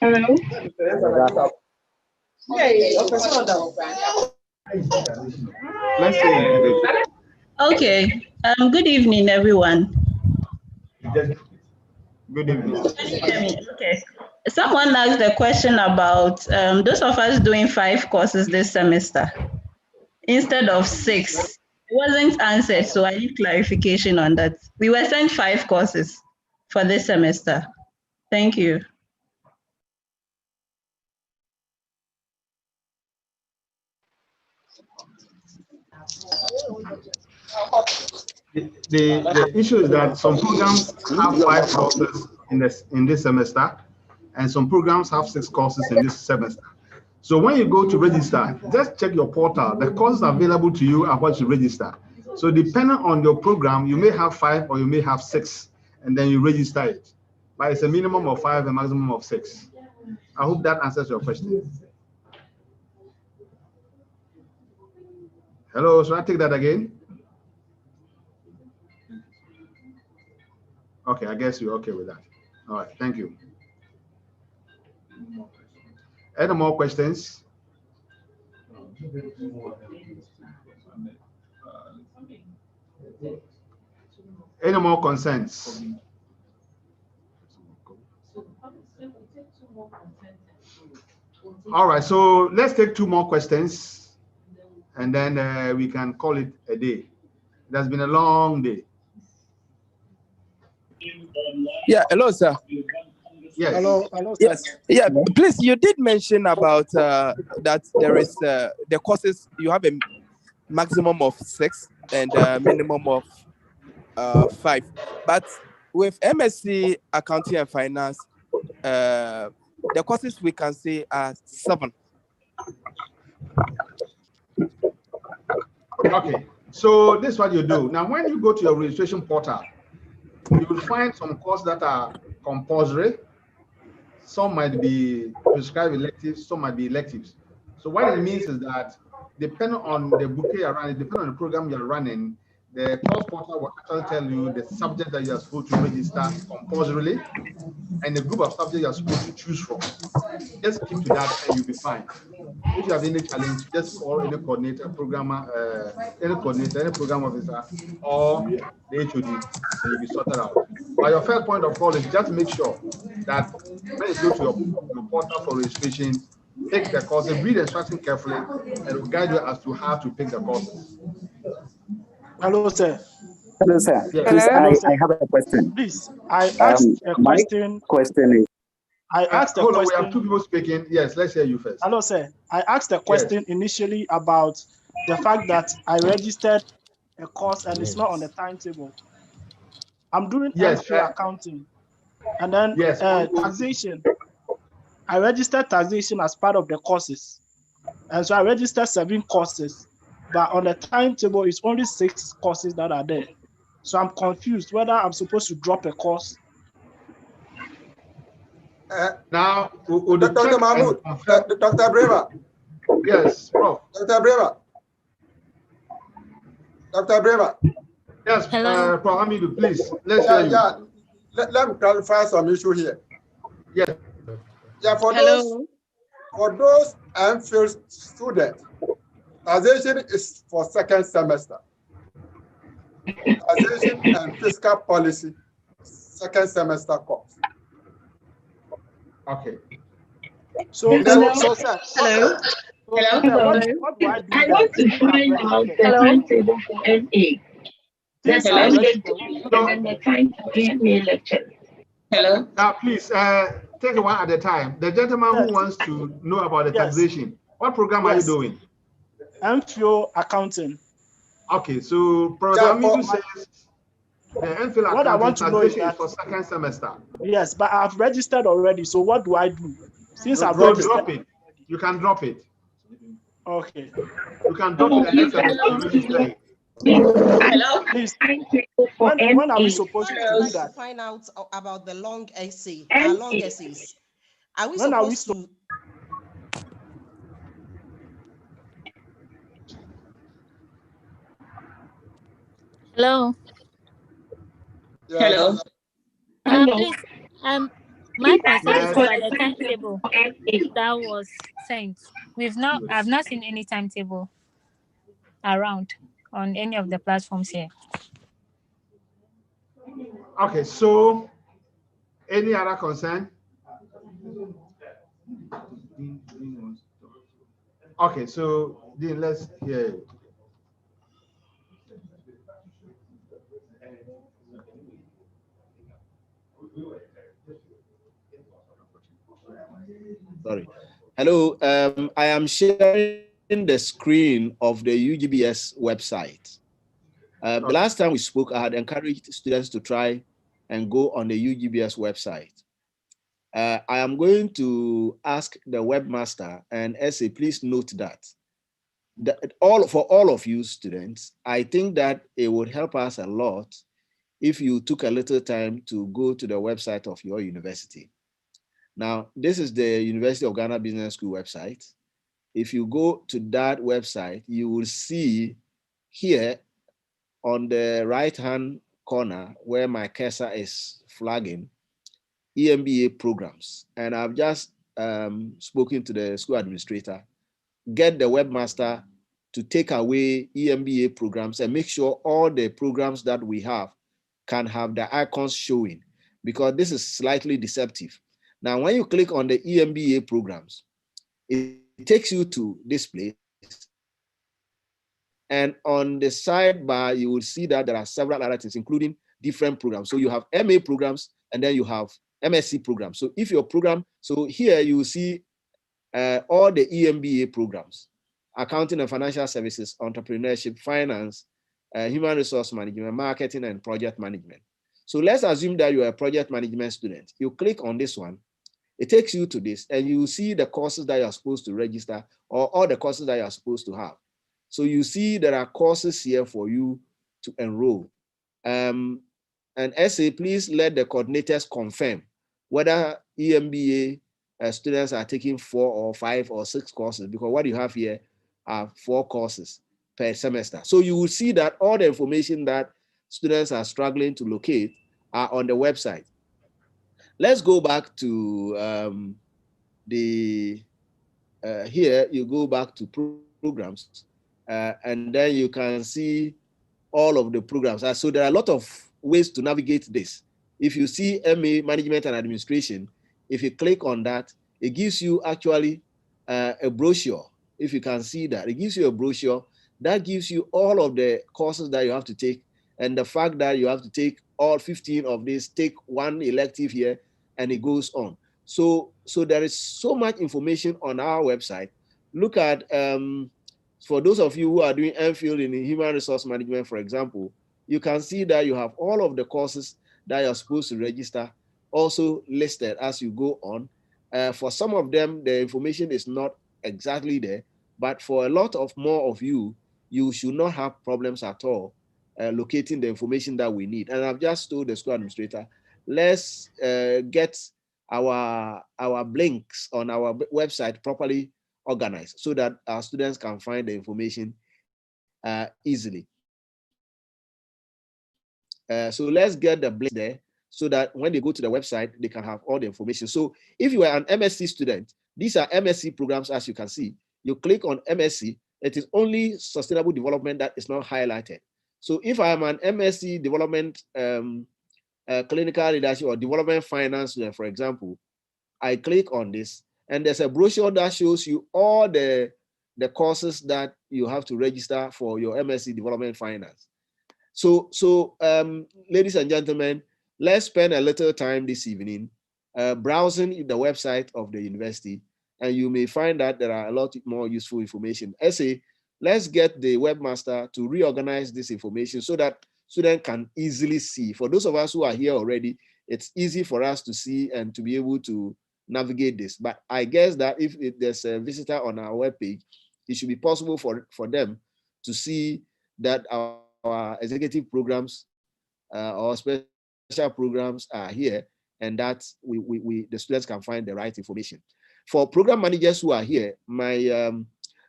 Hello. Let's say Okay. Good evening, everyone. Good evening. Okay. Someone asked a question about those of us doing 5 courses this semester instead of 6. wasn't answered, so I need clarification on that. We were sent 5 courses for this semester. Thank you. The issue is that some programs have 5 courses in this semester, and some programs have 6 courses in this semester. So when you go to register, just check your portal. The courses available to you are what you register. So depending on your program, you may have 5 or you may have 6, and then you register it. But it's a minimum of 5, a maximum of 6. I hope that answers your question. Hello, should I take that again? Okay, I guess you're okay with that. All right, thank you. Any more questions? Any more concerns? All right, so let's take 2 more questions, and then we can call it a day. It has been a long day. Yeah, hello, sir. Yes. Hello, sir. Yes. Yeah, please, you did mention about that there is the courses, you have a maximum of 6 and a minimum of 5. But with MSc Accounting and Finance, the courses we can say are 7. Okay, so this is what you do. Now, when you go to your registration portal, you will find some courses that are compulsory. Some might be prescribed electives, some might be electives. So what it means is that depending on the bouquet you're running, depending on the program you're running, the course portal will actually tell you the subject that you're supposed to register compulsorily and the group of subjects you're supposed to choose from. Just keep to that and you'll be fine. If you have any challenge, just call any coordinator, programmer, any program officer, or the HOD, and you'll be sorted out. But your first point of call is just make sure that when you go to your portal for registration, take the course, read the instructions carefully, and it will guide you as to how to pick the courses. Hello, sir. Hello, sir. Yes. Please, Hello, I have a question. Please, I asked a question. My question is. I asked a hold question. on, we have 2 people speaking. Yes, let's hear you first. Hello, sir. I asked a question initially about the fact that I registered a course and it's not on the timetable. I'm doing MPhil accounting, and then taxation. I registered taxation as part of the courses, and so I registered 7 courses, but on the timetable it's only 6 courses that are there. So I'm confused whether I'm supposed to drop a course. Now, Dr. Mahmoud, Dr. Breva. Yes, Prof. Dr. Breva. Dr. Breva. Yes, Prof. Hamidu, please. Let's hear you. Yeah. Let me clarify some issue here. Yes. Yeah, for those MPhil students, taxation is for 2nd semester. Taxation and fiscal policy, 2nd semester course. Okay. So sir. Hello. What do I do? I want to find out the timetable for MA. The schedule and the time for MA lecture. Hello. Now, please take it one at a time. The gentleman who wants to know about the taxation, what program are you doing? MPhil accounting. Okay, so Professor Hamidu says the MPhil what I accounting want to know is taxation that, is for 2nd semester. Yes, but I've registered already. So what do I do? Since I've So registered. drop it. You can drop it. Okay. You can drop it and next semester you register it. Hello. Please. When are we supposed to do that? Find out about the long essay, long essays. Are we When supposed to? Hello. Hello. Please, my concern is about the timetable that was sent. I've not seen any timetable around on any of the platforms here. Okay, so any other concern? Okay, so then let's hear you. Sorry. Hello, I am sharing the screen of the UGBS website. The last time we spoke, I had encouraged students to try and go on the UGBS website. I am going to ask the webmaster and SA, please note that for all of you students, I think that it would help us a lot if you took a little time to go to the website of your university. Now, this is the University of Ghana Business School website. If you go to that website, you will see here on the right-hand corner where my cursor is flagging, EMBA programs. And I've just spoken to the school administrator, get the webmaster to take away EMBA programs and make sure all the programs that we have can have the icons showing, because this is slightly deceptive. Now, when you click on the EMBA programs, it takes you to this place. And on the sidebar, you will see that there are several other things, including different programs. So you have MA programs, and then you have MSc programs. So if your program, so here you will see all the EMBA programs: accounting and financial services, entrepreneurship, finance, human resource management, marketing, and project management. So let's assume that you are a project management student. You click on this one, it takes you to this, and you see the courses that you're supposed to register, or all the courses that you're supposed to have. So you see there are courses here for you to enroll. And SA, please let the coordinators confirm whether EMBA students are taking 4 or 5 or 6 courses, because what you have here are 4 courses per semester. So you will see that all the information that students are struggling to locate are on the website. Let's go back to here you go back to programs, and then you can see all of the programs. So there are a lot of ways to navigate this. If you see MA Management and Administration, if you click on that, it gives you actually a brochure. If you can see that, it gives you a brochure that gives you all of the courses that you have to take, and the fact that you have to take all 15 of these, take 1 elective here, and it goes on. So there is so much information on our website. Look at, for those of you who are doing MPhil in human resource management, for example, you can see that you have all of the courses that you're supposed to register also listed as you go on. For some of them, the information is not exactly there, but for a lot of more of you, you should not have problems at all locating the information that we need. And I've just told the school administrator, let's get our links on our website properly organized so that our students can find the information easily. So let's get the links there so that when they go to the website, they can have all the information. So if you are an MSc student, these are MSc programs, as you can see. You click on MSc, it is only sustainable development that is not highlighted. So if I am an MSc development, clinical leadership or development finance student, for example, I click on this, and there's a brochure that shows you all the courses that you have to register for your MSc development finance. So ladies and gentlemen, let's spend a little time this evening browsing the website of the university, and you may find that there are a lot more useful information. Let's get the webmaster to reorganize this information so that students can easily see. For those of us who are here already, it's easy for us to see and to be able to navigate this. But I guess that if there's a visitor on our webpage, it should be possible for them to see that our executive programs or special programs are here, and that the students can find the right information. For program managers who are here, my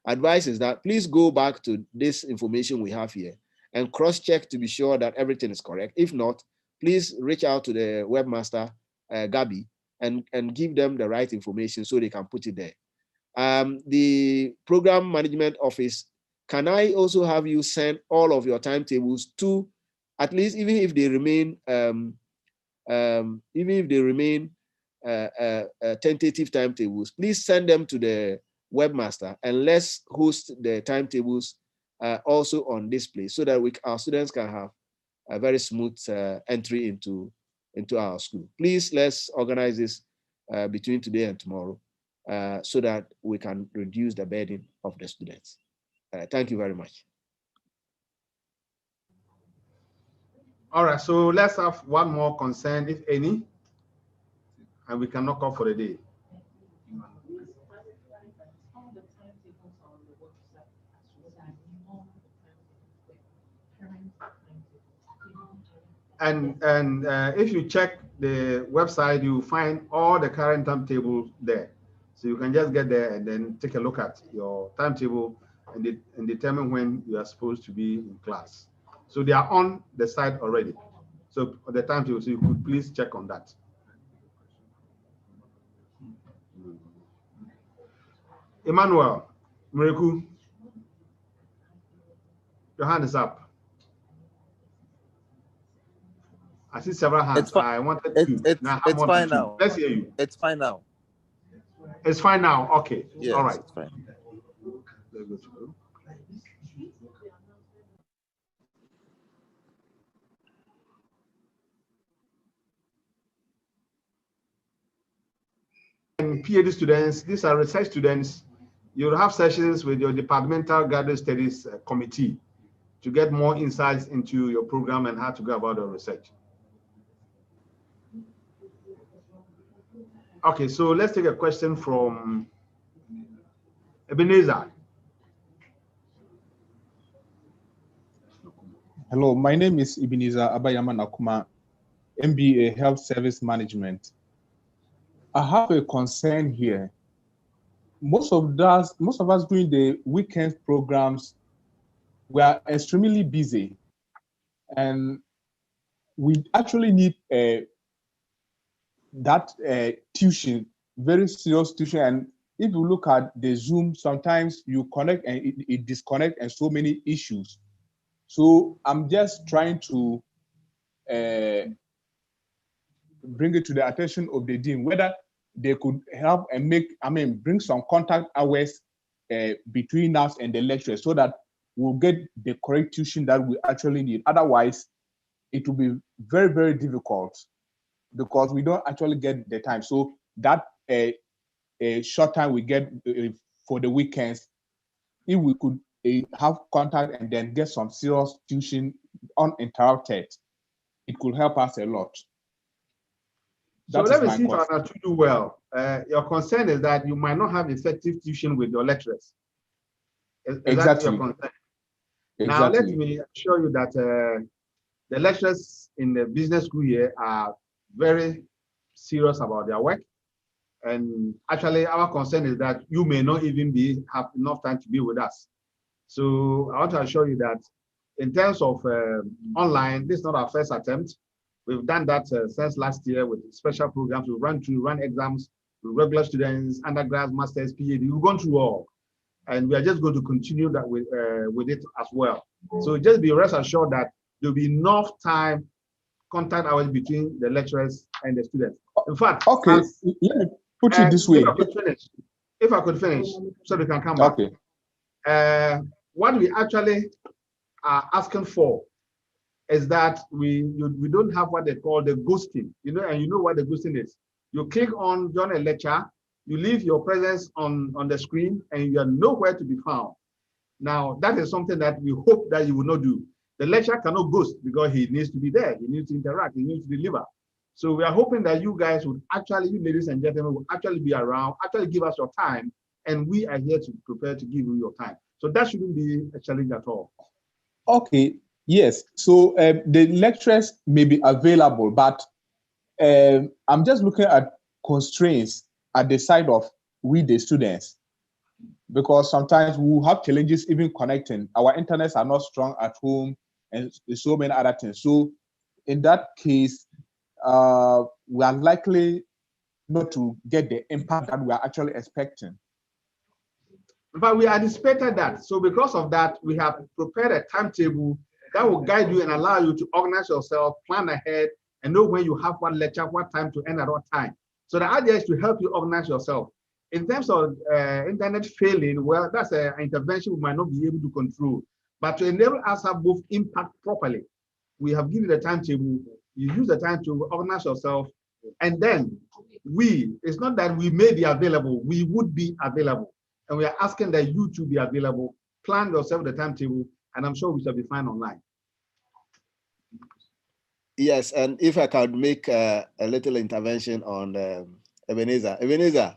advice is that please go back to this information we have here and cross-check to be sure that everything is correct. If not, please reach out to the webmaster, Gabi, and give them the right information so they can put it there. The program management office, can I also have you send all of your timetables to, at least even if they remain tentative timetables, please send them to the webmaster, and let's host the timetables also on display so that our students can have a very smooth entry into into our school. Please, let's organize this between today and tomorrow so that we can reduce the burden of the students. Thank you very much. All right, so let's have one more concern, if any, and we can knock off for the day. And if you check the website, you find all the current timetables there. So you can just get there and then take a look at your timetable and determine when you are supposed to be in class. So they are on the site already. So the timetable, so you could please check on that. Emmanuel, Mreku, your hand is up. I see several hands. I wanted to. It's fine now. Let's hear you. It's fine now. It's fine now. Okay. Yes, all right. It's fine. Let's go through. And PhD students, these are research students. You'll have sessions with your departmental graduate studies committee to get more insights into your program and how to go about your research. Okay, so let's take a question from Ebenezer. Hello, my name is Ebenezer Abayama Nakuma, MBA Health Service Management. I have a concern here. Most of us doing the weekend programs, we are extremely busy, and we actually need that tuition, very serious tuition. And if you look at the Zoom, sometimes you connect and it disconnect and so many issues. So I'm just trying to bring it to the attention of the dean, whether they could help and bring some contact hours between us and the lecturers so that we'll get the correct tuition that we actually need. Otherwise, it will be very, very difficult because we don't actually get the time. So that a short time we get for the weekends, if we could have contact and then get some serious tuition uninterrupted, it could help us a lot. So let me see if I can do well. Your concern is that you might not have effective tuition with your lecturers. Is exactly. That your concern? Exactly. Now let me assure you that the lecturers in the business school here are very serious about their work. And actually our concern is that you may not even have enough time to be with us. So I want to assure you that in terms of online, this is not our first attempt. We've done that since last year with special programs. We run exams with regular students, undergrads, masters, PhD. We've gone through all, and we are just going to continue that with it as well. So just be rest assured that there'll be enough time, contact hours between the lecturers and the students. In fact, okay, let me put it this way. If I could finish, so we can come back. Okay. What we actually are asking for is that we don't have what they call the ghosting, and you know what the ghosting is. You click on join a lecture, you leave your presence on the screen, and you are nowhere to be found. Now, that is something that we hope that you will not do. The lecturer cannot ghost because he needs to be there, he needs to interact, he needs to deliver. So we are hoping that you guys would actually, you ladies and gentlemen, will actually be around, actually give us your time, and we are here to prepare to give you your time. So that shouldn't be a challenge at all. Okay. Yes, so the lecturers may be available, but I'm just looking at constraints at the side of we, the students, because sometimes we have challenges even connecting. Our internets are not strong at home and so many other things. So in that case, we are likely not to get the impact that we are actually expecting. But we anticipated that. So because of that, we have prepared a timetable that will guide you and allow you to organize yourself, plan ahead, and know when you have what lecture, what time to end at what time. So the idea is to help you organize yourself. In terms of internet failing, well, that's an intervention we might not be able to control. But to enable us to have both impact properly, we have given the timetable You use the time to organize yourself, and then it's not that we may be available, we would be available. And we are asking that you to be available. Plan yourself the timetable, and I'm sure we shall be fine online. Yes, and if I could make a little intervention on Ebenezer. Ebenezer,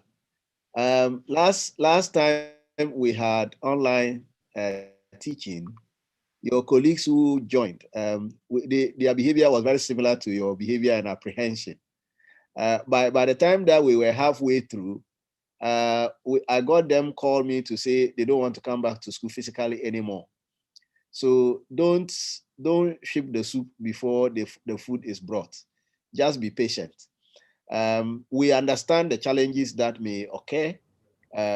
last time we had online teaching, your colleagues who joined, their behavior was very similar to your behavior and apprehension. By the time that we were halfway through, I got them call me to say they don't want to come back to school physically anymore. So don't ship the soup before the food is brought. Just be patient. We understand the challenges that may occur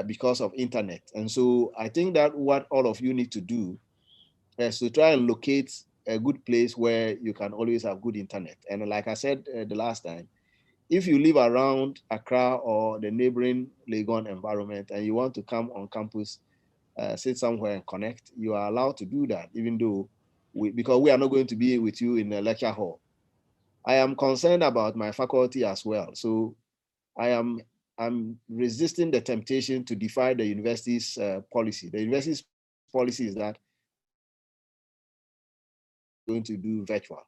because of internet. And so I think that what all of you need to do is to try and locate a good place where you can always have good internet. And like I said the last time, if you live around Accra or the neighboring Legon environment and you want to come on campus, sit somewhere and connect, you are allowed to do that, even though because we are not going to be with you in the lecture hall. I am concerned about my faculty as well. So I'm resisting the temptation to defy the university's policy. The university's policy is that we're going to do virtual.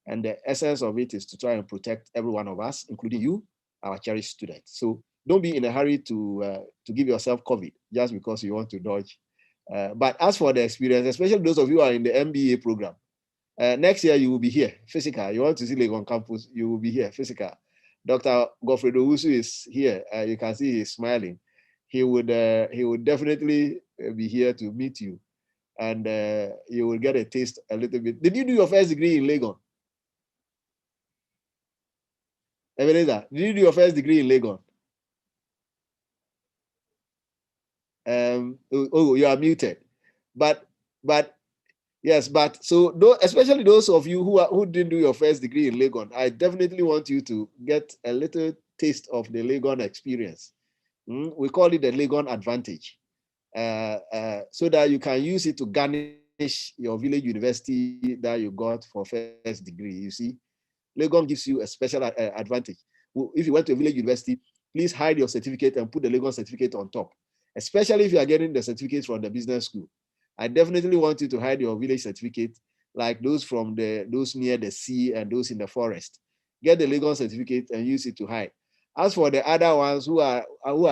And the essence of it is to try and protect every one of us, including you, our cherished students. So don't be in a hurry to give yourself COVID just because you want to dodge. But as for the experience, especially those of you who are in the MBA program, next year you will be here, physical. You want to see Legon campus, you will be here, physical. Dr. Godfredo Wusu is here. You can see he's smiling. He would definitely be here to meet you, and you will get a taste a little bit. Did you do your first degree in Legon? Ebenezer, did you do your first degree in Legon? Oh, you are muted. But yes, but so especially those of you who didn't do your first degree in Legon, I definitely want you to get a little taste of the Legon experience. We call it the Legon advantage, so that you can use it to garnish your village university that you got for first degree. You see, Legon gives you a special advantage. If you went to a village university, please hide your certificate and put the Legon certificate on top, especially if you are getting the certificates from the business school. I definitely want you to hide your village certificate, like those from those near the sea and those in the forest. Get the Legon certificate and use it to hide. As for the other ones who are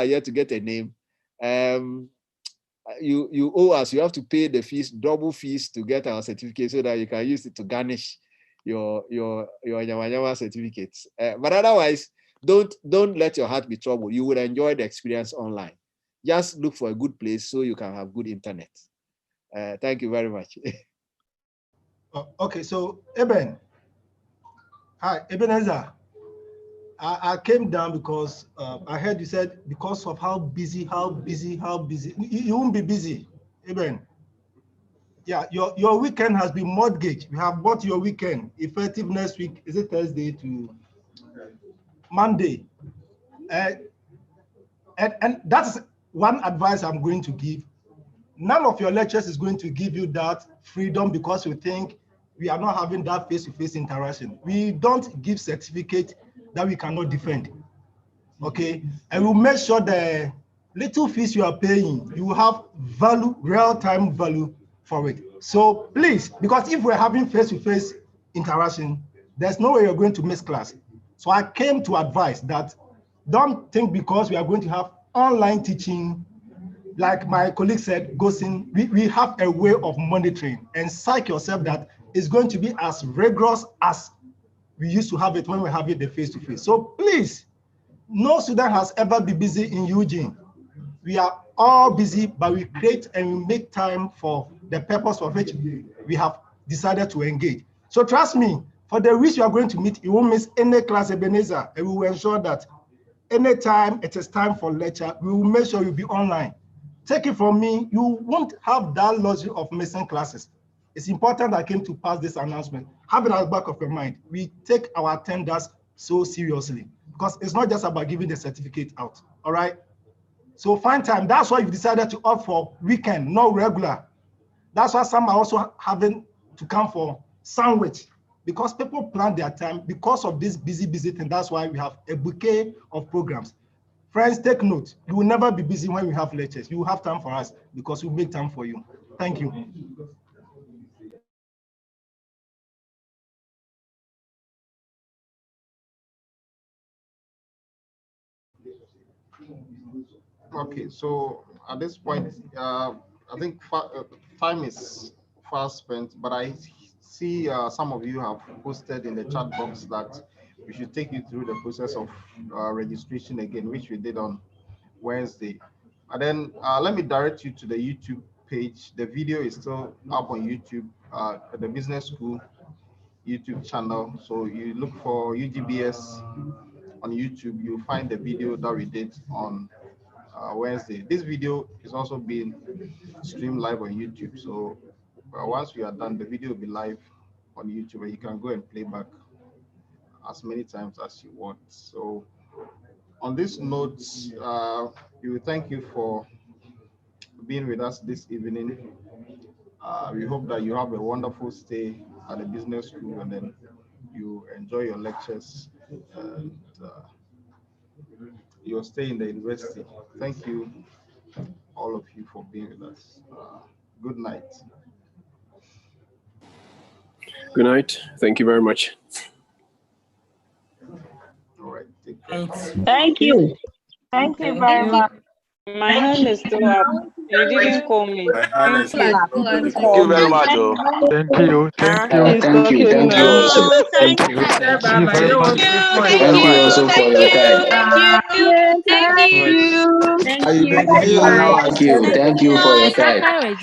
yet to get a name, you owe us. You have to pay the fees, double fees, to get our certificate so that you can use it to garnish your Nyama certificates. But otherwise, don't let your heart be troubled. You will enjoy the experience online. Just look for a good place so you can have good internet. Thank you very much. Okay, so Eben. Hi, Ebenezer. I came down because I heard you said because of how busy. You won't be busy, Eben. Yeah, your weekend has been mortgaged. We have bought your weekend effective next week. Is it Thursday to Monday? And that's one advice I'm going to give. None of your lectures is going to give you that freedom because you think we are not having that face-to-face interaction. We don't give certificate that we cannot defend. Okay, and we'll make sure the little fees you are paying, you will have value, real-time value for it. So please, because if we're having face-to-face interaction, there's no way you're going to miss class. So I came to advise that don't think because we are going to have online teaching, like my colleague said, Gosin, we have a way of monitoring, and psych yourself that it's going to be as rigorous as we used to have it when we have it the face-to-face. So please, no student has ever been busy in Eugene. We are all busy, but we create and we make time for the purpose for which we have decided to engage. So trust me, for the weeks you are going to meet, you won't miss any class, Ebenezer, and we will ensure that anytime it is time for lecture, we will make sure you'll be online. Take it from me, you won't have that luxury of missing classes. It's important I came to pass this announcement. Have it at the back of your mind. We take our attendance so seriously because it's not just about giving the certificate out, all right? So find time. That's why you've decided to opt for weekend, not regular. That's why some are also having to come for sandwich. because people plan their time because of this busy thing. That's why we have a bouquet of programs. Friends, take note. You will never be busy when we have lectures. You will have time for us because we make time for you. Thank you. Okay, so at this point, I think time is fast spent, but I see some of you have posted in the chat box that we should take you through the process of registration again, which we did on Wednesday. And then let me direct you to the YouTube page. The video is still up on YouTube, the Business School YouTube channel. So you look for UGBS on YouTube, you'll find the video that we did on Wednesday. This video is also being streamed live on YouTube. So once we are done, the video will be live on YouTube, and you can go and play back as many times as you want. So on this note, we thank you for being with us this evening. We hope that you have a wonderful stay at the business school, and then you enjoy your lectures and your stay in the university. Thank you, all of you, for being with us. Good night. Good night. Thank you very much. All right. Thank you. Thank you very much. My hand is still up. You didn't call me. My hand is Thank up. you. Thank you very much. Oh. Thank you. Thank you. Thank you. Thank you also. Thank Thank you. Thank Bye you bye. I very don't much. want to respond. Thank you also for your time. you. Thank you. Thank you. Thank you. Thank you for your time. It's after